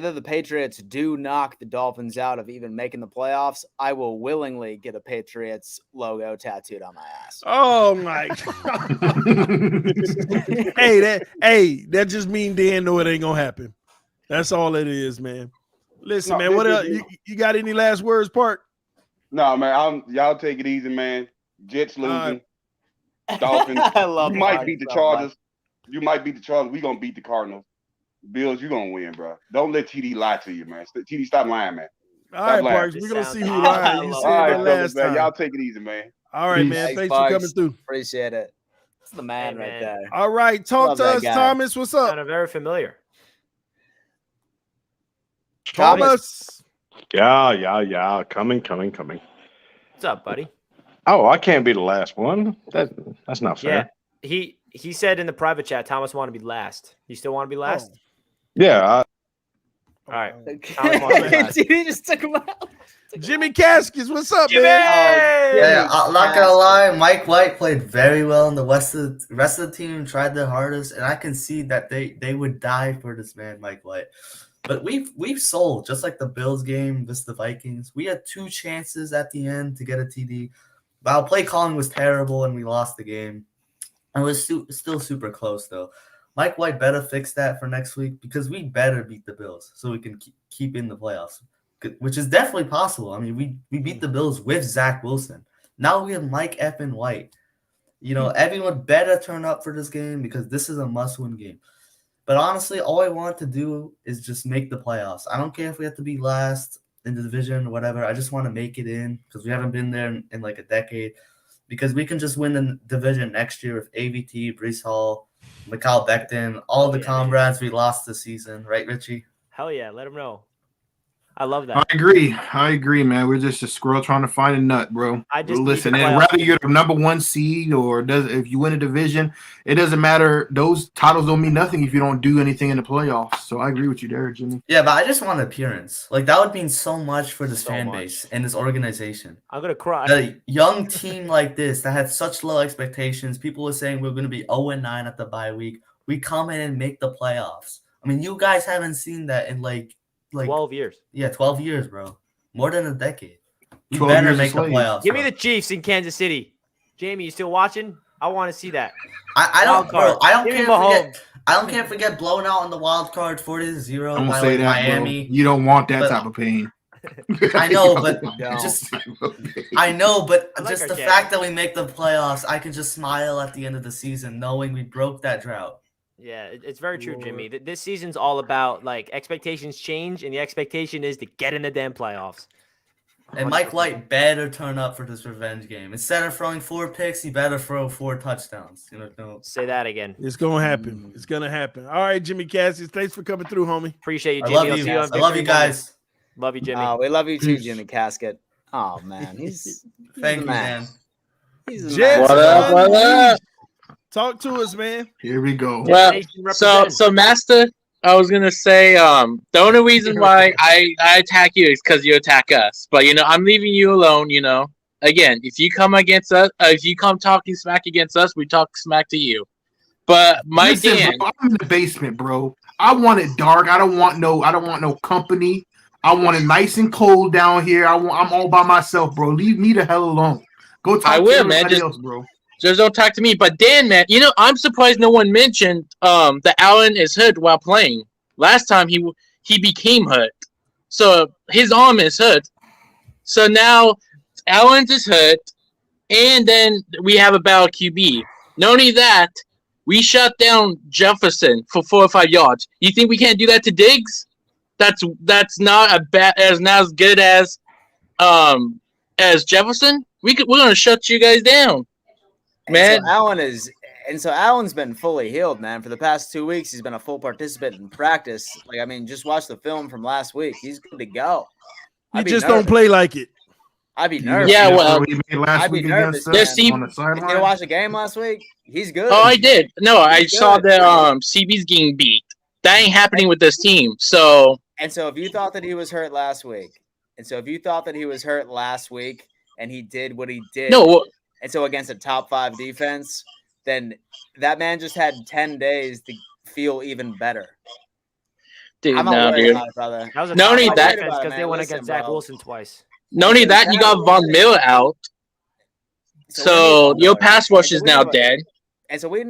that the Patriots do knock the Dolphins out of even making the playoffs, I will willingly get a Patriots logo tattooed on my ass. Oh my God. that just means Dan know it ain't gonna happen. That's all it is, man. Listen, man, what else? You got any last words, Park? No, man. Y'all take it easy, man. Jets losing. Dolphins. You might beat the Chargers. You might beat the Chargers. We gonna beat the Cardinals. Bills, you gonna win, bro. Don't let TD lie to you, man. TD, stop lying, man. All right, Parks. We're gonna see who lied. You said that last time. Y'all take it easy, man. All right, man. Thanks for coming through. Appreciate it. It's the man right there. All right, talk to us, Thomas. What's up? Kind of very familiar. Thomas. Yeah. Coming. What's up, buddy? Oh, I can't be the last one. That's not fair. Yeah, he said in the private chat, Thomas wanted to be last. You still want to be last? Oh. Yeah. All right. He just took him out. Jimmy Caskets, what's up, Jimmy? man? Yeah, I'm not gonna lie. Mike White played very well, and the rest of the team tried their hardest, and I can see that they would die for this man, Mike White. But we've sold, just like the Bills game versus the Vikings. We had 2 chances at the end to get a TD. But our play calling was terrible, and we lost the game. It was still super close, though. Mike White better fix that for next week because we better beat the Bills so we can keep in the playoffs, which is definitely possible. I mean, we beat the Bills with Zach Wilson. Now we have Mike effing White. You know, everyone better turn up for this game because this is a must-win game. But honestly, all I want to do is just make the playoffs. I don't care if we have to be last in the division or whatever. I just want to make it in because we haven't been there in like a decade. Because we can just win the division next year with AVT, Breece Hall, Mikal Becton, all the comrades we lost this season. Right, Richie? Hell yeah. Let him know. I love I that. agree, man. We're just a squirrel trying to find a nut, bro. I just Listen, need the and playoffs. whether you're the number 1 seed or if you win a division, it doesn't matter. Those titles don't mean nothing if you don't do anything in the playoffs. So I agree with you there, Jimmy. Yeah, but I just want appearance. Like that would mean so much for this So fan much. base and this organization. I'm gonna cry. A young team like this that had such low expectations. People were saying we're going to be 0-9 at the bye week. We come in and make the playoffs. I mean, you guys haven't seen that in like 12 years. Yeah, 12 years, bro. More than a decade. We 12 better years make a the slave. playoffs. Give me bro. the Chiefs in Kansas City. Jamie, you still watching? I want to see that. I Wild don't, card. bro. I don't Give me care. Mahomes. I don't care if we get blown out on the wild card 40-0 I'm by gonna say like that, Miami. bro. You don't want that But- type of pain. I know, but No. just Type of pain. I know, but I like just our the Jets. fact that we make the playoffs, I can just smile at the end of the season knowing we broke that drought. Yeah, it's very true, Jimmy. This season's all about like expectations change, and the expectation is to get in the damn playoffs. And Mike White better turn up for this revenge game. Instead of throwing 4 picks, he better throw 4 touchdowns. Say that again. It's gonna happen. It's gonna happen. All right, Jimmy Cassius, thanks for coming through, homie. Appreciate you, I Jimmy. love I'll you. see on I love you Victory guys. Love you, Jimmy. We love you too, Peace. Jimmy Casket. Oh man, he's Thank the you, man. man. He's the Jets, man. What up, what up? Talk to us, man. Here we go. Well, Nation so represent. Master, I was gonna say, the only reason why I attack you is because you attack us. But I'm leaving you alone. Again, if you come against us, if you come talking smack against us, we talk smack to you. But my Listen, Dan, bro, I'm in the basement, bro. I want it dark. I don't want no company. I want it nice and cold down here. I'm all by myself, bro. Leave me the hell alone. Go talk I to will, man. everybody Just- else, bro. just don't talk to me. But Dan, man, I'm surprised no one mentioned that Allen is hurt while playing. Last time he became hurt, so his arm is hurt. So now Allen's is hurt, and then we have a bad QB. Not only that, we shut down Jefferson for 4 or 5 yards. You think we can't do that to Diggs? That's not as good as Jefferson. We're gonna shut you guys down, man. So Allen's been fully healed, man. For the past 2 weeks, he's been a full participant in practice. Like, I mean, just watch the film from last week. He's good to go. You I'd be just nervous. don't play like it. I'd be nervous. Yeah, That's well, what he made last I'd be week nervous, against man. us on the Did you sideline. watch the game last week? He's good. Oh, I did. No, I He's saw good. that CB's getting beat. That ain't happening with this team. So And so if you thought that he was hurt last week, and he did what he did, no, and so against a top 5 defense, then that man just had 10 days to feel even better. dude, I'm no, not worried dude. about it, brother. That was a Not only top that- defense because they man, went listen, against Zach bro. Wilson twice. Not only that, you got Von Miller out. So your pass rush is now dead. And so we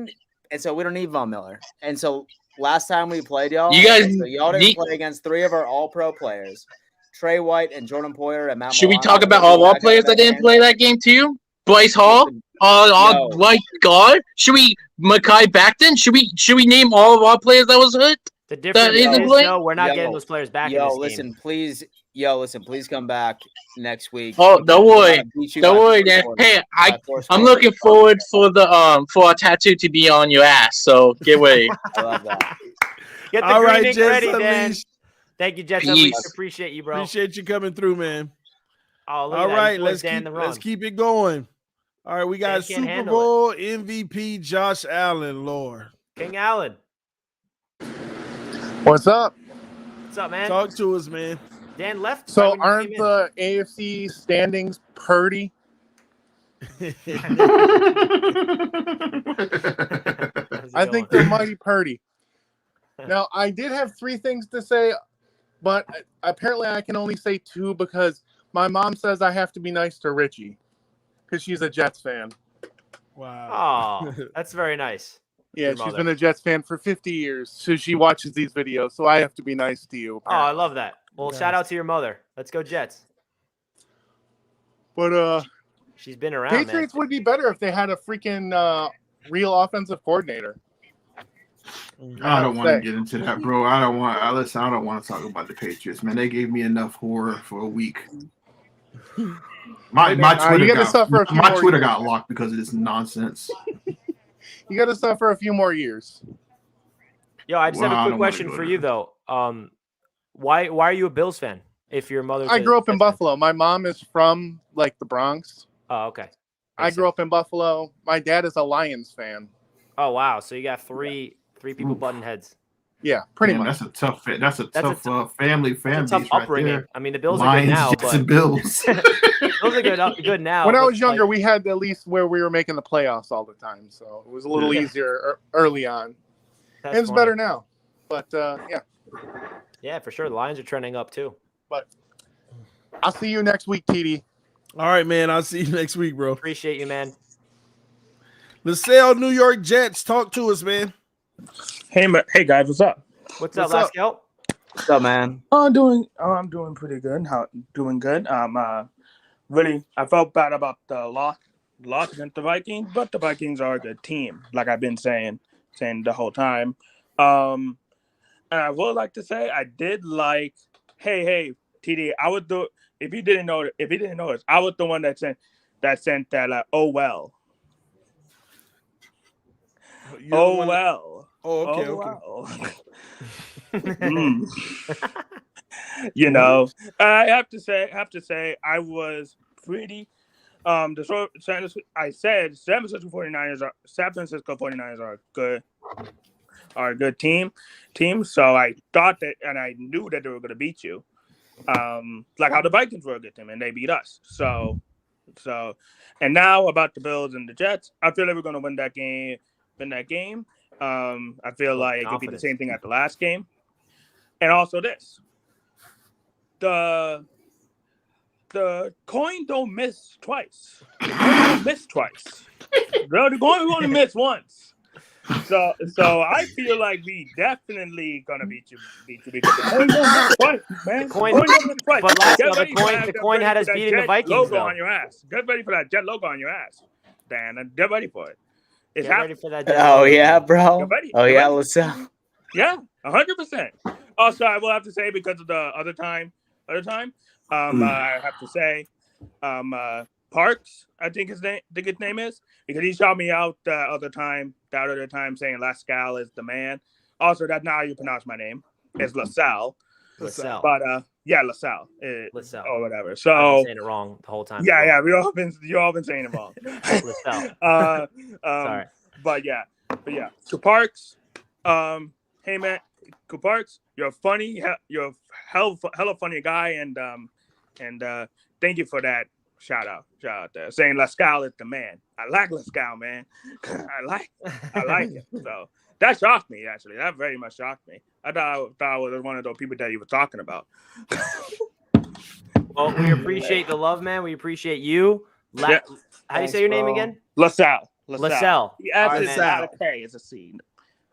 don't need Von Miller. And so last time we played y'all, You guys y'all didn't need- play against 3 of our all-pro players. Trey White and Jordan Poyer and Matt Should we Milano. talk about all our players that didn't play that game too? Bryce Hall, No. right guard. Should we Mekhi Becton? Should we name all of our players that was hurt? The difference isn't is, playing? no, we're not Yo, getting those players back in Yo, this listen, game. please come back next week. Oh, don't worry. Beat you Don't by worry, 4 Dan. scores. Hey, By 4 I'm scores. looking forward for our tattoo to be on your ass. So get ready. I love that. Get the All green right, ink Jets ready, Dan. Unleashed. Thank you, Jets Peace. Unleashed. Appreciate you, bro. Appreciate you coming through, man. Oh, look All at that. right, He let's forced Dan to run. keep it going. All right, we got Dan can't Super handle Bowl MVP Josh Allen, Lord. King Allen. What's up? What's up, man? Talk to us, man. Dan left. So right when you aren't came in. the AFC standings purdy? How's it I going? think they're mighty purdy. Now, I did have 3 things to say, but apparently I can only say 2 because my mom says I have to be nice to Richie because she's a Jets fan. Wow. Oh, that's very nice. Yeah, Your she's mother. been a Jets fan for 50 years, so she watches these videos, so I have to be nice to you. Oh, I love that. Well, Nice. shout out to your mother. Let's go Jets. But She's been around, Patriots would be better if they had a freaking real offensive coordinator. I don't want to get into that, bro. I don't want to talk about the Patriots, man. They gave me enough horror for a week. My you Twitter gotta suffer a few my more Twitter years. got locked because of this nonsense. You got to suffer a few more years. Yo, I just have Wow, I a quick don't wanna question go for there. you though. Why are you a Bills fan? If your mother's I grew up in Buffalo. My mom is from like the Bronx. Oh, okay. I grew up in Buffalo. My dad is a Lions fan. Oh wow! So you got three people butting heads. Yeah, pretty much. That's a tough. That's a tough family fan tough base right upbringing. there. I mean, the Bills Lions, are good now, Jets, but and Bills. Bills are good now. When I was younger, we had at least where we were making the playoffs all the time, so it was a little easier early on. And it's better now, but yeah. Yeah, for sure. The Lions are trending up too. But I'll see you next week, TD. All right, man. I'll see you next week, bro. Appreciate you, man. LaSalle, New York Jets. Talk to us, man. Hey guys, what's up? What's up, Laskel? What's up, man? I'm doing pretty good. Doing good. Really, I felt bad about the loss against the Vikings, but the Vikings are a good team, like I've been saying the whole time. And I would like to say I did like, hey, TD, I was the if you didn't notice, I was the one that sent that oh well. Well. Oh, okay, Well. You know, I have to say, I was pretty. I said San Francisco 49ers are a good team. So I thought that, and I knew that they were going to beat you. Like how the Vikings were a good team, and they beat us. So, and now about the Bills and the Jets, I feel like we're going to win that game. I feel like it'll be the same thing at the last game. And also this. The coin don't miss twice. The coin don't miss twice. The coin only miss once. So I feel like we definitely gonna beat you because the coin don't miss twice, man. The coin don't miss twice. But last the coin had us beating the Vikings logo though. on your ass. Get ready for that Jet logo on your ass, Dan. And get ready for it. Get ready for that. Oh yeah, bro. Get ready. Oh yeah, LaSalle. Yeah, 100%. Also, I will have to say because of the other time, I have to say, Parks, I think his name is, because he shouted me out that other time saying LaScal is the man. Also, that's not how you pronounce my name. It's LaSalle. LaSalle. But yeah, LaSalle. LaSalle. Or whatever. So I've been saying it wrong the whole time. Yeah, you all been saying it wrong. LaSalle. Sorry. But yeah. So Parks, hey man, Parks, you're funny. You're hella funny guy, and thank you for that shout out there saying LaScal is the man. I like LaScal, man. I like it. So that shocked me actually. That very much shocked me. I thought I was one of those people that you were talking about. Well, we appreciate the love, man. We appreciate you. How do you say your name again? LaSalle. LaSalle. It's not a K, it's a C.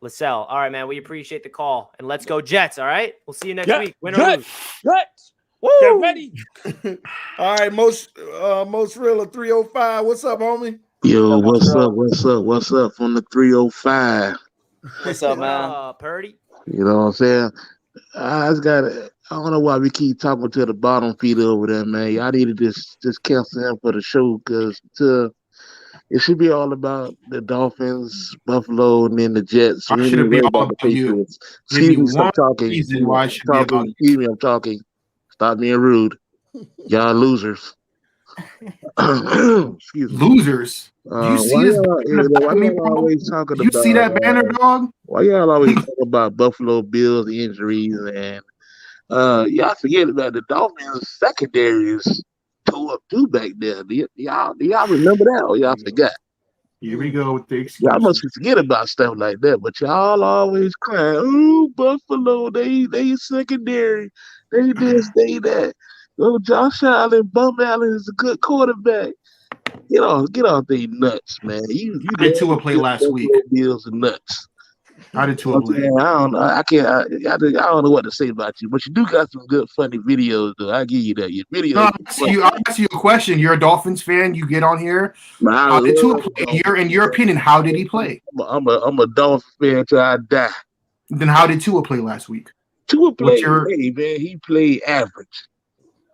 LaSalle. All right, man. We appreciate the call. And let's go Jets, all right? We'll see you next week. Win or lose. Jets. Woo! Get ready. All right, most real 305. What's up, homie? Yo, what's up from the 305? What's up, man? Purdy. You know what I'm saying? I don't know why we keep talking to the bottom feeder over there, man. Y'all need to just cancel him for the show because it should be all about the Dolphins, Buffalo, and then the Jets. Why should it be all about you? Excuse me, stop talking. I'm talking. Stop being rude. Y'all losers. Excuse me. Losers? Do you see this? You see that banner, dog? Why y'all always talk about Buffalo Bills injuries and y'all forget about the Dolphins secondary is tore up too back there. Do y'all remember that or y'all forgot? Here we go with the excuse. Y'all must forget about stuff like that, but y'all always crying, oh, Buffalo, they secondary. They this, they that. Oh, Josh Allen, Bum Allen is a good quarterback. Get off they nuts, man. How did Tua play last week? Bills are nuts. How did Tua play? I don't know. I don't know what to say about you, but you do got some good, funny videos, though. I give you that. Your videos. No, I'll ask you a question. You're a Dolphins fan. You get on here. How did Tua play? In your opinion, how did he play? I'm a Dolphins fan till I die. Then how did Tua play last week? Tua played, man. He played average.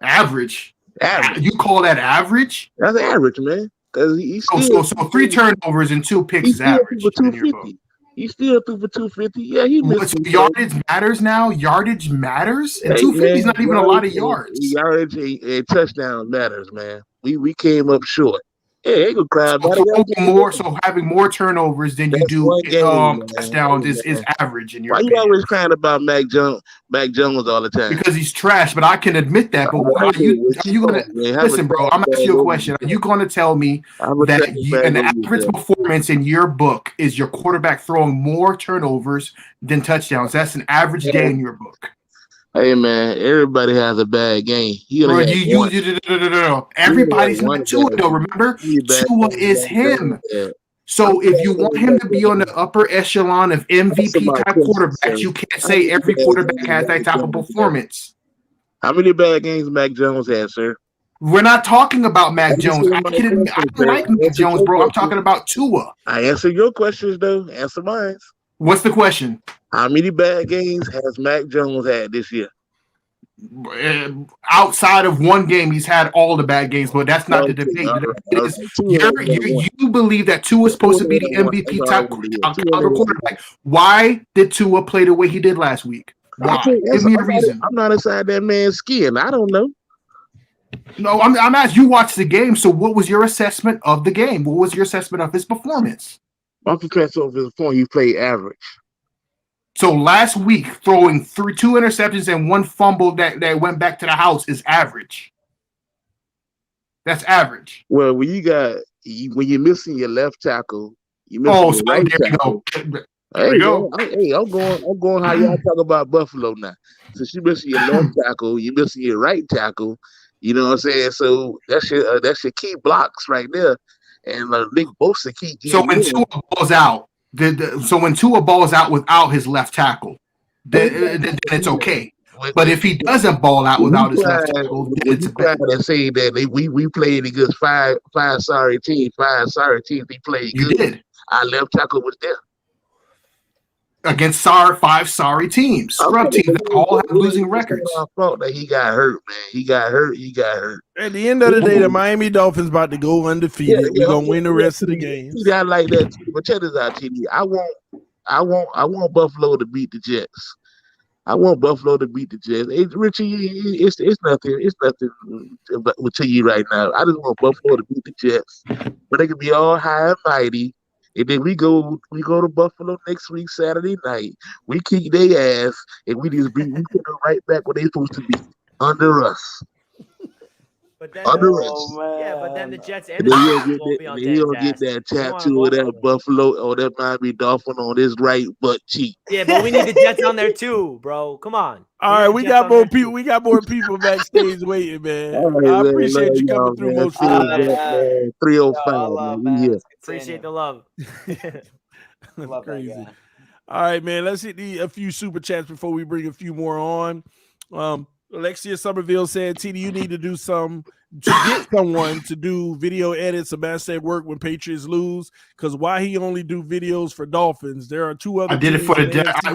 Average. Average. You call that average? That's average, man. Because so 3 turnovers and 2 picks is average. 250. He still threw for 250. Yeah, he missed So some throws. yardage matters now. Yardage matters, and Hey, 250 is man, not even a lot of yards. Yardage and touchdown matters, man. We came up short. Yeah, ain't gonna cry about it. So having more turnovers than you That's do one game, touchdowns man. is average in your Why opinion. you always crying about Mac Jones all the time? Because he's trash, but I can admit that. But are you gonna listen, bro? I'm asking you a question. Are you gonna tell me that an average performance in your book is your quarterback throwing more turnovers than touchdowns? That's an average day in your book. Hey man, everybody has a bad game. Bro, everybody's not Tua though. Remember, Tua is him. So if you want him to be on the upper echelon of MVP type quarterbacks, you can't say every quarterback has that type of performance. How many bad games Mac Jones had, sir? We're not talking about Mac Jones. I like Mac Jones, bro. I'm talking about Tua. I answer your questions though. Answer mine. What's the question? How many bad games has Mac Jones had this year? Outside of one game, he's had all the bad games, but that's not the debate. The debate is you believe that Tua is supposed to be the MVP type quarterback. Why did Tua play the way he did last week? Why? Give me a reason. I'm not inside that man's skin. I don't know. No, I'm asking you watched the game. So what was your assessment of the game? What was your assessment of his performance? My assessment of his performance, he played average. So last week, throwing 2 interceptions and 1 fumble that went back to the house is average. That's average. Well, when you're missing your left tackle, you missing your right tackle. There we go. I'm going how y'all talk about Buffalo now. Since you missing your left tackle, you missing your right tackle. You know what I'm saying? So that's your key blocks right there. And Nick Bosa key. So when Tua balls out. So when Tua balls out without his left tackle, then it's okay. But if he doesn't ball out without his left tackle, then it's bad. And say that we played against five sorry teams. We played good. You did. Our left tackle was there. Against 5 sorry teams, scrub teams that all have losing records. It's our fault that he got hurt, man. He got hurt. At the end of the day, the Miami Dolphins about to go undefeated. We're gonna win the rest of the games. I like that too. But check this out, TD. I want Buffalo to beat the Jets. I want Buffalo to beat the Jets. Hey, Richie, it's nothing. It's nothing to you right now. I just want Buffalo to beat the Jets, but they can be all high and mighty. And then we go to Buffalo next week, Saturday night. We kick their ass, and we put them right back where they supposed to be, under us. But then, under us. But then the Jets and the Dolphins won't be on He don't get that tattoo of that Buffalo or that Miami Dolphin on his right butt cheek. Yeah, but we need the Jets on there too, bro. Come on. All right, we got more people. We got more people backstage waiting, man. I appreciate you coming through, Mojo. 305, man. We here. Appreciate the love. Love crazy. that, All right, man. Let's hit a few super chats before we bring a few more on. Alexia Somerville said, TD, you need to do to get someone to do video edits of bad work when Patriots lose, because why he only do videos for Dolphins? There are 2 other. I did it for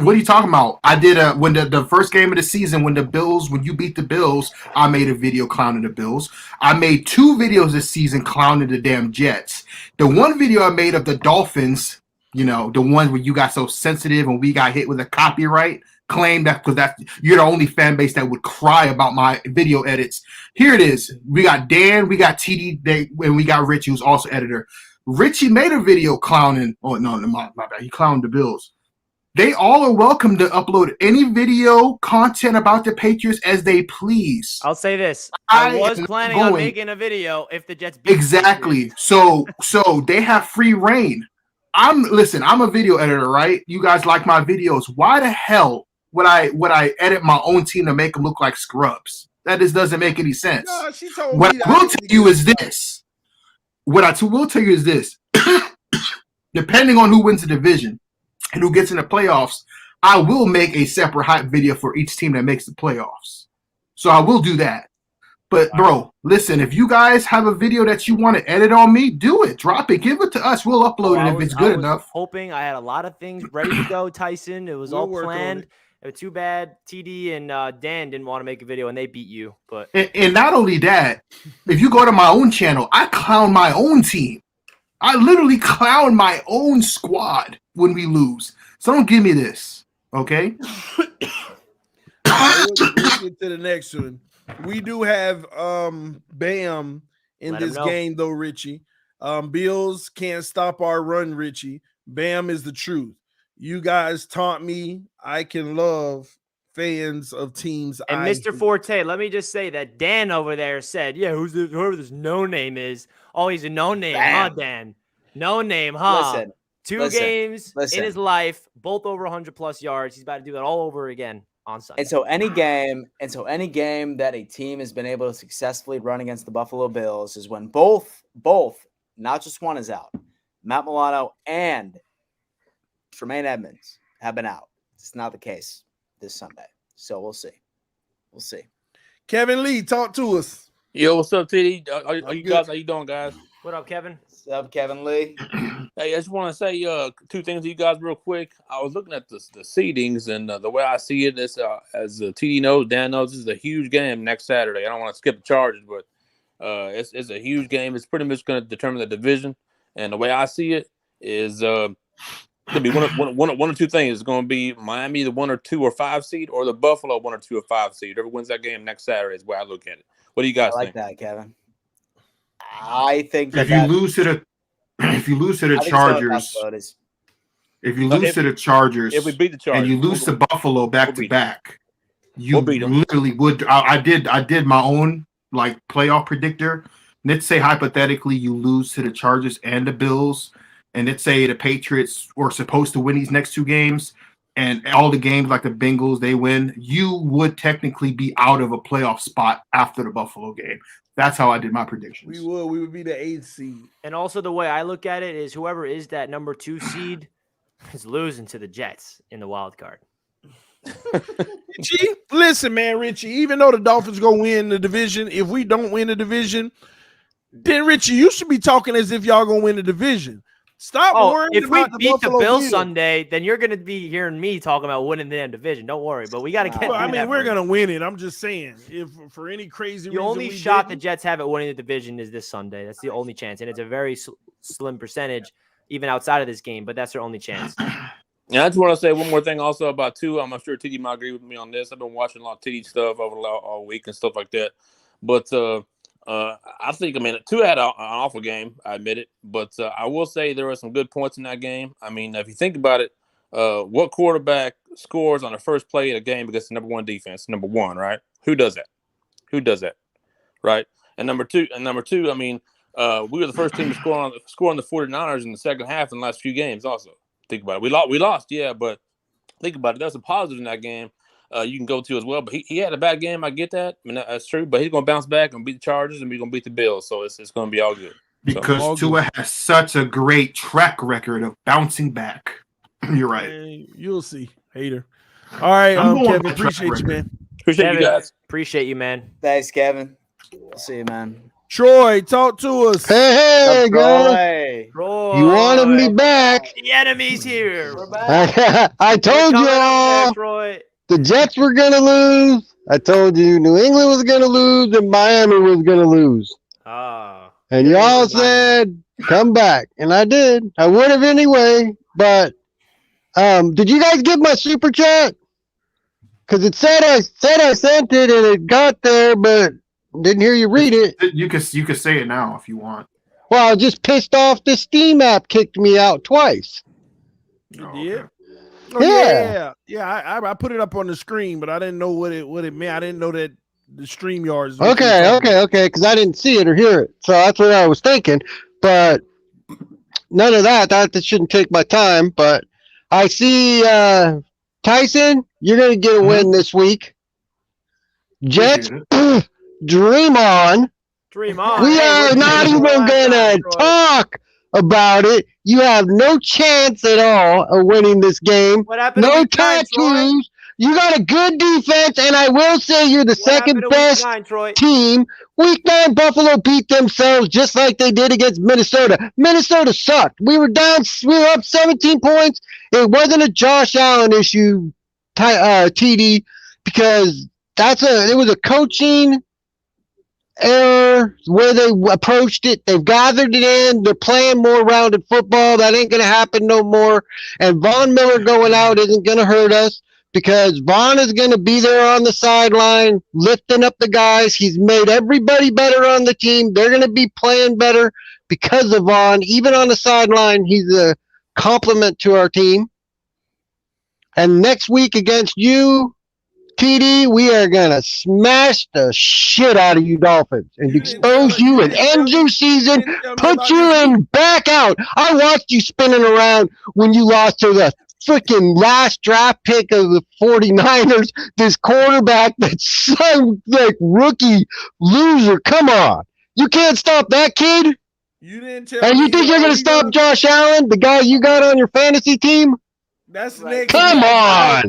what are you talking about? I did when the first game of the season when you beat the Bills, I made a video clowning the Bills. I made 2 videos this season clowning the damn Jets. The one video I made of the Dolphins, the ones where you got so sensitive and we got hit with a copyright claim, that because you're the only fan base that would cry about my video edits. Here it is. We got Dan, we got TD, and we got Richie, who's also editor. Richie made a video clowning. Oh no, my bad. He clowned the Bills. They all are welcome to upload any video content about the Patriots as they please. I'll say this: I was planning on making a video if the Jets beat exactly. So they have free reign. I'm a video editor, right? You guys like my videos. Why the hell would I edit my own team to make them look like scrubs? That just doesn't make any sense. No, she told what me I will tell you is this. What I will tell you is this. Depending on who wins the division and who gets in the playoffs, I will make a separate hype video for each team that makes the playoffs. So I will do that. But, bro, listen, if you guys have a video that you want to edit on me, do it. Drop it. Give it to us. We'll upload it if it's good enough. Hoping I had a lot of things ready to go, Tyson. It was all planned. It was too bad TD and Dan didn't want to make a video, and they beat you. But and not only that, if you go to my own channel, I clown my own team. I literally clown my own squad when we lose. So don't give me this, okay? We'll get to the next one. We do have Bam in this game, though, Richie. Bills can't stop our run, Richie. Bam is the truth. You guys taught me I can love fans of teams. And Mr. Forte, let me just say that Dan over there said, yeah, whoever this no name is. Oh, he's a no name, huh, Dan? No name, huh? Two games in his life, both over 100+ yards. He's about to do that all over again on Sunday. And so any game that a team has been able to successfully run against the Buffalo Bills is when both, not just one is out. Matt Milano and Tremaine Edmonds have been out. It's not the case this Sunday. So we'll see. Kevin Lee, talk to us. Yo, what's up, TD? Are you guys? How you doing, guys? What up, Kevin? What's up, Kevin Lee? Hey, I just want to say two things to you guys real quick. I was looking at the seedings, and the way I see it is, as TD knows, Dan knows, this is a huge game next Saturday. I don't want to skip the Chargers, but it's a huge game. It's pretty much going to determine the division. And the way I see it is going to be one or two things. It's going to be Miami, the 1 or 2 or 5 seed, or the Buffalo 1 or 2 or 5 seed. Whoever wins that game next Saturday is the way I look at it. What do you guys think? I like that, Kevin. I think if you lose to the Chargers, if you lose to the Chargers, if we beat the Chargers, and you lose to Buffalo back to back, you literally would. I did my own like playoff predictor. Let's say hypothetically you lose to the Chargers and the Bills, and let's say the Patriots were supposed to win these next 2 games, and all the games like the Bengals they win, you would technically be out of a playoff spot after the Buffalo game. That's how I did my predictions. We would be the 8th seed. And also the way I look at it is whoever is that number 2 seed is losing to the Jets in the wild card. Richie, listen, man, Richie, even though the Dolphins go win the division, if we don't win the division, then Richie, you should be talking as if y'all gonna win the division. Stop worrying if we about beat the Buffalo Bills Bills Sunday, then you're going to be hearing me talking about winning the division. Don't worry, but we got to get. Well, I mean, we're going to win it. I'm just saying, if for any crazy reason, the only shot the Jets have at winning the division is this Sunday. That's the only chance, and it's a very slim percentage, even outside of this game. But that's their only chance. Yeah, I just want to say one more thing also about two. I'm sure TD might agree with me on this. I've been watching a lot of TD stuff over all week and stuff like that. But I think, Tua had an awful game, I admit it. But I will say there were some good points in that game. I mean, if you think about it, what quarterback scores on the first play of the game against the number 1 defense? Number 1, right? Who does that? Right? And number two, I mean, we were the first team to score on the 49ers in the second half in the last few games also. Think about it. We lost, yeah, but think about it. There's a positive in that game you can go to as well. But he had a bad game. I get that. I mean, that's true. But he's going to bounce back and beat the Chargers, and we're going to beat the Bills. So it's going to be all good. Because Tua has such a great track record of bouncing back. You're right. Hey, you'll see, hater. All right, Kevin, appreciate you, man. Appreciate you guys. Appreciate you, man. Thanks, Kevin. We'll see you, man. Troy, talk to us. Hey, guys. Troy. You wanted me back. The enemy's here. We're back. I told you all the Jets were going to lose. I told you New England was going to lose and Miami was going to lose. And y'all said, come back. And I did. I would have anyway. But did you guys get my super chat? Because it said I sent it and it got there, but didn't hear you read it. You could say it now if you want. Well, I was just pissed off the Steam app kicked me out twice. Yeah. Oh, yeah. I put it up on the screen, but I didn't know what it meant. I didn't know that the StreamYard. Okay. Because I didn't see it or hear it, so that's what I was thinking. But none of that. That shouldn't take my time. But I see Tyson. You're gonna get a win this week. Jets. Dream on. Dream on. We are not even gonna talk about it. You have no chance at all of winning this game. What happened? No tattoos. You got a good defense, and I will say you're the second best team. Week 9, Buffalo beat themselves just like they did against Minnesota. Minnesota sucked. We were up 17 points. It wasn't a Josh Allen issue, TD, because it was a coaching error where they approached it. They've gathered it in. They're playing more rounded football. That ain't going to happen no more. And Von Miller going out isn't going to hurt us because Von is going to be there on the sideline lifting up the guys. He's made everybody better on the team. They're going to be playing better because of Von. Even on the sideline, he's a compliment to our team. And next week against you, TD, we are going to smash the shit out of you Dolphins and expose you and end your season, put you in back out. I watched you spinning around when you lost to the freaking last draft pick of the 49ers, this quarterback that's some like rookie loser. Come on. You can't stop that kid. You didn't tell and me you think you're going to stop Josh Allen, the guy you got on your fantasy team? That's next. Come on.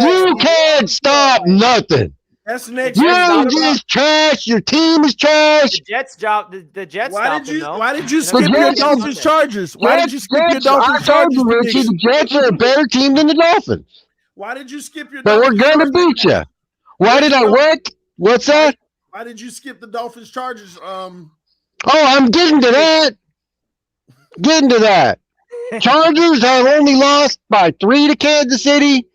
You can't stop nothing. That's next. You're just trash. Your team is trash. The Jets Why did you The skip your Jets- Dolphins Chargers? Why did you skip your Jets, Dolphins I told Chargers? you, Richie, the Jets are a better team than the Dolphins. Why did you skip your But we're Dolphins going to Chargers? beat you. Why did I what? What's that? Why did you skip the Dolphins Chargers? Oh, I'm getting to that. Chargers have only lost by 3 to Kansas City.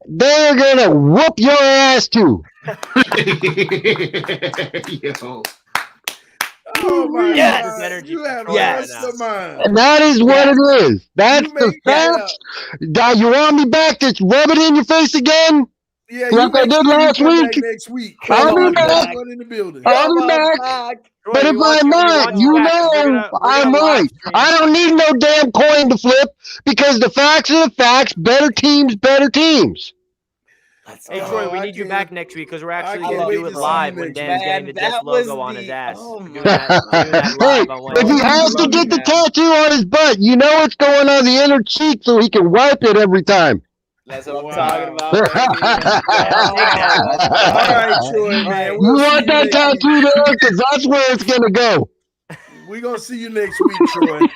They're going to whoop your ass too. Yo. Oh my Yes. God. You have Yes. lost your mind. And that is what it is. That's the fact. You want me back to rub it in your face again? Yeah, Like I did last week. Next week. I'll be back. In the building. I'll be back. But if I'm not, you know I'm right. I don't need no damn coin to flip because the facts are the facts. Better teams, better teams. Hey Troy, we need you back next week because we're actually can't gonna do wait it to see live you when next Dan's week. getting the Man, Jets that was logo on his ass. oh We're my doing that Hey, live on if he Wednesday. has to get the tattoo on his butt, you know it's going on the inner cheek so he can wipe it every time. That's what I'm Wow. talking about. You All right, Troy, man. We'll see want you that next week. tattoo there? Because that's where it's going to go. We're gonna see you next week, Troy.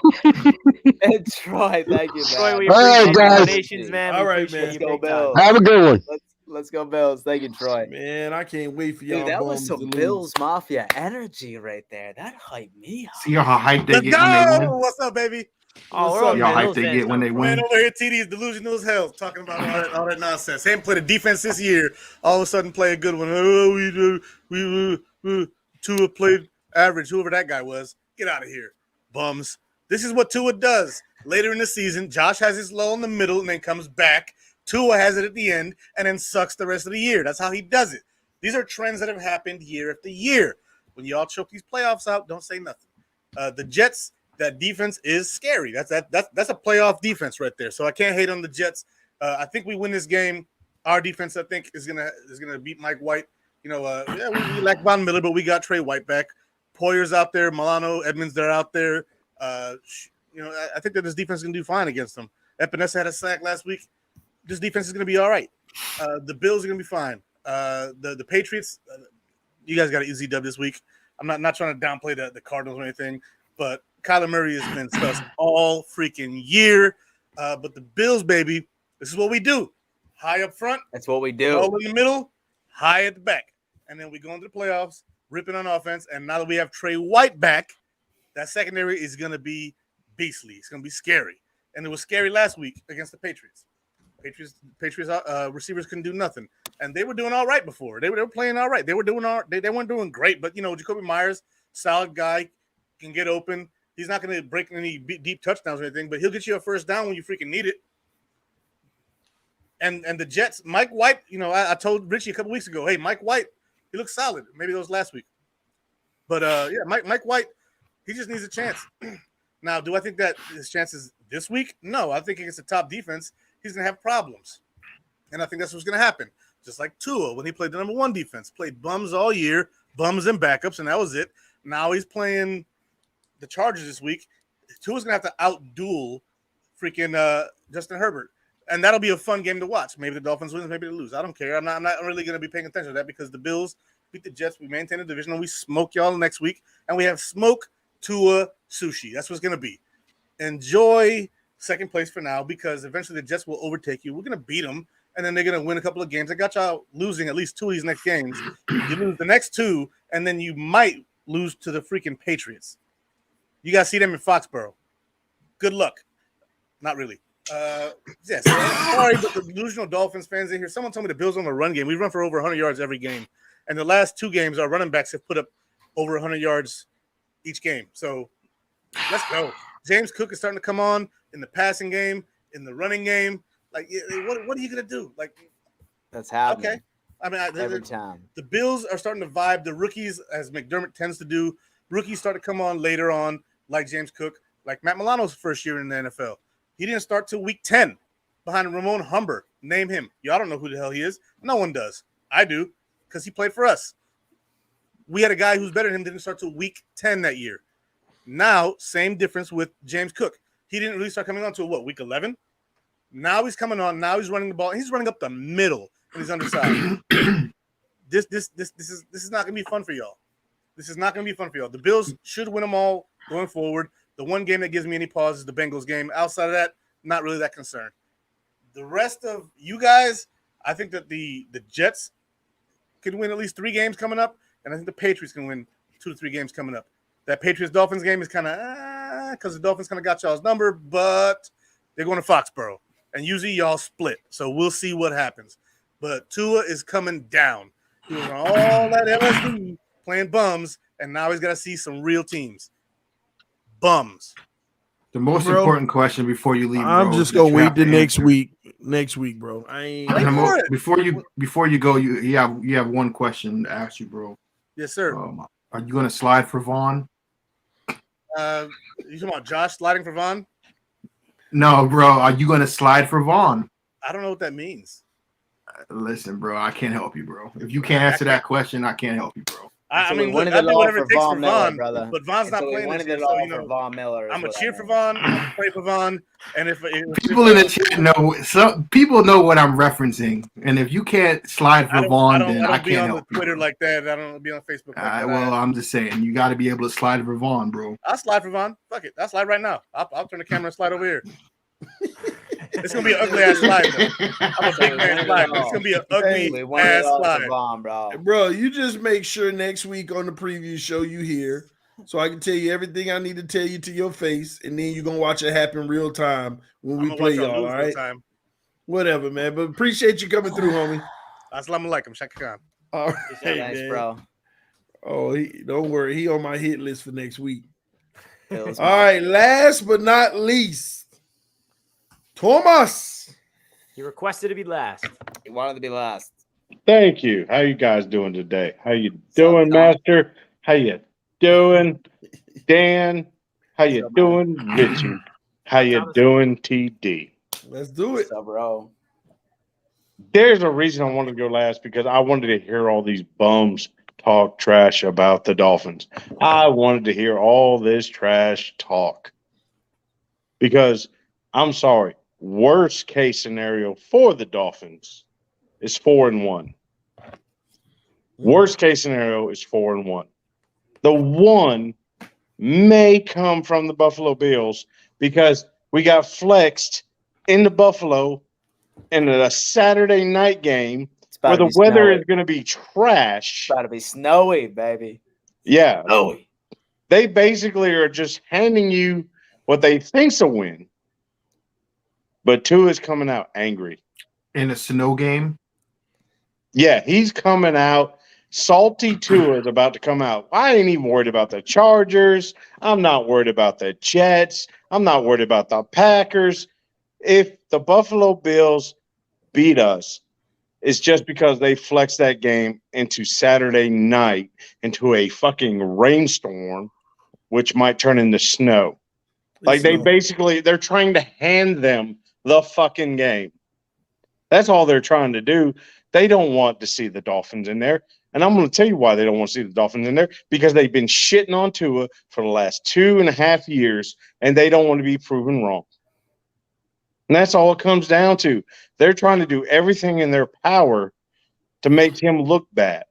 And Troy, thank you, man. Troy, we All right, appreciate the guys. donations, man. All We right, appreciate man. you Let's go big time. Bills. Have a good one. Let's go Bills. Thank you, Troy. Man, I can't wait for y'all. Dude, that was bums some to lose. Bills Mafia energy right there. That hyped me up. See how hyped they Let's get when they go. win? What's up, baby? Oh, What's we're up, all See how man? hyped they get when they Man, win? over here, TD is delusional as hell, talking about all that nonsense. Haven't played a defense this year. All of a sudden, play a good one. Oh, we Tua played average. Whoever that guy was, get out of here, bums. This is what Tua does. Later in the season, Josh has his low in the middle and then comes back. Tua has it at the end and then sucks the rest of the year. That's how he does it. These are trends that have happened year after year. When y'all choke these playoffs out, don't say nothing. The Jets. That defense is scary. That's a playoff defense right there. So I can't hate on the Jets. I think we win this game. Our defense, I think, is gonna beat Mike White. You know, we lack Von Miller, but we got Trey White back. Poyer's out there. Milano, Edmonds, they're out there. I think that this defense is gonna do fine against them. Epinesa had a sack last week. This defense is gonna be all right. The Bills are gonna be fine. The Patriots, you guys got an easy dub this week. I'm not trying to downplay the Cardinals or anything, but Kyler Murray has been sus all freaking year. But the Bills, baby, this is what we do. High up front. That's what we do. Low in the middle, high at the back. And then we go into the playoffs, ripping on offense. And now that we have Trey White back, that secondary is going to be beastly. It's going to be scary. And it was scary last week against the Patriots. Patriots receivers couldn't do nothing. And they were doing all right before. They were playing all right. They weren't doing great. But, Jacoby Myers, solid guy, can get open. He's not going to break any deep touchdowns or anything, but he'll get you a first down when you freaking need it. And the Jets, Mike White, I told Richie a couple weeks ago, hey, Mike White, he looks solid. Maybe that was last week. But, Mike White, he just needs a chance. Now, do I think that his chances this week? No, I think against the top defense, he's going to have problems. And I think that's what's going to happen. Just like Tua, when he played the number one defense, played bums all year, bums and backups, and that was it. Now he's playing the Chargers this week. Tua's going to have to out-duel freaking Justin Herbert. And that'll be a fun game to watch. Maybe the Dolphins win, maybe they lose. I don't care. I'm not really going to be paying attention to that because the Bills beat the Jets. We maintain the division, and we smoke y'all next week. And we have smoke Tua sushi. That's what's going to be. Enjoy second place for now because eventually the Jets will overtake you. We're going to beat them, and then they're going to win a couple of games. I got y'all losing at least 2 of these next games. You lose the next 2, and then you might lose to the freaking Patriots. You guys see them in Foxborough. Good luck. Not really. Yes. Sorry, but the delusional Dolphins fans in here. Someone told me the Bills on the run game. We run for over 100 yards every game. And the last 2 games, our running backs have put up over 100 yards each game. So let's go. James Cook is starting to come on in the passing game, in the running game. Like, what are you going to do? Like, that's happening. Okay. I mean, every time. The Bills are starting to vibe. The rookies, as McDermott tends to do, rookies start to come on later on, like James Cook, like Matt Milano's first year in the NFL. He didn't start till week 10 behind Ramon Humber. Name him. Y'all don't know who the hell he is. No one does. I do, because he played for us. We had a guy who's better than him, didn't start till week 10 that year. Now, same difference with James Cook. He didn't really start coming on until week 11? Now he's coming on. Now he's running the ball. He's running up the middle, and he's undersized. This is not going to be fun for y'all. This is not going to be fun for y'all. The Bills should win them all going forward. The one game that gives me any pause is the Bengals game. Outside of that, not really that concerned. The rest of you guys, I think that the Jets could win at least 3 games coming up, and I think the Patriots can win 2 to 3 games coming up. That Patriots-Dolphins game is kind of because the Dolphins kind of got y'all's number, but they're going to Foxborough, and usually y'all split, so we'll see what happens. But Tua is coming down. He was on all that LSD playing bums, and now he's got to see some real teams. Bums. The most important question before you leave. I'm just gonna wait the next week. Next week, bro. Before you go, you have one question to ask you, bro. Yes, sir. Are you gonna slide for Vaughn? You talking about Josh sliding for Vaughn? No, bro. Are you gonna slide for Vaughn? I don't know what that means. Listen, bro. I can't help you, bro. If you can't answer that question, I can't help you, bro. I mean, look, I'll do whatever it takes for Vaughn, brother. But Vaughn's not playing this year, so, you know, Von Miller. I'm going to cheer for Vaughn. I'm going to play for Vaughn. And if people in the chat know, some people know what I'm referencing. And if you can't slide for Vaughn, then I can't help you. I don't be on Twitter like that. I don't be on Facebook like that. Well, I'm just saying, you got to be able to slide for Vaughn, bro. I'll slide for Vaughn. Fuck it. I'll slide right now. I'll turn the camera and slide over here. It's gonna be an ugly ass slide, though. I'm a big man slide. It's gonna be an ugly ass slide, bro. You just make sure next week on the preview show you here, so I can tell you everything I need to tell you to your face, and then you're gonna watch it happen real time when we play y'all. All right, whatever, man. But appreciate you coming through, homie. Assalamu alaikum, Shaka Khan. All right, thanks, bro. Oh, don't worry, he on my hit list for next week. All right, last but not least. Thomas. He requested to be last. He wanted to be last. Thank you. How you guys doing today? How you doing, Master? How you doing, Dan? How you doing, Richie? How you doing, TD? Let's do it. What's up, bro? There's a reason I wanted to go last because I wanted to hear all these bums talk trash about the Dolphins. I wanted to hear all this trash talk because I'm sorry. Worst case scenario for the Dolphins is 4-1. Worst case scenario is 4-1. The one may come from the Buffalo Bills because we got flexed into Buffalo in a Saturday night game where the weather is going to be trash. It's about to be snowy, baby. Yeah. Snowy. They basically are just handing you what they think's a win. But Tua is coming out angry. In a snow game? Yeah, he's coming out. Salty Tua is about to come out. I ain't even worried about the Chargers. I'm not worried about the Jets. I'm not worried about the Packers. If the Buffalo Bills beat us, it's just because they flexed that game into Saturday night into a fucking rainstorm, which might turn into snow. Like they're trying to hand them the fucking game. That's all they're trying to do. They don't want to see the Dolphins in there. And I'm going to tell you why they don't want to see the Dolphins in there. Because they've been shitting on Tua for the last 2.5 years, and they don't want to be proven wrong. And that's all it comes down to. They're trying to do everything in their power to make him look bad.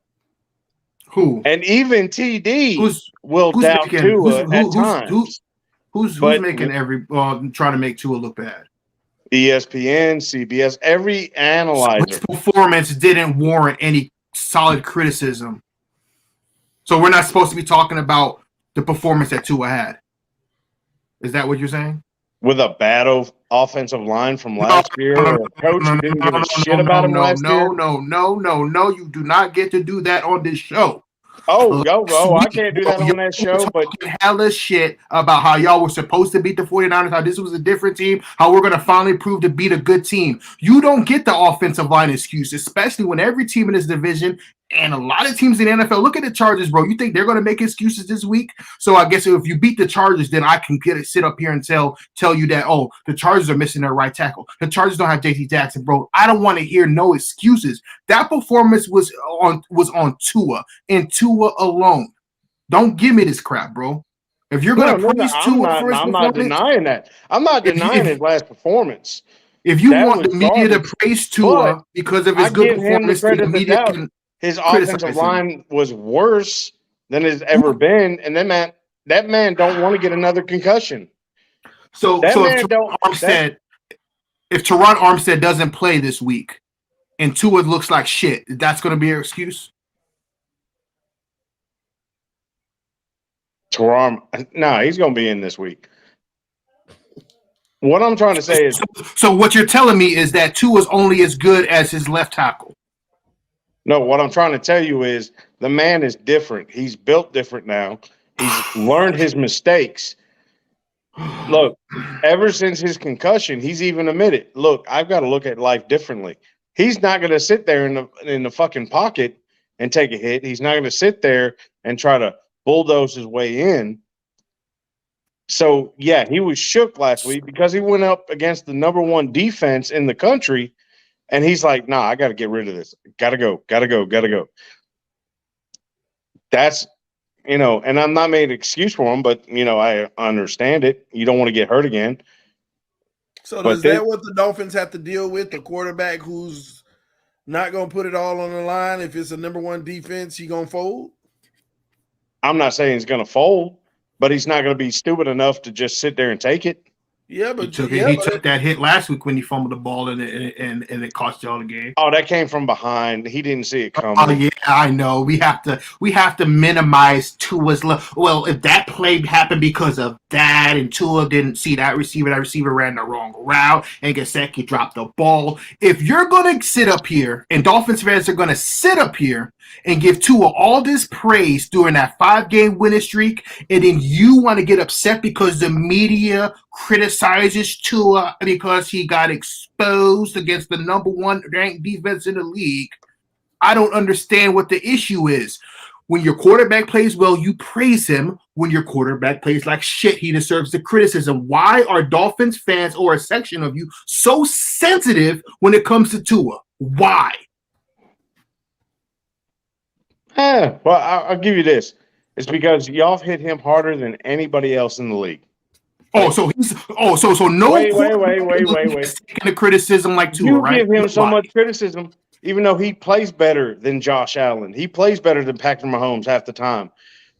Who? And even TD will doubt Tua at times. Who's making trying to make Tua look bad? ESPN, CBS, every analyzer. His performance didn't warrant any solid criticism. So we're not supposed to be talking about the performance that Tua had. Is that what you're saying? With a bad offensive line from last year, or a coach who didn't give a shit about him last year? No. You do not get to do that on this show. I can't do that on that show. But hella shit about how y'all were supposed to beat the 49ers, how this was a different team, how we're going to finally prove to beat a good team. You don't get the offensive line excuse, especially when every team in this division and a lot of teams in the NFL, look at the Chargers, bro. You think they're going to make excuses this week? So I guess if you beat the Chargers, then I can sit up here and tell you that, oh, the Chargers are missing their right tackle. The Chargers don't have J.C. Jackson, bro. I don't want to hear no excuses. That performance was on Tua and Tua alone. Don't give me this crap, bro. If you're going to praise Tua for his performance, I'm not denying that. I'm not denying his last performance. If you want the media to praise Tua because of his good performance, the media can his offensive line was worse than it's ever been, and that man don't want to get another concussion. So if Teron Armstead doesn't play this week and Tua looks like shit, that's going to be your excuse? No, he's going to be in this week. What I'm trying to say is... So what you're telling me is that Tua's only as good as his left tackle. No, what I'm trying to tell you is the man is different. He's built different now. He's learned his mistakes. Look, ever since his concussion, he's even admitted, look, I've got to look at life differently. He's not going to sit there in the fucking pocket and take a hit. He's not going to sit there and try to bulldoze his way in. So, yeah, he was shook last week because he went up against the number one defense in the country, and he's like, nah, I got to get rid of this. Got to go. That's, and I'm not making an excuse for him, but, I understand it. You don't want to get hurt again. So is that what the Dolphins have to deal with? The quarterback who's not going to put it all on the line? If it's a number one defense, he going to fold? I'm not saying he's going to fold, but he's not going to be stupid enough to just sit there and take it. Yeah, but he took that hit last week when he fumbled the ball and it cost y'all the game. Oh, that came from behind. He didn't see it coming. Oh yeah, I know. We have to minimize Tua's love. Well, if that play happened because of that, and Tua didn't see that receiver ran the wrong route, and Gesicki dropped the ball. If you're gonna sit up here, and Dolphins fans are gonna sit up here and give Tua all this praise during that 5-game winning streak, and then you want to get upset because the media criticizes Tua because he got exposed against the number one ranked defense in the league, I don't understand what the issue is. When your quarterback plays well, you praise him. When your quarterback plays like shit, he deserves the criticism. Why are Dolphins fans, or a section of you, so sensitive when it comes to Tua? Why? Well, I'll give you this. It's because y'all hit him harder than anybody else in the league. So no. Wait. Taking the criticism like Tua, you right? give him so much criticism, even though he plays better than Josh Allen. He plays better than Patrick Mahomes half the time.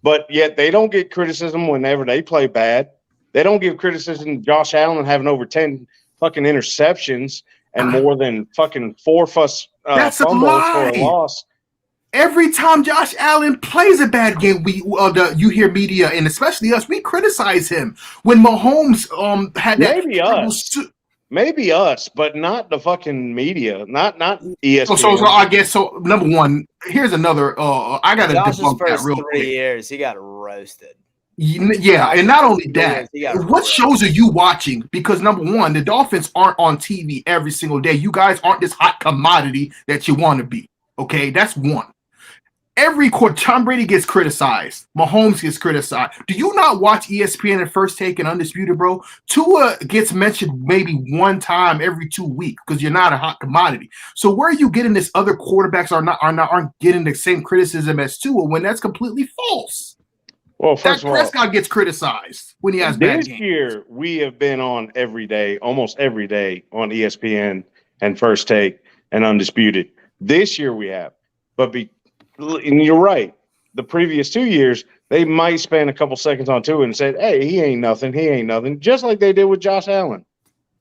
But yet they don't get criticism whenever they play bad. They don't give criticism to Josh Allen having over 10 fucking interceptions and more than fucking 4 fumbles for a loss. Every time Josh Allen plays a bad game, you hear media, and especially us, we criticize him. When Mahomes had that, maybe us, but not the fucking media, not ESPN. So I guess number one, here's another. I got to debunk that real quick. 3 years, he got roasted. Yeah, and not only that, what shows are you watching? Because number one, the Dolphins aren't on TV every single day. You guys aren't this hot commodity that you want to be. Okay, that's one. Every quarter, Tom Brady gets criticized. Mahomes gets criticized. Do you not watch ESPN and First Take and Undisputed, bro? Tua gets mentioned maybe one time every 2 weeks because you're not a hot commodity. So where are you getting this? Other quarterbacks aren't getting the same criticism as Tua when that's completely false. Well, first of all, Prescott gets criticized when he has bad games. This year, we have been on almost every day on ESPN and First Take and Undisputed. This year we have, and you're right. The previous 2 years, they might spend a couple seconds on Tua and said, "Hey, he ain't nothing. He ain't nothing," just like they did with Josh Allen.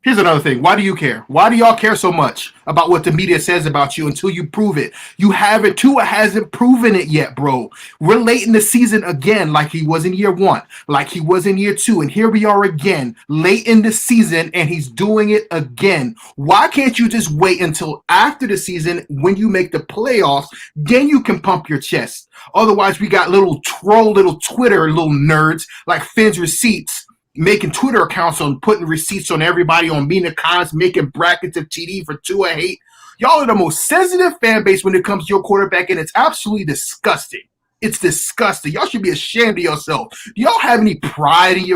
Here's another thing. Why do you care? Why do y'all care so much about what the media says about you until you prove it? You haven't. Tua hasn't proven it yet, bro. We're late in the season again, like he was in year 1, like he was in year 2, and here we are again, late in the season, and he's doing it again. Why can't you just wait until after the season when you make the playoffs? Then you can pump your chest. Otherwise, we got little Twitter, little nerds like Finn's Receipts, making Twitter accounts on putting receipts on everybody on Mina Cons, making brackets of TD for Tua hate. Y'all are the most sensitive fan base when it comes to your quarterback, and it's absolutely disgusting. It's disgusting. Y'all should be ashamed of yourself. Do y'all have any pride in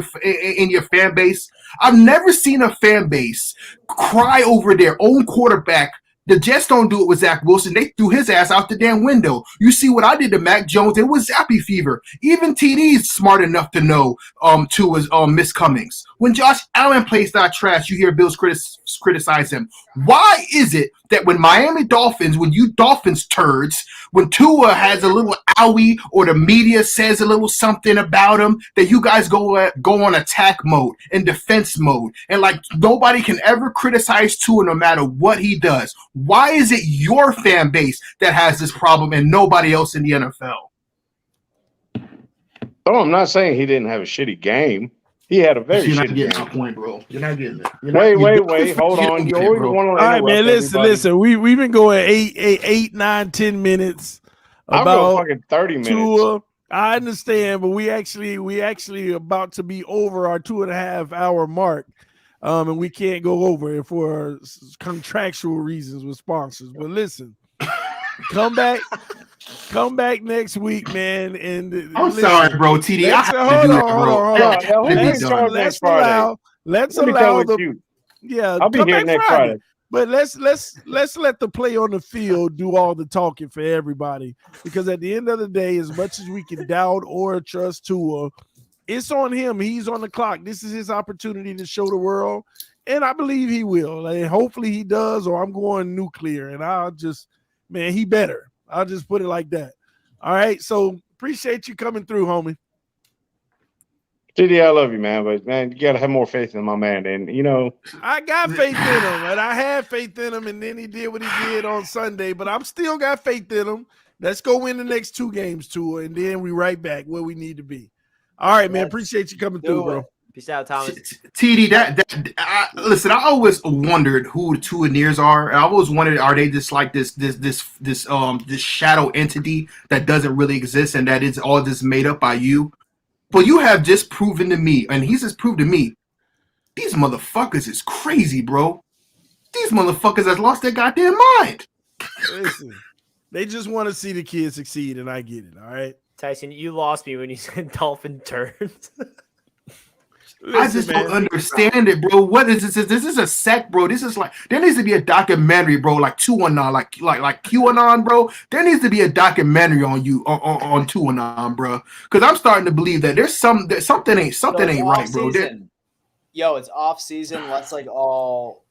your fan base? I've never seen a fan base cry over their own quarterback. The Jets don't do it with Zach Wilson. They threw his ass out the damn window. You see what I did to Mac Jones? It was zappy fever. Even TD's smart enough to know Tua's miscomings. When Josh Allen plays that trash, you hear Bills criticize him. Why is it that when Miami Dolphins, when you Dolphins turds, when Tua has a little owie or the media says a little something about him, that you guys go on attack mode and defense mode, and like nobody can ever criticize Tua no matter what he does? Why is it your fan base that has this problem and nobody else in the NFL? Oh, I'm not saying he didn't have a shitty game. He had a very shitty game. You're not getting my point, bro. You're not getting it. Wait. Hold on. You always want to All right, man. Listen. We've been going 8, 9, 10 minutes about fucking 30 minutes. Tua. I understand, but we actually about to be over our 2.5 hour mark. And we can't go over it for contractual reasons with sponsors. But listen, come back next week, man. And I'm sorry, bro. TD, I have to do that, bro. Let's allow the. Yeah, I'll be here next Friday. But let's let the play on the field do all the talking for everybody, because at the end of the day, as much as we can doubt or trust Tua, it's on him. He's on the clock. This is his opportunity to show the world, and I believe he will. And hopefully he does, or I'm going nuclear, and he better. I'll just put it like that. All right, so appreciate you coming through, homie. TD, I love you, man, but man, you gotta have more faith in my man. And I got faith in him, and I had faith in him, and then he did what he did on Sunday. But I'm still got faith in him. Let's go win the next 2 games, Tua, and then we right back where we need to be. All right, man. Appreciate you coming through, bro. Peace out, Thomas. TD, listen, I always wondered who the Tua Nears are. I always wondered, are they just like this shadow entity that doesn't really exist and that is all just made up by you? But you have just proven to me, and he's just proved to me, these motherfuckers is crazy, bro. These motherfuckers has lost their goddamn mind. Listen, they just want to see the kids succeed, and I get it, all right? Tyson, you lost me when you said Dolphin turns. I just don't understand it, bro. What is this? This is a sect, bro. This is like, there needs to be a documentary, bro, like QAnon, like QAnon, bro. There needs to be a documentary on you on QAnon, bro. Because I'm starting to believe that there's something ain't right, bro. Yo, it's off season. Let's all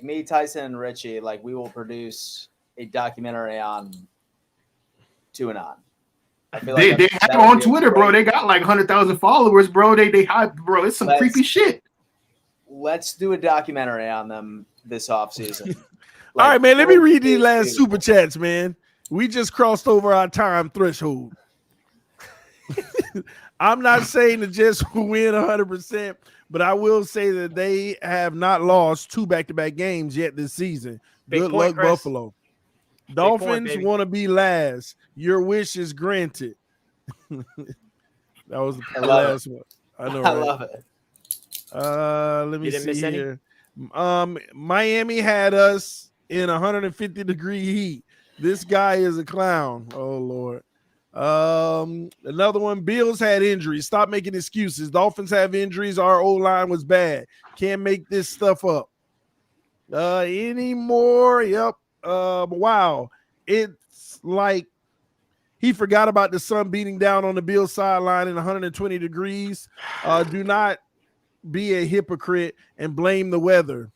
me, Tyson, and Richie, we will produce a documentary on QAnon. They have it on Twitter, bro. They got 100,000 followers, bro. They hype, bro. It's some creepy shit. Let's do a documentary on them this offseason. All right, man. Let me read these last super chats, man. We just crossed over our time threshold. I'm not saying the Jets will win 100%, but I will say that they have not lost 2 back-to-back games yet this season. Good luck, Chris. Buffalo. Dolphins want to be last. Your wish is granted. That was the last one. I know. I love it. Let me see here. Miami had us in 150-degree heat. This guy is a clown. Oh Lord. Another one. Bills had injuries. Stop making excuses. Dolphins have injuries. Our O-line was bad. Can't make this stuff up. Anymore. Yep. Wow, it's like he forgot about the sun beating down on the Bills sideline in 120 degrees. Do not be a hypocrite and blame the weather.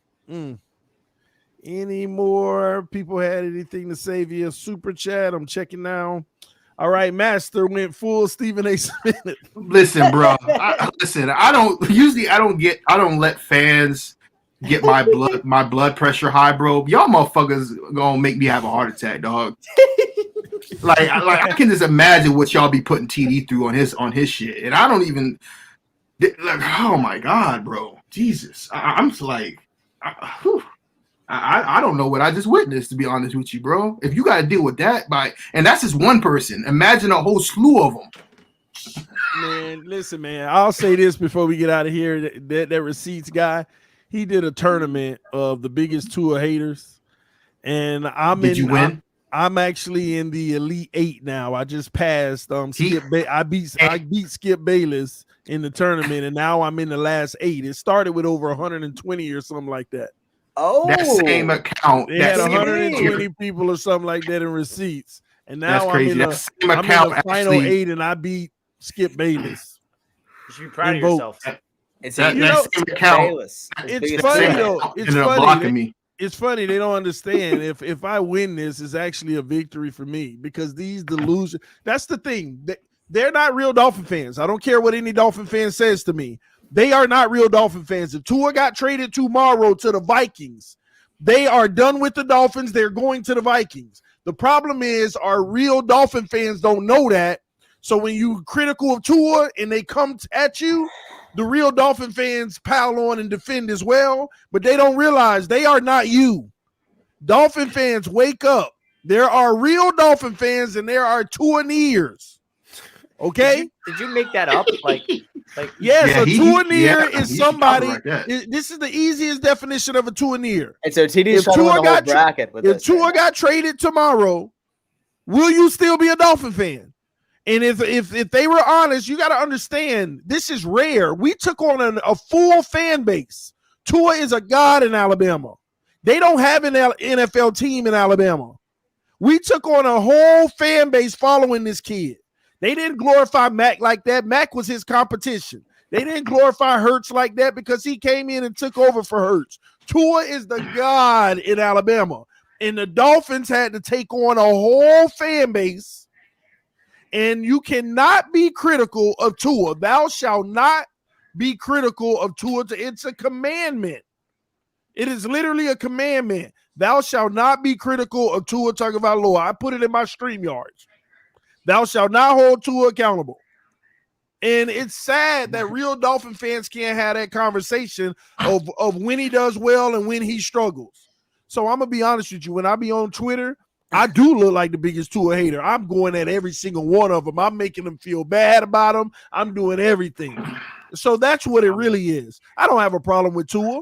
Any more people had anything to say via super chat? I'm checking now. All right, Master went full Stephen A. Smith. Listen, bro. I don't let fans get my blood pressure high, bro. Y'all motherfuckers gonna make me have a heart attack, dog. like I can just imagine what y'all be putting TD through on his shit, and I don't even like. Oh my god, bro, Jesus! I'm just like, I don't know what I just witnessed, to be honest with you, bro. If you got to deal with that, and that's just one person. Imagine a whole slew of them. Man, listen, man. I'll say this before we get out of here. That receipts guy, he did a tournament of the biggest Tua haters, and Did you win? I'm actually in the Elite 8 now. I just passed. Skip. I beat Skip Bayless in the tournament, and now I'm in the last 8. It started with over 120 or something like that. Oh, that same account. They had 120 people or something like that in receipts, and now I'm in the final 8, and I beat Skip Bayless. You should be proud of yourself. It's funny though. It's funny. It's funny they don't understand. If I win this, it's actually a victory for me because these delusions. That's the thing. They're not real Dolphin fans. I don't care what any Dolphin fan says to me. They are not real Dolphin fans. If Tua got traded tomorrow to the Vikings, they are done with the Dolphins. They're going to the Vikings. The problem is our real Dolphin fans don't know that. So when you critical of Tua and they come at you, the real Dolphin fans pile on and defend as well, but they don't realize they are not you. Dolphin fans, wake up. There are real Dolphin fans and there are Tua-neers. Okay? Did you make that up? Yes, a Tua-neer is somebody. This is the easiest definition of a Tua-neer. And so TD's trying to win the whole bracket with this. If Tua got traded tomorrow, will you still be a Dolphin fan? And if they were honest, you got to understand this is rare. We took on a full fan base. Tua is a god in Alabama. They don't have an NFL team in Alabama. We took on a whole fan base following this kid. They didn't glorify Mac like that. Mac was his competition. They didn't glorify Hurts like that because he came in and took over for Hurts. Tua is the god in Alabama. And the Dolphins had to take on a whole fan base. And you cannot be critical of Tua. Thou shalt not be critical of Tua. It's a commandment. It is literally a commandment. Thou shalt not be critical of Tua Tagovailoa. I put it in my StreamYards. Thou shalt not hold Tua accountable. And it's sad that real Dolphin fans can't have that conversation of when he does well and when he struggles. So I'm going to be honest with you. When I be on Twitter, I do look like the biggest Tua hater. I'm going at every single one of them. I'm making them feel bad about them. I'm doing everything. So that's what it really is. I don't have a problem with Tua.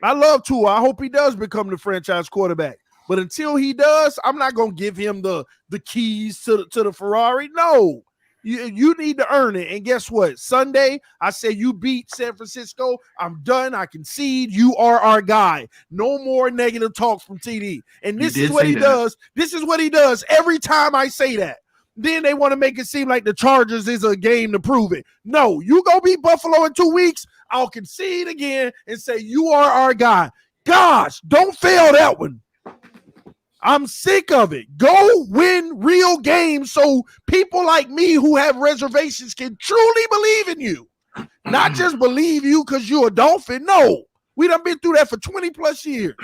I love Tua. I hope he does become the franchise quarterback. But until he does, I'm not going to give him the keys to the Ferrari. No, you need to earn it. And guess what? Sunday, I say you beat San Francisco. I'm done. I concede. You are our guy. No more negative talks from TD. And this is what he does. This is what he does every time I say that. Then they want to make it seem like the Chargers is a game to prove it. No, you go beat Buffalo in 2 weeks. I'll concede again and say you are our guy. Gosh, don't fail that one. I'm sick of it. Go win real games so people like me who have reservations can truly believe in you. Not just believe you because you're a Dolphin. No, we done been through that for 20 plus years.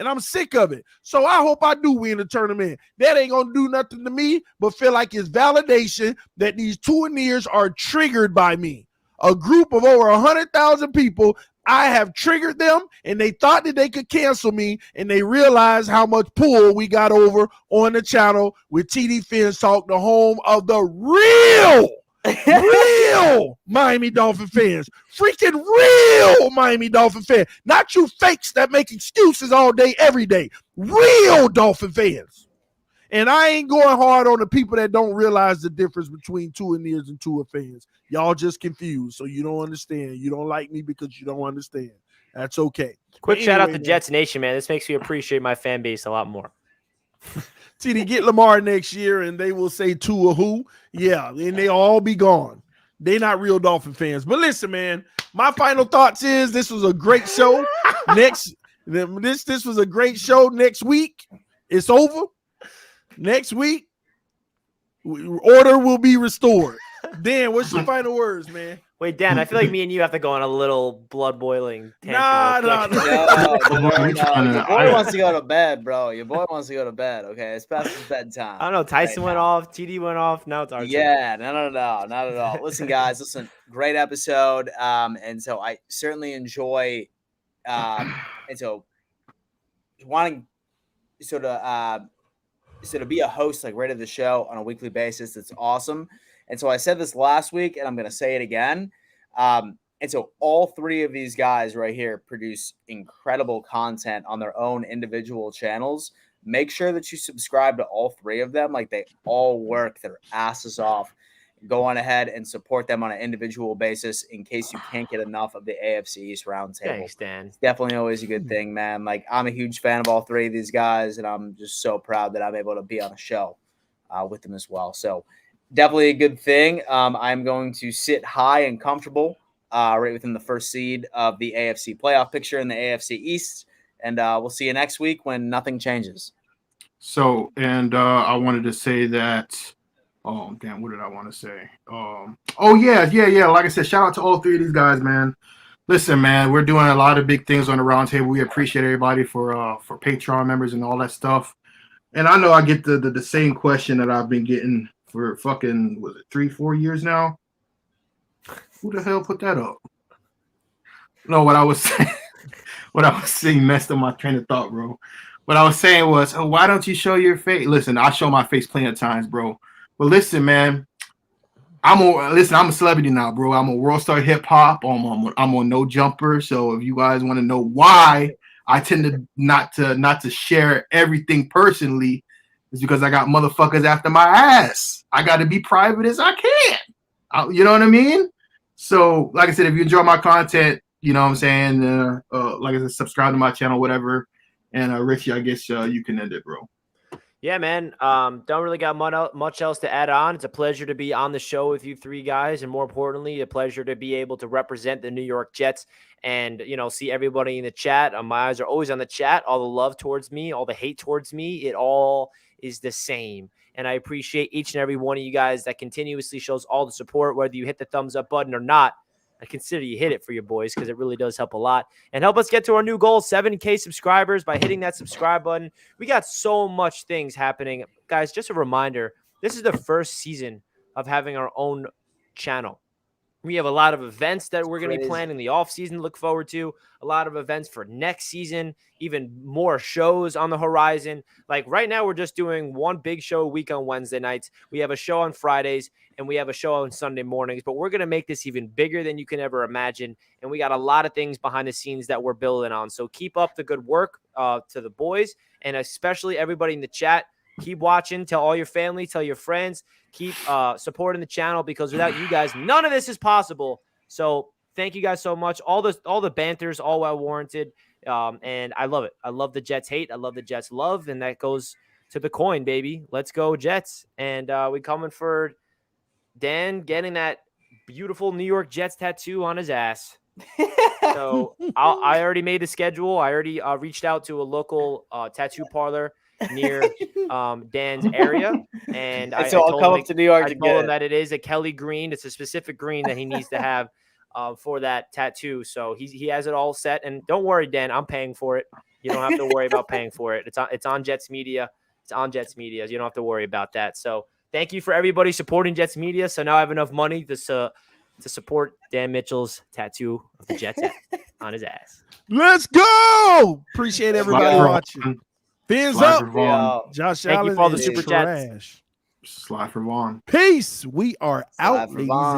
And I'm sick of it. So I hope I do win the tournament. That ain't going to do nothing to me, but feel like it's validation that these Tua-neers are triggered by me. A group of over 100,000 people, I have triggered them, and they thought that they could cancel me, and they realized how much pull we got over on the channel with TD Fins Talk, the home of the real Miami Dolphin fans. Freaking real Miami Dolphin fans. Not you fakes that make excuses all day, every day. Real Dolphin fans. And I ain't going hard on the people that don't realize the difference between Tua-neers and Tua fans. Y'all just confused, so you don't understand. You don't like me because you don't understand. That's okay. Quick shout out to Jets Nation, man. This makes me appreciate my fan base a lot more. TD, get Lamar next year, and they will say Tua who? Yeah, and they all be gone. They not real Dolphin fans. But listen, man, my final thoughts is this was a great show. This was a great show. Next week, it's over. Next week, order will be restored. Dan, what's your final words, man? Wait, Dan, I feel like me and you have to go on a little blood boiling tantrum. Nah. Your boy wants to go to bed, bro. Your boy wants to go to bed. Okay, it's past his bedtime. I don't know. Tyson went off. TD went off. Now it's our turn. Yeah, no, not at all. Listen, guys, great episode. And so I certainly enjoy, and so wanting sort of be a host like right at the show on a weekly basis. That's awesome. And so I said this last week, and I'm going to say it again. And so all three of these guys right here produce incredible content on their own individual channels. Make sure that you subscribe to all three of them. Like, they all work their asses off. Go on ahead and support them on an individual basis in case you can't get enough of the AFC East Roundtable. Thanks, Dan. It's definitely always a good thing, man. Like, I'm a huge fan of all three of these guys, and I'm just so proud that I'm able to be on a show with them as well. So definitely a good thing. I'm going to sit high and comfortable right within the first seed of the AFC playoff picture in the AFC East. And we'll see you next week when nothing changes. So, and I wanted to say that, oh, damn, what did I want to say? Yeah. Like I said, shout out to all three of these guys, man. Listen, man, we're doing a lot of big things on the Roundtable. We appreciate everybody for Patreon members and all that stuff. And I know I get the same question that I've been getting for fucking, was it 3-4 years now? Who the hell put that up? No, what I was saying messed up my train of thought, bro. What I was saying was, why don't you show your face? Listen, I show my face plenty of times, bro. But listen, man, I'm a celebrity now, bro. I'm a world star hip hop. I'm on No Jumper. So if you guys want to know why I tend to not to share everything personally, is because I got motherfuckers after my ass. I got to be private as I can. You know what I mean? So, like I said, if you enjoy my content, you know what I'm saying? Like I said, subscribe to my channel, whatever. And Richie, I guess you can end it, bro. Yeah, man. Don't really got much else to add on. It's a pleasure to be on the show with you three guys, and more importantly, a pleasure to be able to represent the New York Jets and, see everybody in the chat. My eyes are always on the chat. All the love towards me, all the hate towards me, it all is the same. And I appreciate each and every one of you guys that continuously shows all the support, whether you hit the thumbs up button or not. I consider you hit it for your boys because it really does help a lot. And help us get to our new goal, 7K subscribers, by hitting that subscribe button. We got so much things happening. Guys, just a reminder, this is the first season of having our own channel. We have a lot of events that we're going to be planning in the offseason to look forward to, a lot of events for next season, even more shows on the horizon. Like right now, we're just doing one big show a week on Wednesday nights. We have a show on Fridays, and we have a show on Sunday mornings, but we're going to make this even bigger than you can ever imagine. And we got a lot of things behind the scenes that we're building on. So keep up the good work to the boys, and especially everybody in the chat. Keep watching. Tell all your family, tell your friends. Keep supporting the channel, because without you guys, none of this is possible. So thank you guys so much. All the banter's all well warranted, and I love it. I love the Jets hate. I love the Jets love, and that goes to the coin, baby. Let's go Jets. And we coming for Dan getting that beautiful New York Jets tattoo on his ass. So I already made the schedule. I already reached out to a local tattoo parlor near Dan's area, and so I'll come up to New York to told him that it is a Kelly green. It's a specific green that he needs to have for that tattoo. So he has it all set. And don't worry, Dan, I'm paying for it. You don't have to worry about paying for it. It's on Jets Media. It's on Jets Media. You don't have to worry about that. So thank you for everybody supporting Jets Media. So now I have enough money to support Dan Mitchell's tattoo of the Jets on his ass. Let's go. Appreciate everybody watching. Fins up. Josh Thank Allen you for all the is super trash. chats. Slide for Vaughn. Peace. We are out, ladies